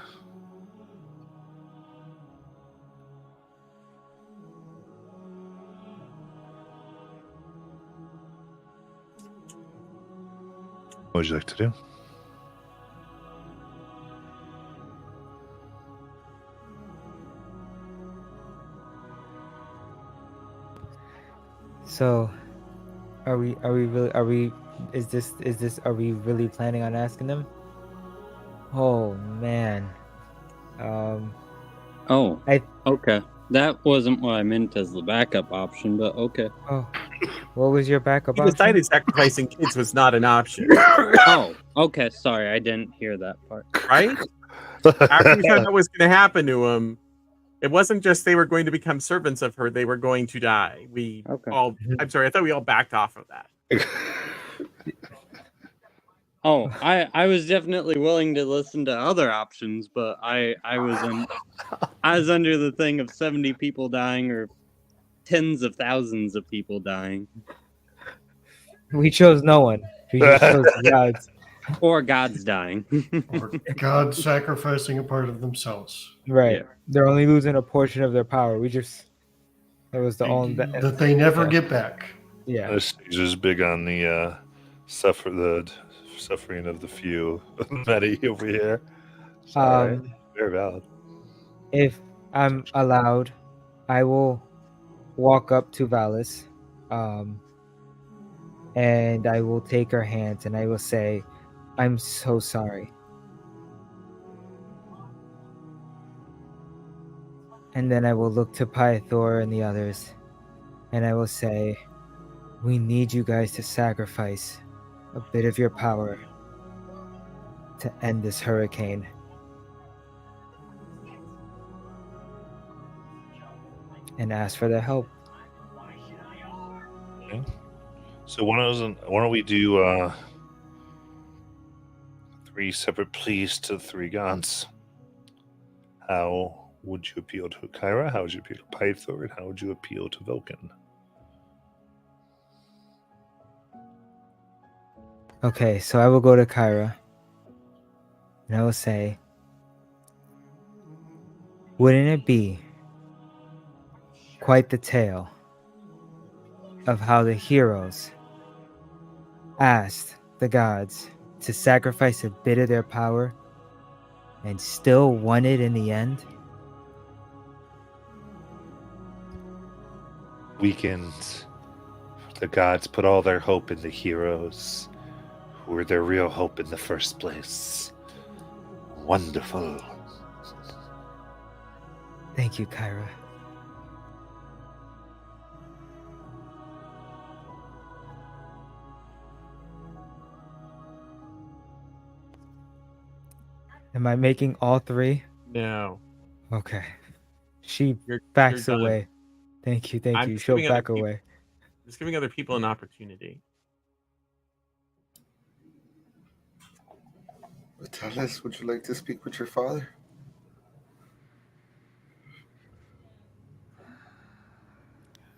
[SPEAKER 1] What would you like to do?
[SPEAKER 2] So, are we really planning on asking them? Oh man.
[SPEAKER 7] Oh,
[SPEAKER 2] I
[SPEAKER 7] okay. That wasn't what I meant as the backup option, but okay.
[SPEAKER 2] oh, what was your backup
[SPEAKER 6] He
[SPEAKER 2] option?
[SPEAKER 6] decided sacrificing kids was not an option,
[SPEAKER 7] Oh, okay. Sorry, I didn't hear that part.
[SPEAKER 6] right? After we found out what was going to happen to him, it wasn't just they were going to become servants of her; they were going to die.
[SPEAKER 7] Okay.
[SPEAKER 6] I'm sorry, I thought we all backed off of that.
[SPEAKER 7] Oh, I was definitely willing to listen to other options, but I was under the thing of 70 people dying or tens of thousands of people dying.
[SPEAKER 2] We chose no one. We just chose the gods.
[SPEAKER 7] Or gods dying.
[SPEAKER 3] Or God sacrificing a part of themselves.
[SPEAKER 2] Right.
[SPEAKER 7] Yeah.
[SPEAKER 2] They're only losing a portion of their power. That was the only
[SPEAKER 3] That they never get back.
[SPEAKER 2] Yeah.
[SPEAKER 1] This is big on the suffering of the few. Many over here. Sorry. Very valid.
[SPEAKER 2] If I'm allowed, I will walk up to Valis, and I will take her hands and I will say, I'm so sorry. And then I will look to Pythor and the others, and I will say, we need you guys to sacrifice a bit of your power to end this hurricane. And ask for their help.
[SPEAKER 1] Okay. So why don't we do 3 separate pleas to the 3 gods? How would you appeal to Kyra? How would you appeal to Pythor? And how would you appeal to Vulcan?
[SPEAKER 2] Okay, so I will go to Kyra. And I will say, wouldn't it be quite the tale of how the heroes asked the gods to sacrifice a bit of their power and still won it in the end?
[SPEAKER 1] Weakened. The gods put all their hope in the heroes, who were their real hope in the first place. Wonderful.
[SPEAKER 2] Thank you, Kyra. Am I making all 3?
[SPEAKER 6] No,
[SPEAKER 2] Okay. She
[SPEAKER 6] you're
[SPEAKER 2] backs
[SPEAKER 6] done.
[SPEAKER 2] away. Thank you.
[SPEAKER 6] I'm
[SPEAKER 2] She'll
[SPEAKER 6] just giving other
[SPEAKER 2] back away.
[SPEAKER 6] Just giving other people an opportunity.
[SPEAKER 4] Vitalis, would you like to speak with your father?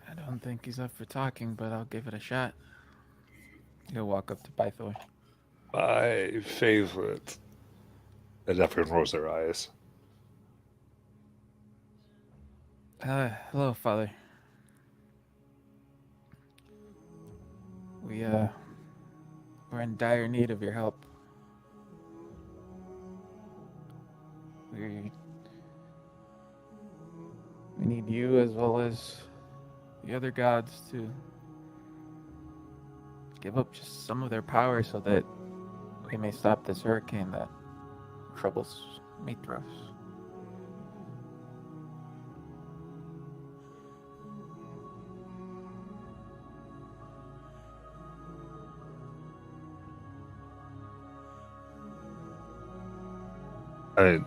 [SPEAKER 8] I don't think he's up for talking, but I'll give it a shot. He'll walk up to Pythor.
[SPEAKER 1] My favorite. And everyone rolls their eyes.
[SPEAKER 8] Hello, Father. We're in dire need of your help. We need you as well as the other gods to give up just some of their power so that we may stop this hurricane that troubles may throw us.
[SPEAKER 1] I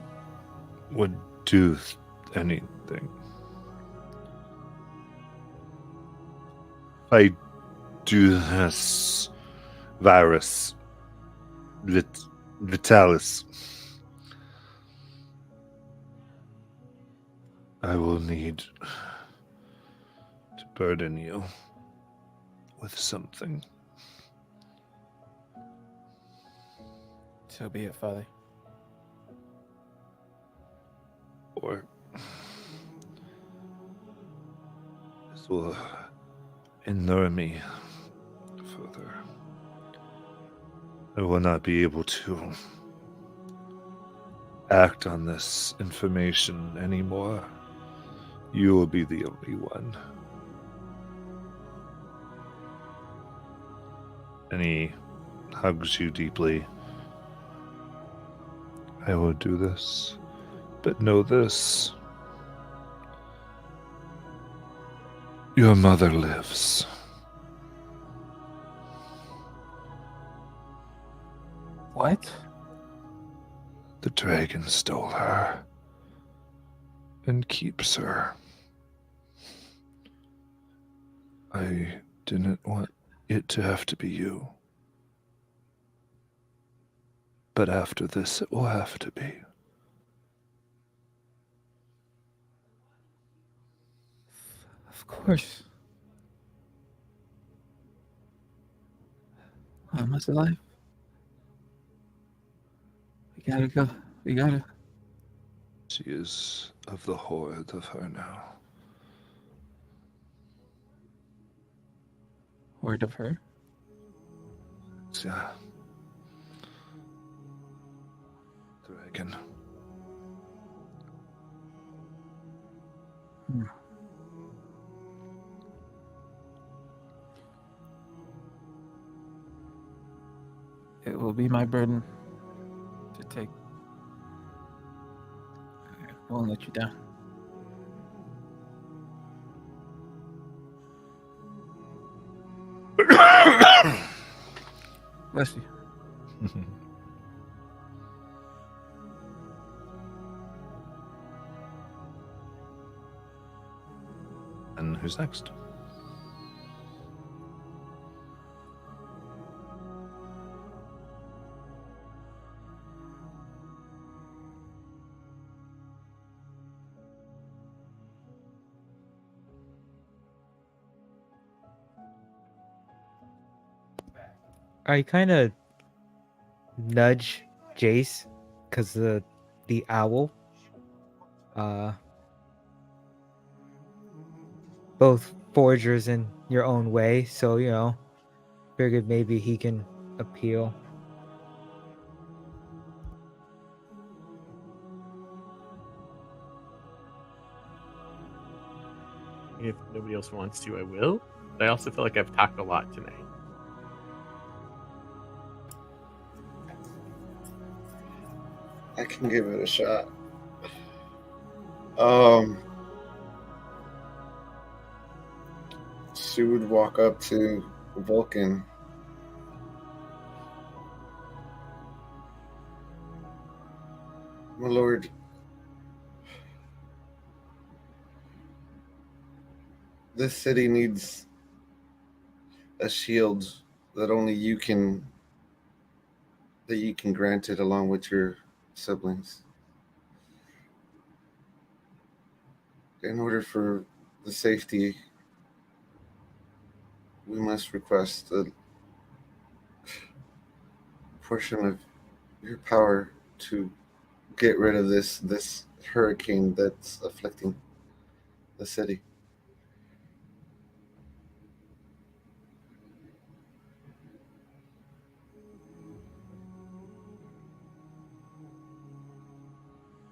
[SPEAKER 1] would do anything. If I do this virus, Vitalis, I will need to burden you with something.
[SPEAKER 8] So be it, Father.
[SPEAKER 1] Or this will inure me further. I will not be able to act on this information anymore. You will be the only one. And he hugs you deeply. I will do this, but know this. Your mother lives.
[SPEAKER 8] What?
[SPEAKER 1] The dragon stole her and keeps her. I didn't want it to have to be you. But after this, it will have to be.
[SPEAKER 8] Of course. Mama's alive. We gotta go. We gotta.
[SPEAKER 1] She is of the horde of her now.
[SPEAKER 8] Word of her.
[SPEAKER 1] Yeah. Dragon.
[SPEAKER 8] It will be my burden to take. I won't let you down. Bless you.
[SPEAKER 1] And who's next?
[SPEAKER 2] I kind of nudge Jace because the owl. Both forgers in your own way, so figured maybe he can appeal.
[SPEAKER 6] If nobody else wants to, I will. But I also feel like I've talked a lot tonight.
[SPEAKER 4] I can give it a shot. She would walk up to Vulcan. My lord, this city needs a shield that only you can grant it along with your siblings. In order for the safety, we must request a portion of your power to get rid of this hurricane that's afflicting the city.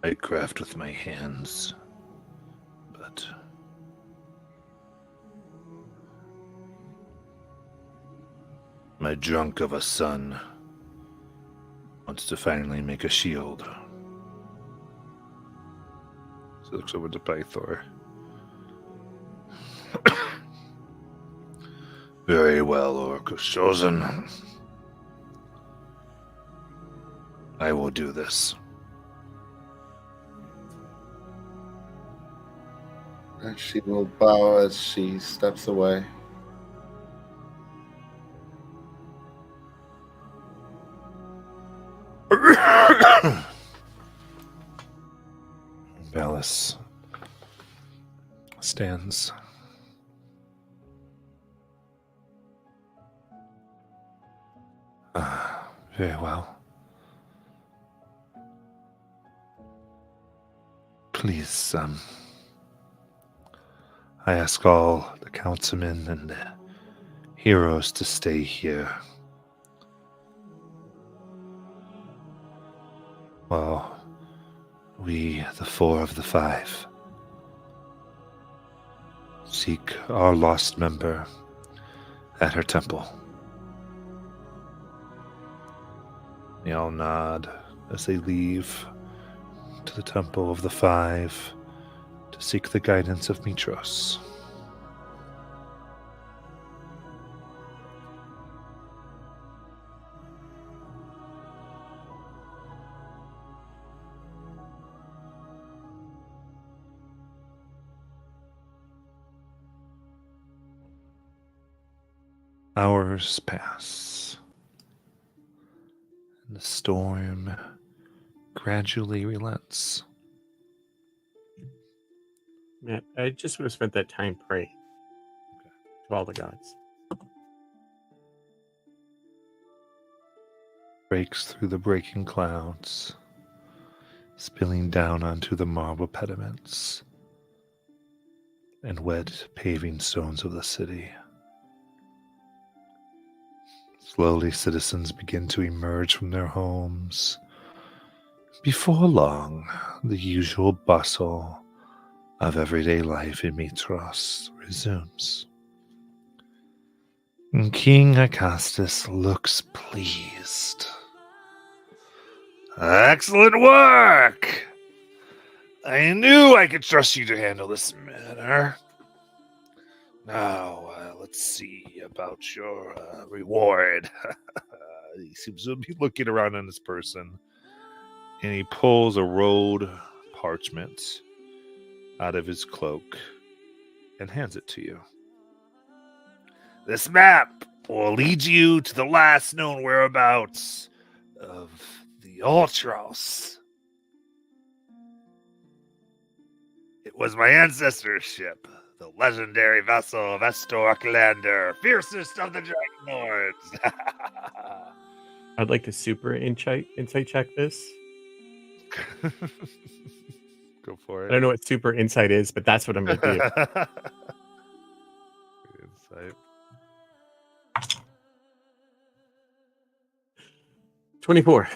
[SPEAKER 1] I craft with my hands, but my drunk of a son wants to finally make a shield. He looks over to Pythor. Very well, Orcus chosen. I will do this.
[SPEAKER 4] And she will bow as she steps away.
[SPEAKER 1] Ballas stands. Very well. Please, I ask all the councilmen and the heroes to stay here. While we, the 4 of the 5, seek our lost member at her temple. They all nod as they leave to the temple of the 5 to seek the guidance of Mitros. Hours pass, and the storm gradually relents.
[SPEAKER 6] Matt, I just would have spent that time praying to all the gods.
[SPEAKER 1] Breaks through the breaking clouds, spilling down onto the marble pediments and wet paving stones of the city. Slowly, citizens begin to emerge from their homes. Before long, the usual bustle of everyday life in Mitros resumes. And King Acastus looks pleased. Excellent work! I knew I could trust you to handle this matter. Now, let's see about your reward. He seems to be looking around on his person, and he pulls a rolled parchment out of his cloak and hands it to you. This map will lead you to the last known whereabouts of the Ultros. It was my ancestor's ship, the legendary vessel of Estor Ocklander, fiercest of the Dragonlords.
[SPEAKER 6] I'd like to super insight check this.
[SPEAKER 1] Go for
[SPEAKER 6] I
[SPEAKER 1] it.
[SPEAKER 6] don't know what super insight is, but that's what I'm going to do.
[SPEAKER 1] Insight.
[SPEAKER 6] 24.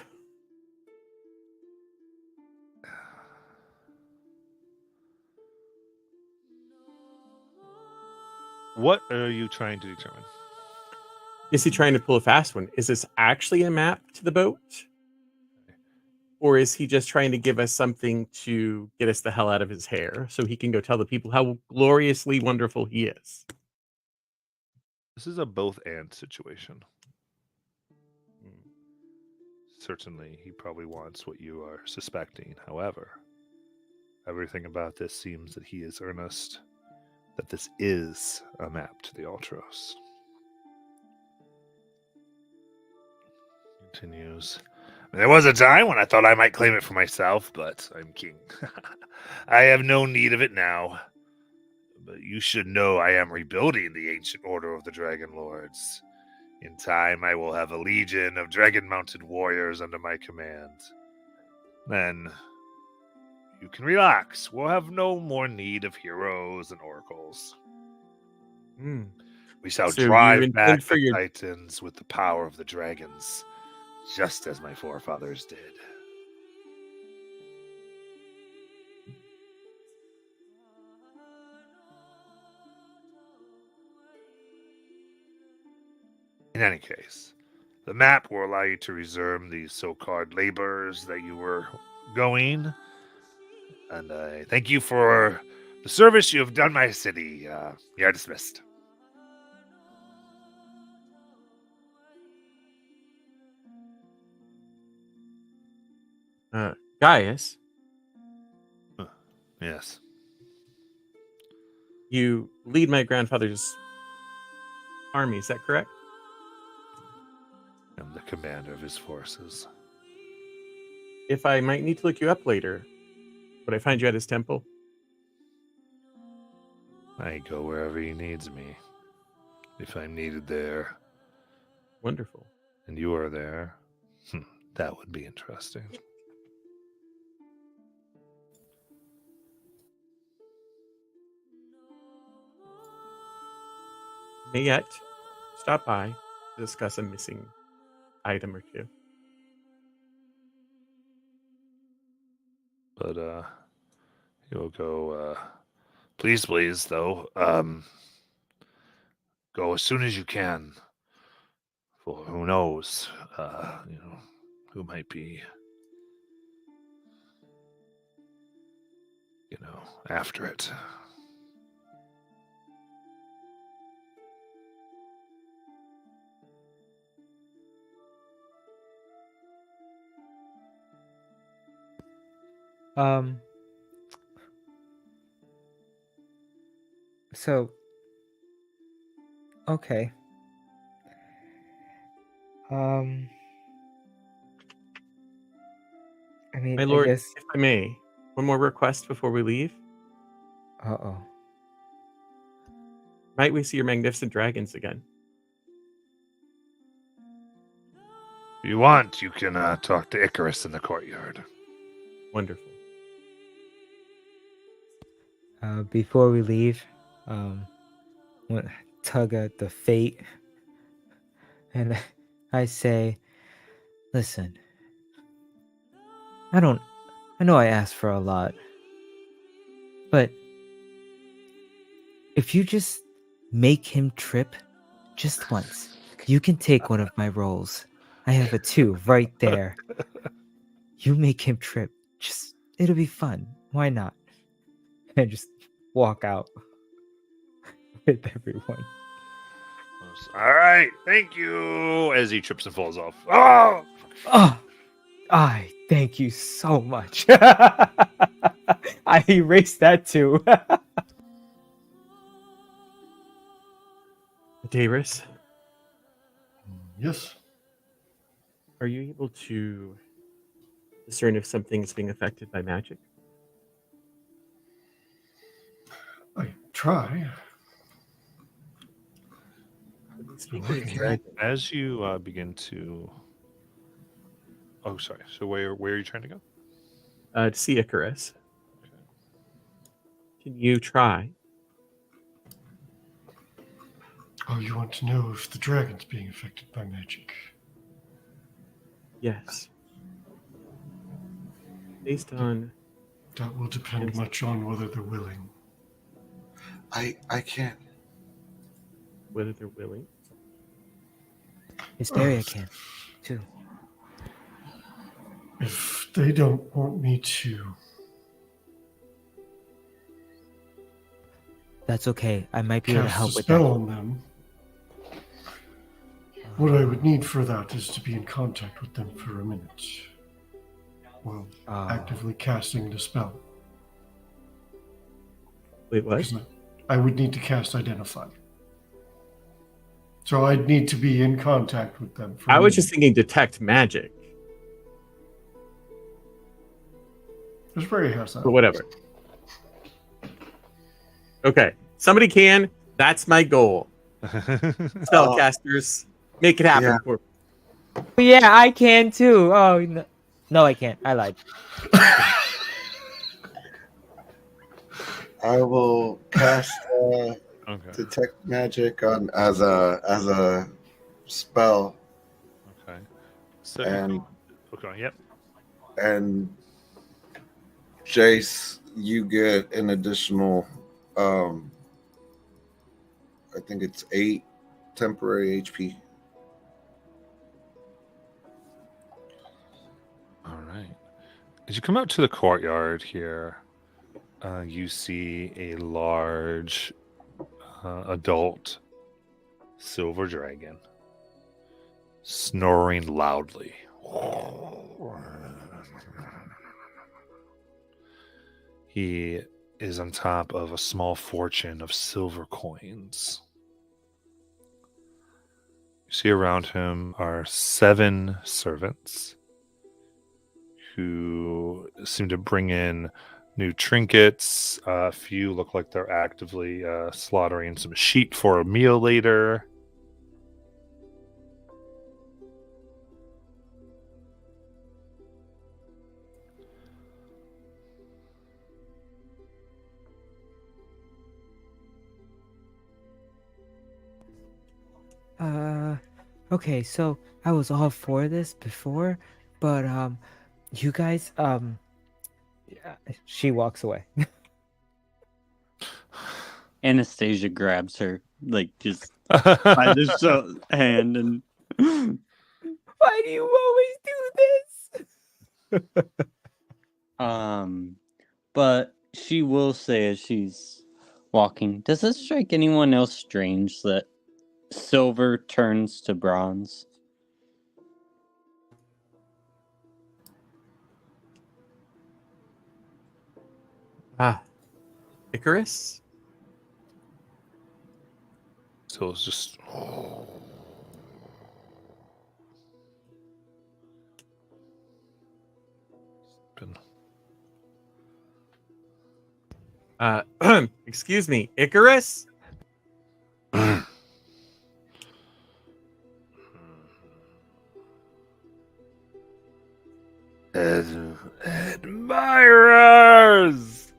[SPEAKER 1] What are you trying to determine?
[SPEAKER 6] Is he trying to pull a fast one? Is this actually a map to the boat? Or is he just trying to give us something to get us the hell out of his hair so he can go tell the people how gloriously wonderful he is?
[SPEAKER 1] This is a both and situation. Certainly, he probably wants what you are suspecting. However, everything about this seems that he is earnest that this is a map to the Ultros. Continues. There was a time when I thought I might claim it for myself, but I'm king. I have no need of it now. But you should know I am rebuilding the ancient order of the Dragonlords. In time, I will have a legion of dragon-mounted warriors under my command. Then you can relax. We'll have no more need of heroes and oracles. We shall
[SPEAKER 6] So you
[SPEAKER 1] drive
[SPEAKER 6] intend
[SPEAKER 1] back
[SPEAKER 6] for
[SPEAKER 1] the
[SPEAKER 6] your-
[SPEAKER 1] titans with the power of the dragons, just as my forefathers did. In any case, the map will allow you to resume the so-called labors that you were going. and I thank you for the service you have done my city. You are dismissed.
[SPEAKER 6] Gaius,
[SPEAKER 1] Yes.
[SPEAKER 6] you lead my grandfather's army, is that correct?
[SPEAKER 1] I'm the commander of his forces.
[SPEAKER 6] If I might need to look you up later, would I find you at his temple?
[SPEAKER 1] I go wherever he needs me. If I'm needed there,
[SPEAKER 6] Wonderful.
[SPEAKER 1] and you are there, that would be interesting.
[SPEAKER 6] May yet stop by to discuss a missing item or two.
[SPEAKER 1] But you'll go. Please, though. Go as soon as you can. For who knows? Who might be. After it.
[SPEAKER 2] So, okay. I mean,
[SPEAKER 6] My
[SPEAKER 2] I
[SPEAKER 6] lord,
[SPEAKER 2] guess.
[SPEAKER 6] if I may, one more request before we leave.
[SPEAKER 2] Uh-oh.
[SPEAKER 6] Might we see your magnificent dragons again?
[SPEAKER 1] If you want, you can talk to Icarus in the courtyard.
[SPEAKER 6] Wonderful.
[SPEAKER 2] Before we leave, want to tug at the fate, and I say, listen, I know I asked for a lot, but if you just make him trip just once, you can take one of my roles. I have a 2 right there. You make him trip. It'll be fun. Why not? And just walk out with everyone.
[SPEAKER 1] All right, thank you. As he trips and falls off. Oh!
[SPEAKER 2] I thank you so much. I erased that too.
[SPEAKER 6] Davis,
[SPEAKER 3] Yes.
[SPEAKER 6] are you able to discern if something is being affected by magic?
[SPEAKER 3] I try.
[SPEAKER 6] Speaking of
[SPEAKER 3] Okay.
[SPEAKER 6] dragons,
[SPEAKER 1] As you begin to. Oh, sorry. So where are you trying to go?
[SPEAKER 6] to see Icarus, can you try?
[SPEAKER 3] Oh, you want to know if the dragon's being affected by magic?
[SPEAKER 6] Yes. Based on
[SPEAKER 3] That will depend much on whether they're willing.
[SPEAKER 4] I can't.
[SPEAKER 6] whether they're willing.
[SPEAKER 2] Hysteria can too.
[SPEAKER 3] If they don't want me to,
[SPEAKER 2] That's okay. I might be able to
[SPEAKER 3] cast a
[SPEAKER 2] help with
[SPEAKER 3] spell
[SPEAKER 2] that.
[SPEAKER 3] on them, what I would need for that is to be in contact with them for a minute while actively casting the spell.
[SPEAKER 6] Wait, what?
[SPEAKER 3] Because I would need to cast Identify. So I'd need to be in contact with them. For
[SPEAKER 6] I
[SPEAKER 3] a
[SPEAKER 6] was
[SPEAKER 3] minute.
[SPEAKER 6] just thinking detect magic,
[SPEAKER 3] There's Ray has that.
[SPEAKER 6] but whatever. Okay, somebody can. That's my goal. Spellcasters, make it happen.
[SPEAKER 4] Yeah.
[SPEAKER 6] For
[SPEAKER 2] Yeah, I can too. Oh no, I can't. I lied.
[SPEAKER 4] I will cast
[SPEAKER 1] Okay.
[SPEAKER 4] detect magic on as a spell,
[SPEAKER 1] Okay. So.
[SPEAKER 4] and
[SPEAKER 1] Okay. Yep.
[SPEAKER 4] and Jace, you get an additional. I think it's 8 temporary HP.
[SPEAKER 1] All right. As you come out to the courtyard here, you see a large adult silver dragon snoring loudly. He is on top of a small fortune of silver coins. You see around him are 7 servants who seem to bring in new trinkets. A few look like they're actively slaughtering some sheep for a meal later.
[SPEAKER 2] Okay, so I was all for this before, but you guys yeah, she walks away.
[SPEAKER 7] Anastasia grabs her, like, just by the hand, and
[SPEAKER 2] Why do you always do this?
[SPEAKER 7] but she will say as she's walking, does it strike anyone else strange that silver turns to bronze?
[SPEAKER 6] Icarus?
[SPEAKER 1] So it's just been
[SPEAKER 6] Excuse me, Icarus?
[SPEAKER 1] admirers.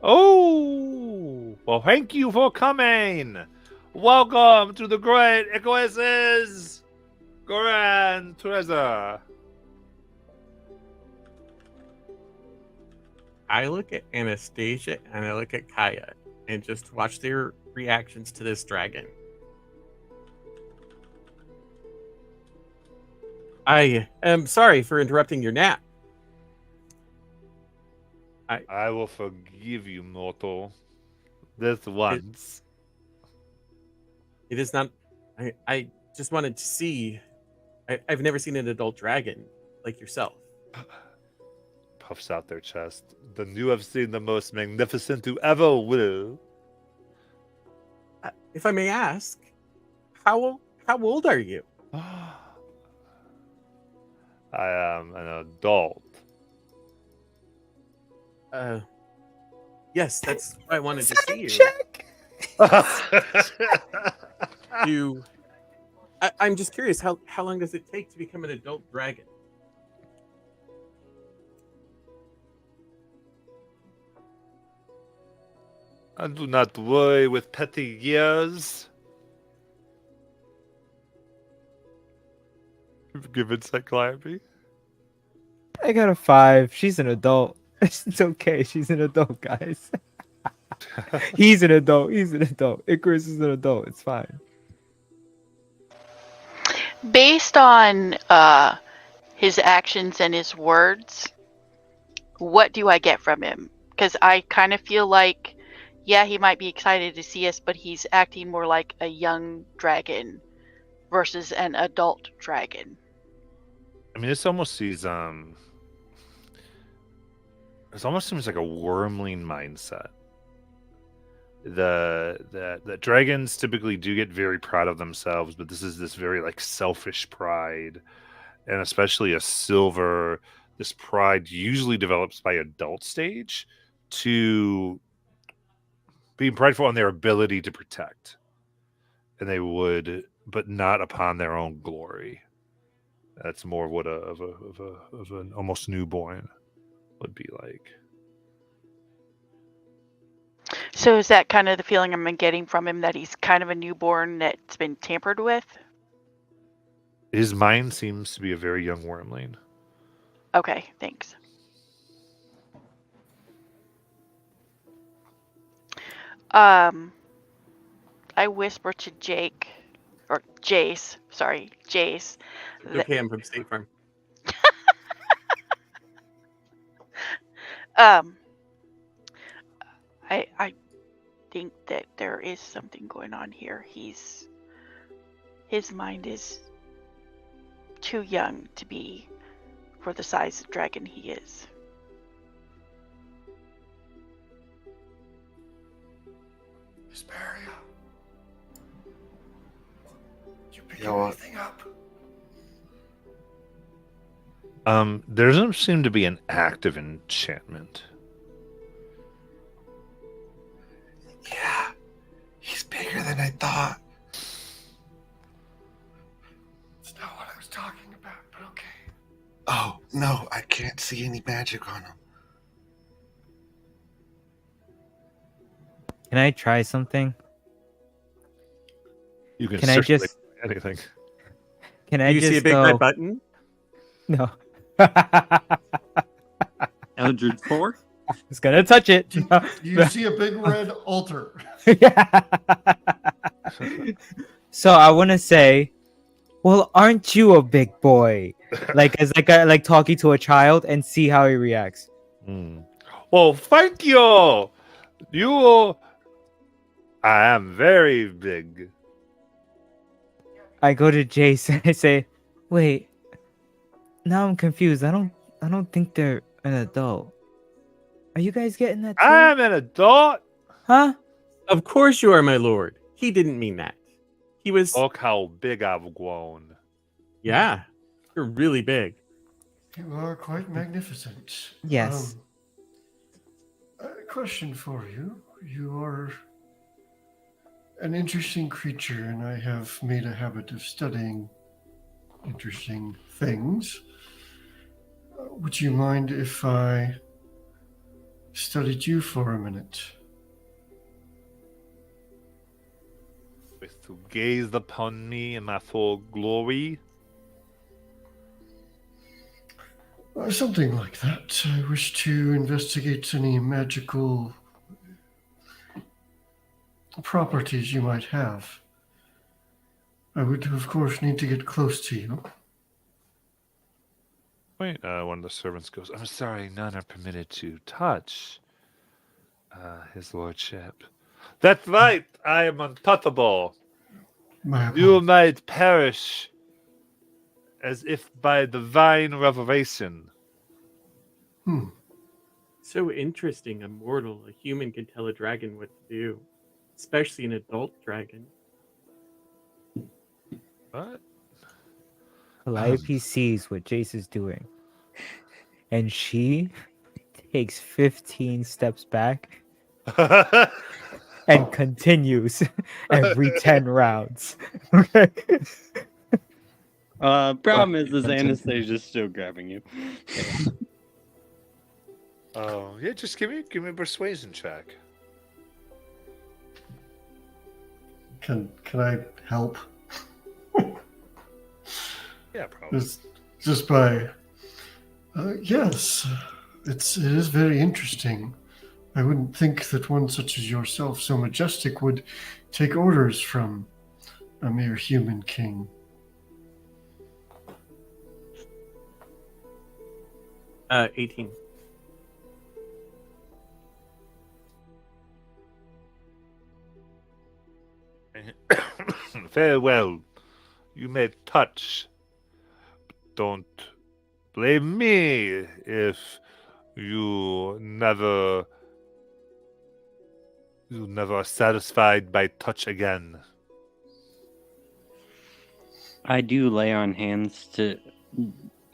[SPEAKER 1] Oh, well, thank you for coming. Welcome to the great Icarus's grand treasure.
[SPEAKER 6] I look at Anastasia and I look at Kaya and just watch their reactions to this dragon. I am sorry for interrupting your nap.
[SPEAKER 1] I will forgive you, mortal. This once.
[SPEAKER 6] It is not. I just wanted to see. I've never seen an adult dragon like yourself.
[SPEAKER 1] Puffs out their chest. Then you have seen the most magnificent you ever will.
[SPEAKER 6] If I may ask, how old are you?
[SPEAKER 1] I am an adult.
[SPEAKER 6] Yes, that's why I wanted to see you.
[SPEAKER 2] Check.
[SPEAKER 6] I'm just curious, how long does it take to become an adult dragon?
[SPEAKER 1] I do not worry with petty years. Give insight, Calliope.
[SPEAKER 2] I got a 5. She's an adult. It's okay. She's an adult, guys. He's an adult. He's an adult. Icarus is an adult. It's fine.
[SPEAKER 5] Based on his actions and his words, what do I get from him? Because I kind of feel like, yeah, he might be excited to see us, but he's acting more like a young dragon versus an adult dragon.
[SPEAKER 1] I mean, this almost seems it almost seems like a wormling mindset. The dragons typically do get very proud of themselves, but this is this very like selfish pride, and especially a silver. This pride usually develops by adult stage to being prideful on their ability to protect, and they would, but not upon their own glory. That's more what of an almost newborn would be like.
[SPEAKER 5] So is that kind of the feeling I'm getting from him, that he's kind of a newborn that's been tampered with?
[SPEAKER 1] His mind seems to be a very young wormling.
[SPEAKER 5] Okay, thanks. I whisper to Jace. Jace.
[SPEAKER 6] It's okay, I'm from State Farm.
[SPEAKER 5] think that there is something going on here. His mind is too young to be for the size of dragon he is.
[SPEAKER 3] Hesperia, you picking
[SPEAKER 4] Yeah, well-
[SPEAKER 3] anything up?
[SPEAKER 1] There doesn't seem to be an active enchantment.
[SPEAKER 4] Yeah, he's bigger than I thought.
[SPEAKER 3] It's not what I was talking about, but okay.
[SPEAKER 4] Oh, no, I can't see any magic on him.
[SPEAKER 2] Can I try something?
[SPEAKER 1] You can
[SPEAKER 2] Can I
[SPEAKER 1] certainly
[SPEAKER 2] just-
[SPEAKER 1] try anything.
[SPEAKER 2] Can
[SPEAKER 6] Do
[SPEAKER 2] I
[SPEAKER 6] you
[SPEAKER 2] just
[SPEAKER 6] see a big
[SPEAKER 2] go?
[SPEAKER 6] red button?
[SPEAKER 2] No.
[SPEAKER 7] Eldred 4?
[SPEAKER 2] It's gonna touch it.
[SPEAKER 3] Do you see a big red altar?
[SPEAKER 2] Yeah. So I want to say, well, aren't you a big boy? Like as like talking to a child and see how he reacts.
[SPEAKER 1] Well, thank you. I am very big.
[SPEAKER 2] I go to Jace and I say, wait. Now I'm confused. I don't think they're an adult. Are you guys getting that too?
[SPEAKER 1] I'm an adult.
[SPEAKER 2] Huh?
[SPEAKER 6] Of course you are, my lord. He didn't mean that. He was.
[SPEAKER 1] Look how big I've grown.
[SPEAKER 6] Yeah, you're really big.
[SPEAKER 3] You are quite magnificent.
[SPEAKER 2] Yes.
[SPEAKER 3] A question for you. You are an interesting creature, and I have made a habit of studying interesting things. Would you mind if I studied you for a minute?
[SPEAKER 1] With to gaze upon me in my full glory.
[SPEAKER 3] Something like that. I wish to investigate any magical properties you might have. I would, of course, need to get close to you.
[SPEAKER 1] Wait, one of the servants goes, I'm sorry, none are permitted to touch his lordship. That's right, I am untouchable.
[SPEAKER 3] My
[SPEAKER 1] You
[SPEAKER 3] apologies.
[SPEAKER 1] might perish as if by divine revelation.
[SPEAKER 6] So interesting. A mortal, a human can tell a dragon what to do, especially an adult dragon.
[SPEAKER 1] What?
[SPEAKER 2] Calliope sees what Jace is doing, and she takes 15 steps back and continues every 10 rounds. Okay.
[SPEAKER 7] Problem is Anastasia's still grabbing you.
[SPEAKER 1] Oh, yeah, just give me a persuasion check.
[SPEAKER 3] Can I help?
[SPEAKER 1] Yeah, probably.
[SPEAKER 3] Just by yes, it is very interesting. I wouldn't think that one such as yourself, so majestic, would take orders from a mere human king.
[SPEAKER 6] 18.
[SPEAKER 1] Very well. You may touch. But don't blame me if you never are satisfied by touch again.
[SPEAKER 7] I do lay on hands to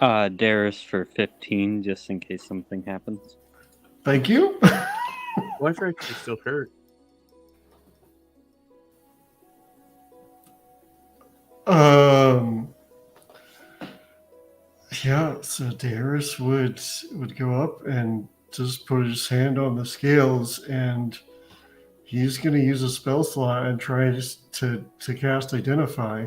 [SPEAKER 7] Darius for 15, just in case something happens.
[SPEAKER 3] Thank you.
[SPEAKER 6] Wonder if she's still hurt.
[SPEAKER 3] Yeah, so Darius would go up and just put his hand on the scales, and he's going to use a spell slot and try to cast Identify.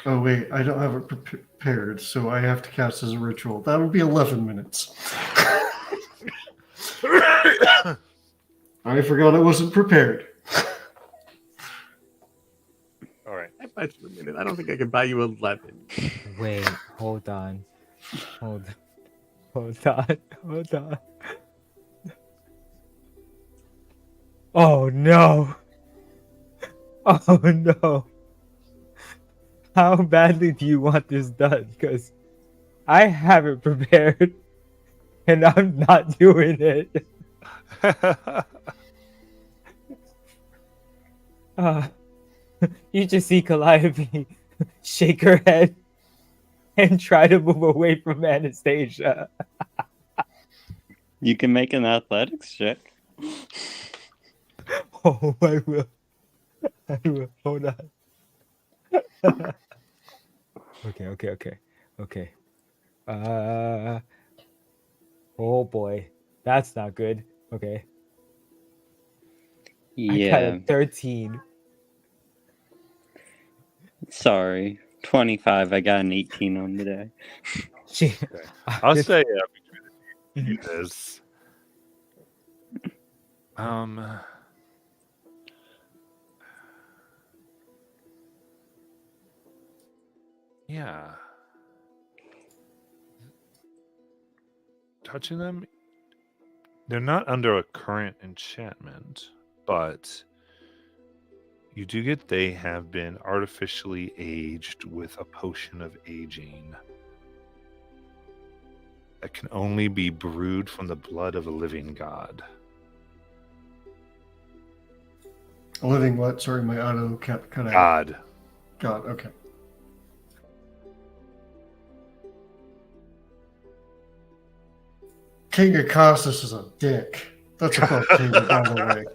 [SPEAKER 3] Oh wait, I don't have it prepared, so I have to cast as a ritual. That would be 11 minutes. I forgot I wasn't prepared.
[SPEAKER 1] All right.
[SPEAKER 6] I bet you a minute. I don't think I can buy you 11.
[SPEAKER 2] Wait, hold on. Hold on. Oh no! Oh no! How badly do you want this done? Because I have it prepared, and I'm not doing it. You just see Calliope shake her head and try to move away from Anastasia.
[SPEAKER 7] You can make an athletics check.
[SPEAKER 2] Oh, I will. I will. Hold on. Okay. Oh boy. That's not good. Okay. I got
[SPEAKER 7] Yeah,
[SPEAKER 2] a 13.
[SPEAKER 7] sorry. 25, I got an 18 on the day.
[SPEAKER 2] She,
[SPEAKER 1] I'll
[SPEAKER 2] this-
[SPEAKER 1] say between the two of you is yeah. Touching them, they're not under a current enchantment, but you do get they have been artificially aged with a potion of aging that can only be brewed from the blood of a living god.
[SPEAKER 3] A living what? Sorry, my auto cut out.
[SPEAKER 1] God.
[SPEAKER 3] God, okay. King Akastus is a dick. That's above Taylor, by the way.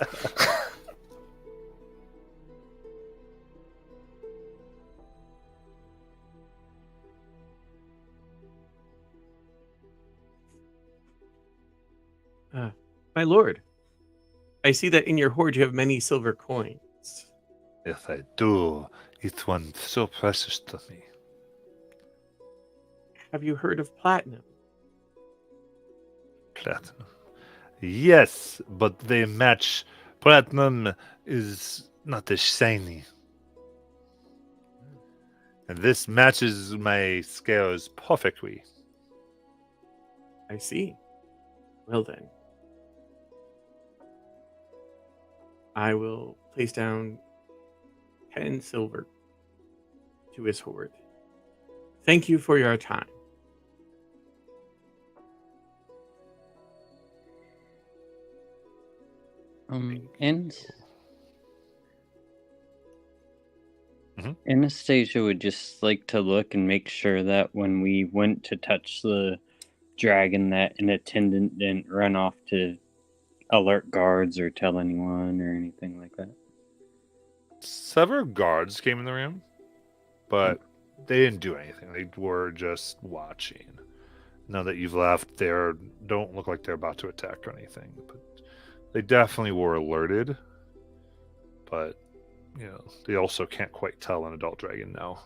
[SPEAKER 6] My lord, I see that in your hoard you have many silver coins.
[SPEAKER 1] Yes, I do. It's one so precious to me.
[SPEAKER 6] Have you heard of platinum?
[SPEAKER 1] Platinum. Yes, but they match. Platinum is not as shiny. And this matches my scales perfectly.
[SPEAKER 6] I see. Well then. I will place down 10 silver to his hoard. Thank you for your time.
[SPEAKER 7] And
[SPEAKER 1] Mhm.
[SPEAKER 7] Anastasia would just like to look and make sure that when we went to touch the dragon, that an attendant didn't run off to alert guards or tell anyone or anything like that.
[SPEAKER 1] Several guards came in the room, but they didn't do anything. They were just watching. Now that you've left, they don't look like they're about to attack or anything. But they definitely were alerted. But, they also can't quite tell an adult dragon now.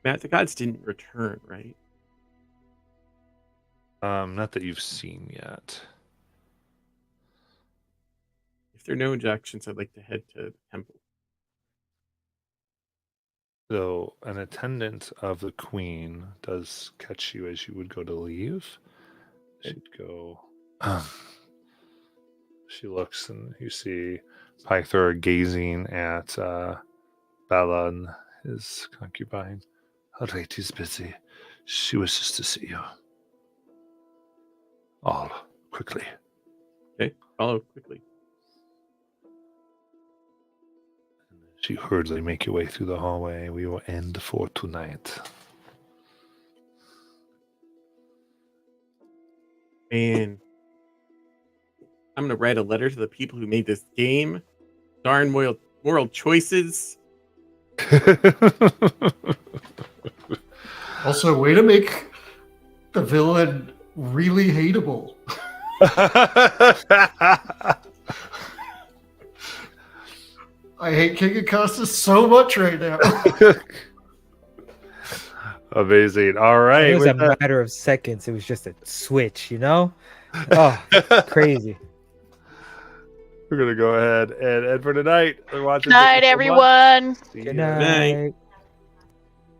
[SPEAKER 6] Matt, the gods didn't return, right?
[SPEAKER 1] Not that you've seen yet.
[SPEAKER 6] If there are no objections, I'd like to head to the temple.
[SPEAKER 1] So, an attendant of the queen does catch you as you would go to leave. She'd go. She looks, and you see Pythor gazing at Balan, his concubine. All right, he's busy. She wishes to see you. All quickly.
[SPEAKER 6] Okay, follow quickly.
[SPEAKER 1] She hurriedly make your way through the hallway. We will end for tonight.
[SPEAKER 6] Man, I'm going to write a letter to the people who made this game. Darn moral choices.
[SPEAKER 3] Also, way to make the villain really hateable. I hate King Akastus so much right now.
[SPEAKER 1] Amazing. All right.
[SPEAKER 2] It was
[SPEAKER 1] with
[SPEAKER 2] a
[SPEAKER 1] that-
[SPEAKER 2] matter of seconds. It was just a switch, Oh, crazy.
[SPEAKER 1] We're going to go ahead and end for tonight. We're watching.
[SPEAKER 5] Night, everyone.
[SPEAKER 1] See
[SPEAKER 2] Good
[SPEAKER 1] ya.
[SPEAKER 2] night.